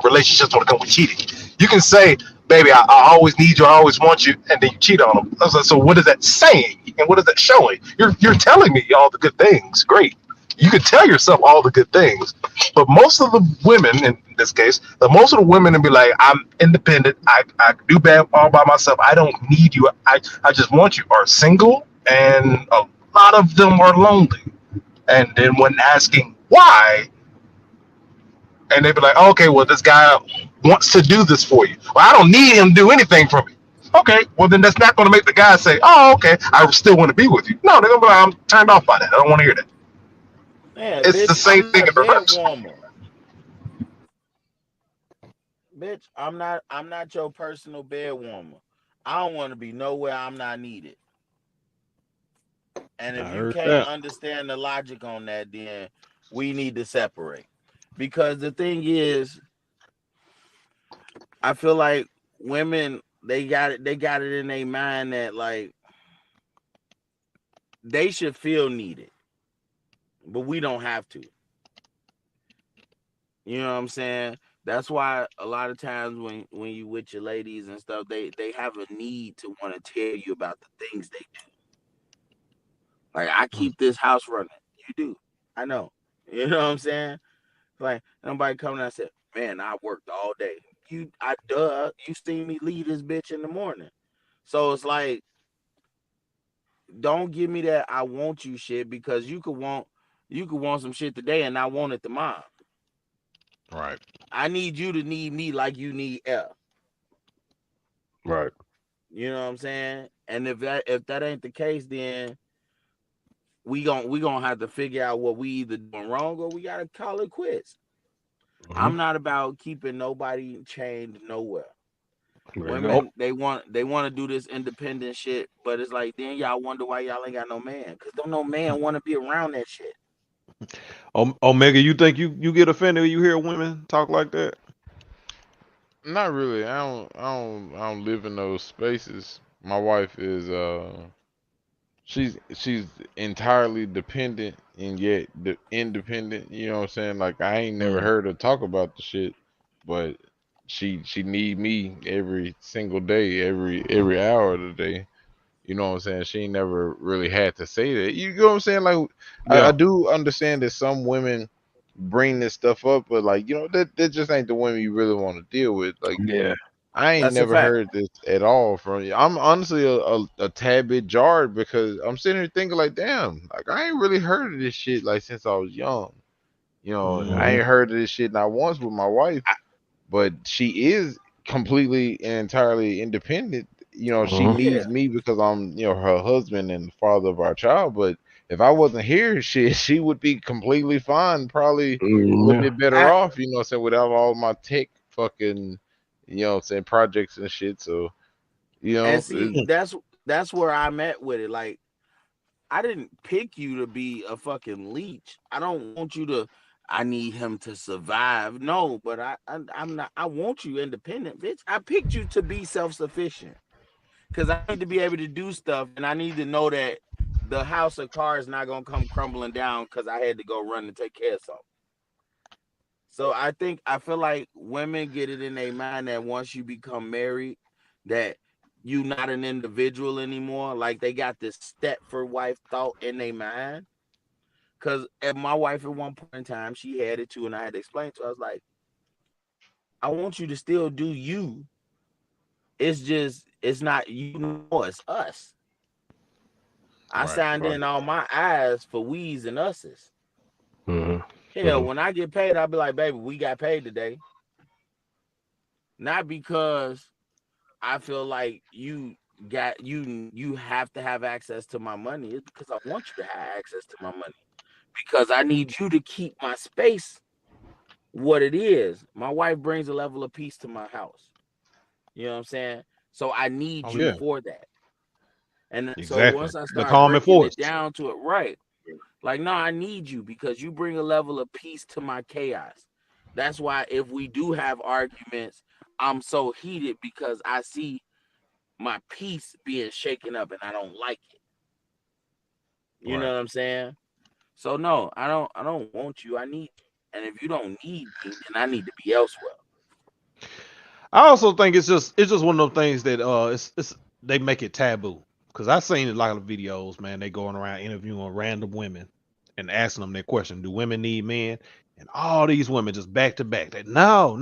relationships when it comes with cheating. You can say, "Baby, I always need you, I always want you," and then you cheat on them. I was like, so what is that saying, and what is that showing? You're telling me all the good things. Great, you can tell yourself all the good things, but most of the women, in this case, most of the women, will be like, "I'm independent. I can do bad all by myself. I don't need you. I just want you." Are single, and a lot of them are lonely. And then when asking why, and they'd be like, oh, okay, well, this guy wants to do this for you. Well, I don't need him to do anything for me. Okay, well, then that's not going to make the guy say, oh, okay, I still want to be with you. No, they're going to be like, I'm turned off by that. I don't want to hear that. man, It's the bitch, same I'm thing not a in bed reverse. warmer. Bitch, I'm not your personal bed warmer. I don't want to be nowhere I'm not needed. And I if you heard can't that. understand the logic on that, then we need to separate. Because the thing is, I feel like women they got it in their mind that like they should feel needed, but we don't have to. You know what I'm saying? That's why a lot of times when you with your ladies and stuff, they have a need to want to tell you about the things they do. Like, I keep this house running. You do. I know. You know what I'm saying? Like, nobody coming and said, man, I worked all day. You seen me leave this bitch in the morning. So it's like, don't give me that I want you shit because you could want some shit today and I want it tomorrow. Right. I need you to need me like you need air. Right. You know what I'm saying? And if that ain't the case, then we gonna have to figure out what we either doing wrong or we gotta call it quits. Mhm. I'm not about keeping nobody chained nowhere. There you go. Women, they want to do this independent shit, but it's like then y'all wonder why y'all ain't got no man, cause don't no man want to be around that shit. Omega, you think you get offended when you hear women talk like that? Not really. I don't live in those spaces. My wife is she's entirely dependent and yet independent. You know what I'm saying? Like I ain't never Mm. heard her talk about the shit, but she need me every single day, every hour of the day. You know what I'm saying? She ain't never really had to say that. You know what I'm saying? Like I Yeah. do understand that some women bring this stuff up, but like that just ain't the women you really want to deal with. Like Yeah. I ain't That's a never fact. heard this at all from you. I'm honestly a tad bit jarred because I'm sitting here thinking like, damn, like I ain't really heard of this shit like since I was young. You know, I Hmm. Hmm. ain't heard of this shit not once with my wife, but she is completely and entirely independent. You know, she Hmm. Yeah. needs me because I'm, her husband and the father of our child. But if I wasn't here, she would be completely fine, probably a little Yeah. bit better I, off, what I'm saying, without all my tech fucking, what I'm saying, projects and shit. So, and see, it, that's where I'm at with it. Like, I didn't pick you to be a fucking leech. I don't want you to. I need him to survive. No, but I'm not. I want you independent, bitch. I picked you to be self sufficient because I need to be able to do stuff, and I need to know that the house of cards not gonna come crumbling down because I had to go run and take care of something. So I feel like women get it in their mind that once you become married, that you not an individual anymore. Like they got this Stepford wife thought in their mind. Cause at my wife at one point in time, she had it too, and I had to explain to her. I was like, I want you to still do you. It's just it's not you know it's us. I Right. signed right, in all my eyes for we's and us's. Hmm. Hell, Hmm. when I get paid, I'll be like, baby, we got paid today. Not because I feel like you have to have access to my money. It's because I want you to have access to my money. Because I need you to keep my space what it is. My wife brings a level of peace to my house. You know what I'm saying? So I need Oh you yeah. for that. And so Exactly. once I The start common breaking it force. down to it, right? Like, no, I need you because you bring a level of peace to my chaos. That's why if we do have arguments, I'm so heated because I see my peace being shaken up and I don't like it. You know Right. what I'm saying? So no, I don't want you. I need you. And if you don't need me, then I need to be elsewhere. I also think it's just one of those things that it's they make it taboo. Cause I've seen a lot of videos, man. They going around interviewing random women and asking them that question: do women need men? And all these women just back to back. That no,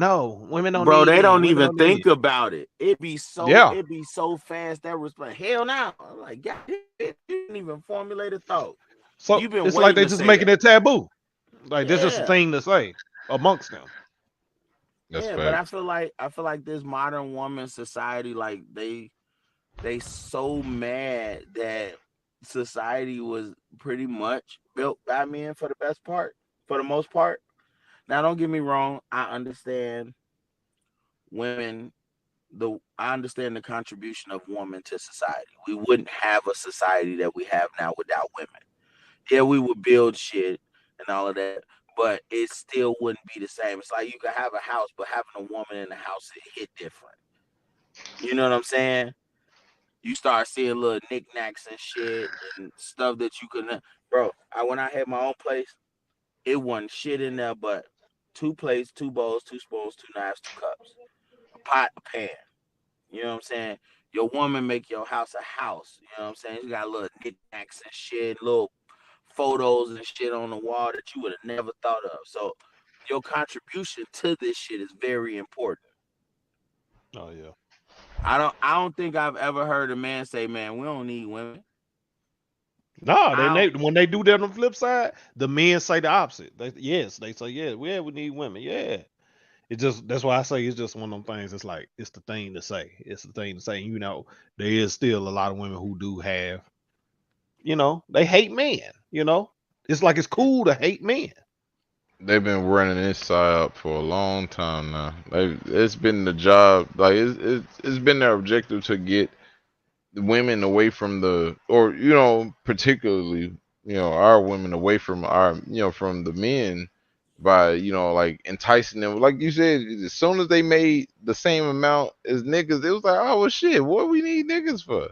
women don't Bro, need they men. don't Women even don't need men. think about it. Yeah. It be so fast that response. Hell no. I'm like, God, you didn't even formulate a thought. So You've been it's like waiting they to just say making that. it taboo. Like that's just a Yeah. thing to say amongst them. that's Yeah, but facts. I feel like this modern woman society, like they so mad that society was pretty much built by men for the best part, for the most part. Now, don't get me wrong. Women. I understand the contribution of women to society. We wouldn't have a society that we have now without women. Yeah, we would build shit and all of that, but it still wouldn't be the same. It's like you could have a house, but having a woman in the house it hit different. You know what I'm saying? You start seeing little knickknacks and shit and stuff that you couldn't. Bro, when I had my own place, it wasn't shit in there but two plates, two bowls, two spoons, two knives, two cups, a pot, a pan. You know what I'm saying? Your woman make your house a house. You know what I'm saying? You got little knickknacks and shit, little photos and shit on the wall that you would have never thought of. So your contribution to this shit is very important. Oh yeah. I don't think I've ever heard a man say, "Man, we don't need women." No, I don't, when they do that on the flip side, the men say the opposite. Yes, they say we need women. Yeah, it just that's why I say it's just one of them things. It's like it's the thing to say. It's the thing to say. There is still a lot of women who do have. They hate men. It's like it's cool to hate men. They've been running this side up for a long time now. It's been the job, like it's been their objective to get women away from or particularly our women away from from the men by like enticing them. Like you said, as soon as they made the same amount as niggas, it was like, oh well, shit, what we need niggas for?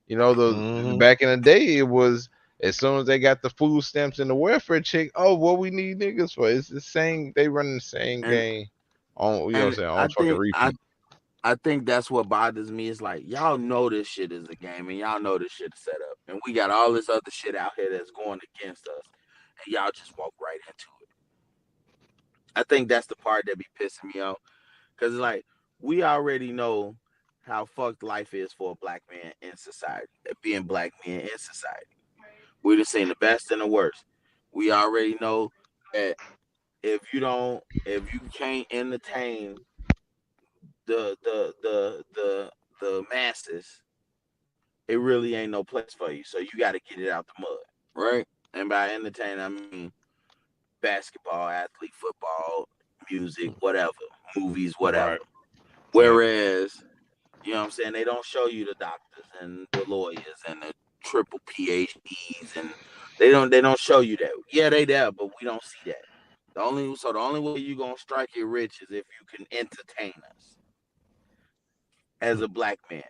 You know, the Mm-hmm. back in the day, it was as soon as they got the food stamps and the welfare check. Oh, what we need niggas for? It's the same. They running the same And game on. You know what I'm and saying? On I fucking think I repeat. I think that's what bothers me. Is like y'all know this shit is a game, and y'all know this shit is set up, and we got all this other shit out here that's going against us, and y'all just walk right into it. I think that's the part that be pissing me off, because like we already know how fucked life is for a black man in society, being black men in society. We done seen the best and the worst. We already know that if you can't entertain the the the the the masses, it really ain't no place for you. So you got to get it out the mud, right? And by entertain, I mean basketball, athlete, football, music, whatever, movies, whatever. Right. Exactly. Whereas, you know what I'm saying, they don't show you the doctors and the lawyers and the triple PhDs, and they don't show you that. Yeah, they there, but we don't see that. The only way you gonna strike it rich is if you can entertain us as a black man.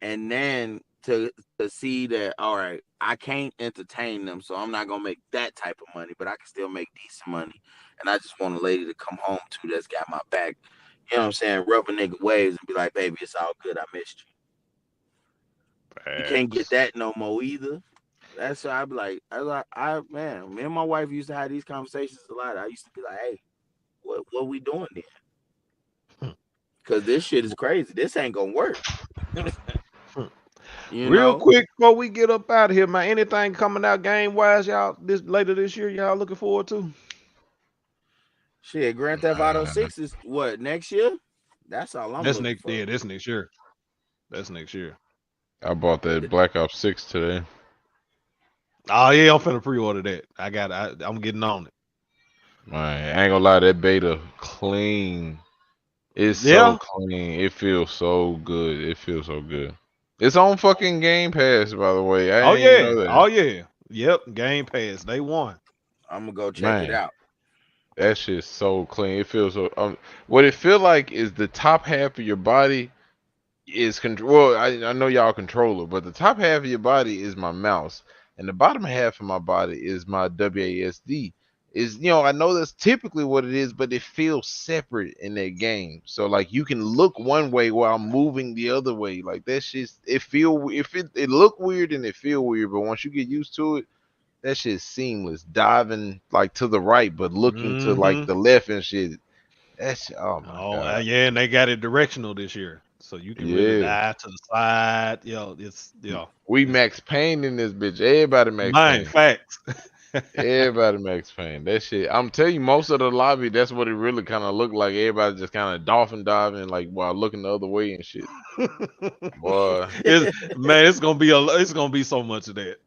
And then to see that, all right, I can't entertain them, so I'm not gonna make that type of money, but I can still make decent money. And I just want a lady to come home to that's got my back. You know what I'm saying? Rub a nigga waves and be like, baby, it's all good. I missed you. You can't get Facts. that no more either. That's why I be like, man, me and my wife used to have these conversations a lot. I used to be like, hey, what we doing there? Because this shit is crazy. This ain't gonna work. You Real know? quick before we get up out of here, man. Anything coming out game wise, y'all this later this year? Y'all looking forward to? Shit, Grand Theft Auto 6 is what, next year? That's all I'm That's looking next. for. Yeah, that's next year. That's next year. I bought that Black Ops 6 today. Oh yeah, I'm finna pre-order that. I'm getting on it. Man, I ain't gonna lie, that beta clean. It's so Yeah. clean. It feels so good. It feels so good. It's on fucking Game Pass, by the way. I Oh didn't even yeah. know that. Oh yeah. Yep. Game Pass. They won. I'm gonna go check it Man, out. that shit's so clean. It feels so. What it feel like is the top half of your body is control. Well, I know y'all controller, but the top half of your body is my mouse, and the bottom half of my body is my WASD. Is I know that's typically what it is, but it feels separate in that game. So like you can look one way while moving the other way. Like that shit's it look weird and it feel weird, but once you get used to it, that shit's seamless. Diving like to the right, but looking to like Mm-hmm. the left and shit. That's oh my Oh god. yeah, and they got it directional this year, so you can really Yeah. dive to the side. We It's Max Payne in this bitch. Everybody Max man Payne. facts. Everybody Max Payne. That shit. I'm telling you, most of the lobby, that's what it really kind of looked like. Everybody just kind of dolphin diving, like while looking the other way and shit. Boy, It's gonna be so much of that.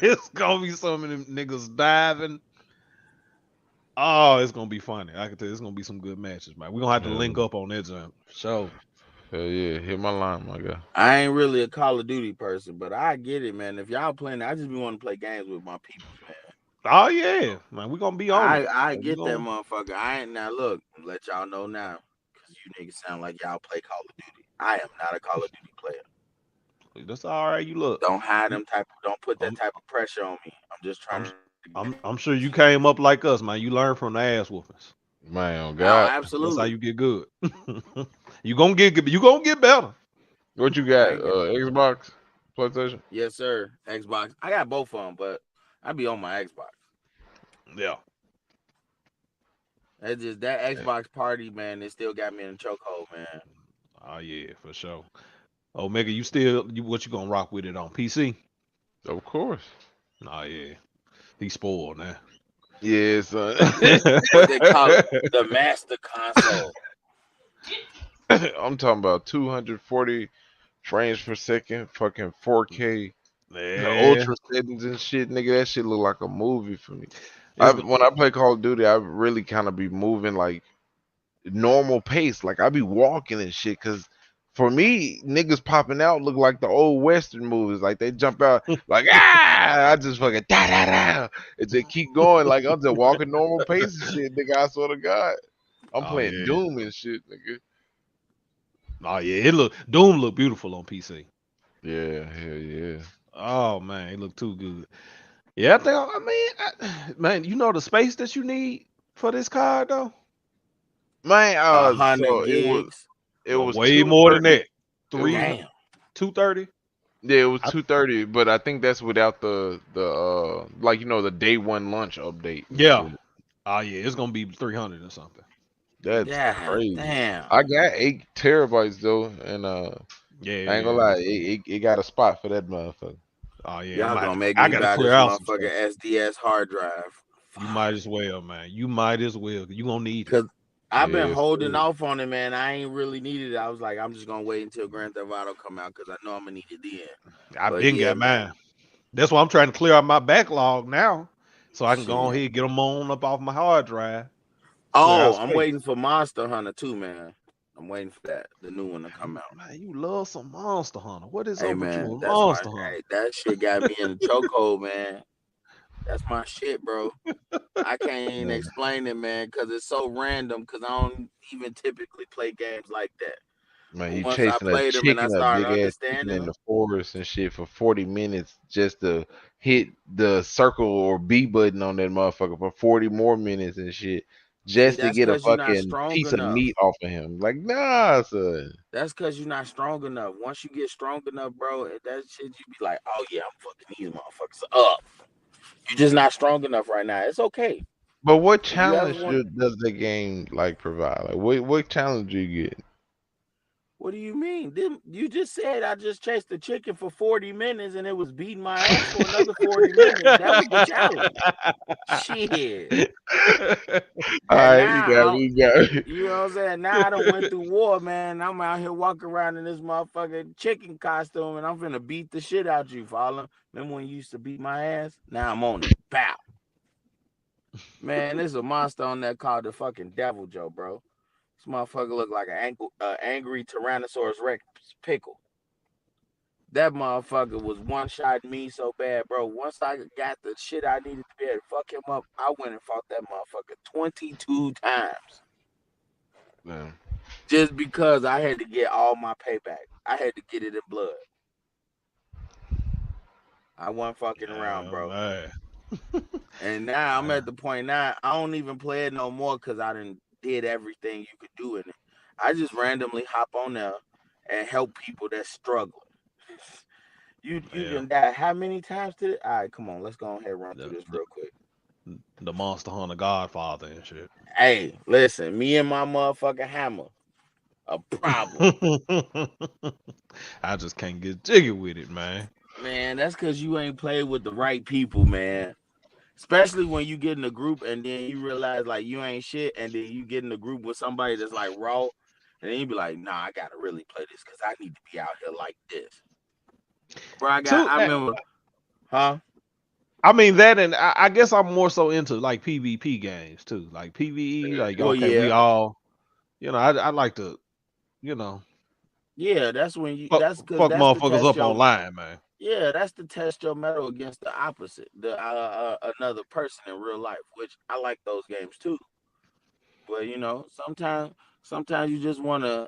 It's gonna be so many niggas diving. Oh, it's gonna be funny. I can tell you, it's gonna be some good matches, man. We're gonna have to link hell, up on that jump. So hell yeah, hit my line, my guy. I ain't really a Call of Duty person, but I get it, man. If y'all playing, I just be wanting to play games with my people, man. oh yeah, man, we're gonna be on it. I We get that gonna motherfucker. I ain't now look, let y'all know now, because you niggas sound like y'all play Call of Duty. I am not a Call of Duty player. that's all right. You look. Don't hide You them type. Don't put that I'm type of pressure on me. I'm just I'm trying to. I'm sure you came up like us, man. You learn from the ass whoopings. Man, oh Oh, God. That's how absolutely. you get good. You gonna get better. What you got? Thank you. Xbox? PlayStation? Yes, sir. Xbox. I got both of them, but I be on my Xbox. Yeah. That's just that Eh, Xbox party, man. It still got me in a chokehold, man. Oh yeah, for sure. Omega, what you gonna rock with it on PC? Of course. Oh yeah. He's spoiled now. Yeah, son. What they call it, the master console. I'm talking about 240 frames per second, fucking 4K, Yeah. ultra settings and shit, nigga. That shit look like a movie for me. It's When I play Call of Duty, I really kind of be moving like normal pace. Like I be walking and shit. Cause for me, niggas popping out look like the old Western movies. Like they jump out like I just fucking da da da, and just keep going. Like I'm just walking normal pace and shit, nigga. I swear to God, I'm oh playing yeah. Doom and shit, nigga. Oh yeah. Doom look beautiful on PC. Yeah, hell yeah. Oh man, he looked too good. Yeah, man, you know the space that you need for this card though. Man, 100 so gigs. it was Way more than 230. that. It was 3 Damn. 230. yeah, it was 230, but I think that's without the like the day one lunch update and Yeah. shit. Oh yeah, it's gonna be 300 or something. That's Yeah, crazy. damn. I got 8 TB though, and Yeah, I ain't gonna yeah. lie, it got a spot for that motherfucker. Oh yeah, Y'all gonna make I me gotta buy clear this out some motherfucking stuff. SDS hard drive. You might as well, man. You might as well. You gonna need it. Cause I've been Yes, holding sir. off on it, man. I ain't really needed it. I was like, I'm just gonna wait until Grand Theft Auto come out because I know I'm gonna need it then. I've But been yeah, got man. mine. That's why I'm trying to clear out my backlog now, so I can go Shit. ahead and get them on up off my hard drive. Clear out Oh, I'm space. waiting for Monster Hunter too, man. I'm waiting for the new one to come out. Man, you love some Monster Hunter. What is Hey up with you man, and that's my Monster Hunter? hey, that shit got me in the chokehold, man. That's my shit, bro. I can't even Man, explain it, man, because it's so random. Because I don't even typically play games like that. man, But you once I chasing a played them and I chicken, a started big ass chicken understanding in them, the forest and shit for 40 minutes just to hit the circle or B button on that motherfucker for 40 more minutes and shit see, just to that's get a because you're not fucking strong piece of enough. meat off of him. Like, nah, son. That's because you're not strong enough. Once you get strong enough, bro, that shit, you be like, oh yeah, I'm fucking these motherfuckers up. You're just not strong enough right now. It's okay. But what If you ever challenge want, does the game like provide? Like, what challenge do you get? what do you mean? You just said I just chased the chicken for 40 minutes and it was beating my ass for another 40 minutes. That was the challenge. Shit. All And right, you got now, me, you got me. you know what I'm saying? Now I done went through war, man. I'm out here walking around in this motherfucking chicken costume and I'm finna beat the shit out you, follow. Remember when you used to beat my ass? Now I'm on it. Bow. Man, there's a monster on that called the fucking Devil Joe, bro. This motherfucker look like an angry Tyrannosaurus Rex pickle. That motherfucker was one shot me so bad, bro. Once I got the shit I needed to be able to fuck him up, I went and fought that motherfucker 22 times. Man, Just because I had to get all my payback. I had to get it in blood. I wasn't fucking around, Oh bro. man. And now I'm Man. at the point now I don't even play it no more because I did everything you could do in it. I just randomly hop on there and help people that struggle. You Yeah. can die how many times to it? All right, come on, let's go ahead and run through The, this the real quick. the Monster Hunter Godfather and shit. Hey, listen, me and my motherfucking hammer, a problem. I just can't get jiggy with it, man. Man, that's because you ain't played with the right people, man. Especially when you get in a group and then you realize like you ain't shit, and then you get in a group with somebody that's like raw, and then you be like, nah, I gotta really play this because I need to be out here like this. Bro, Two, I remember, huh? I mean that, and I guess I'm more so into like PvP games too, like PvE. Like Well, okay, we yeah, all, I like to, you know, yeah. That's when you. fuck, That's because fuck that's the motherfuckers test up your. online, man. Yeah, that's to test your metal against the opposite, the another person in real life, which I like those games too. But sometimes you just want a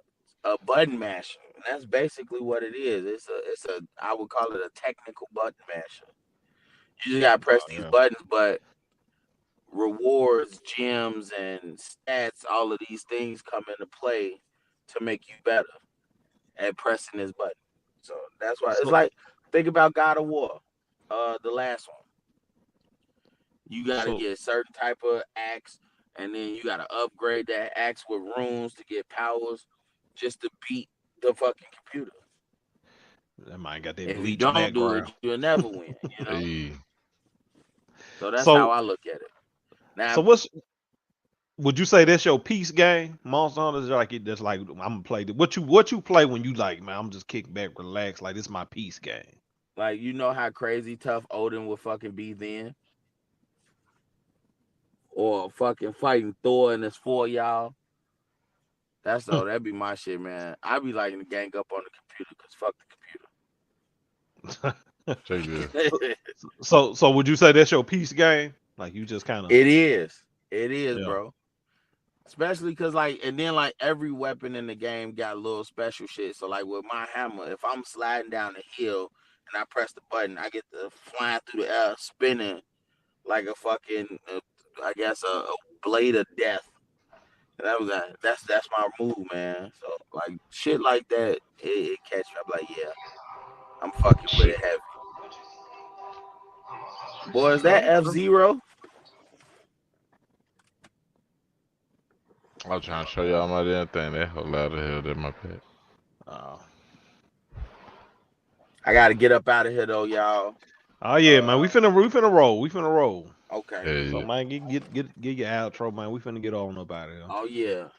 button masher. And that's basically what it is. It's a I would call it a technical button masher. You just gotta press Oh these yeah. buttons, but rewards, gems, and stats, all of these things come into play to make you better at pressing this button. So that's why it's So like think about God of War, the last one. You gotta so get a certain type of axe, and then you gotta upgrade that axe with runes to get powers, just to beat the fucking computer. that man got that If you bleach don't do it, background. you'll never win. You know. hey, So that's how So I look at it. Now, so what's would you say that's your peace game? Monster Hunter is like it. That's like I'm gonna play. What you play when you like, man? I'm just kick back, relax. Like this my peace game. like you know how crazy tough Odin would fucking be then, or fucking fighting Thor and his four y'all. That'd be my shit, man. I'd be liking to gang up on the computer because fuck check this. the so, computer. so would you say that's your peace game? Like you just kind of It is, yeah. bro. Especially because like, and then like every weapon in the game got little special shit. So like with my hammer, if I'm sliding down the hill and I press the button, I get to flying through the air, spinning like a fucking, I guess a blade of death. And that was that. That's my move, man. So like shit like that, it catch me. I'm like, yeah, I'm fucking with it heavy. Boy, is that F-Zero? I was trying to show y'all my damn thing. That whole lot of hell, that my pet. I gotta get up out of here though, y'all. Oh yeah, man. We finna roll. We finna roll. Okay. Yeah, So yeah. man, get your outro, man. We finna get on up out of here. Oh yeah.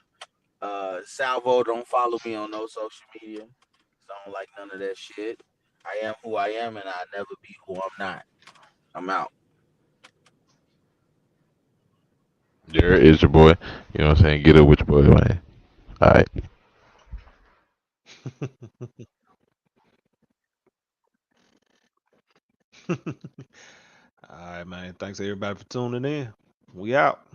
Salvo, don't follow me on no social media. I don't like none of that shit. I am who I am, and I'll never be who I'm not. I'm out. There is your boy. You know what I'm saying? Get up with your boy, man. All right. All right, man. Thanks everybody for tuning in. We out.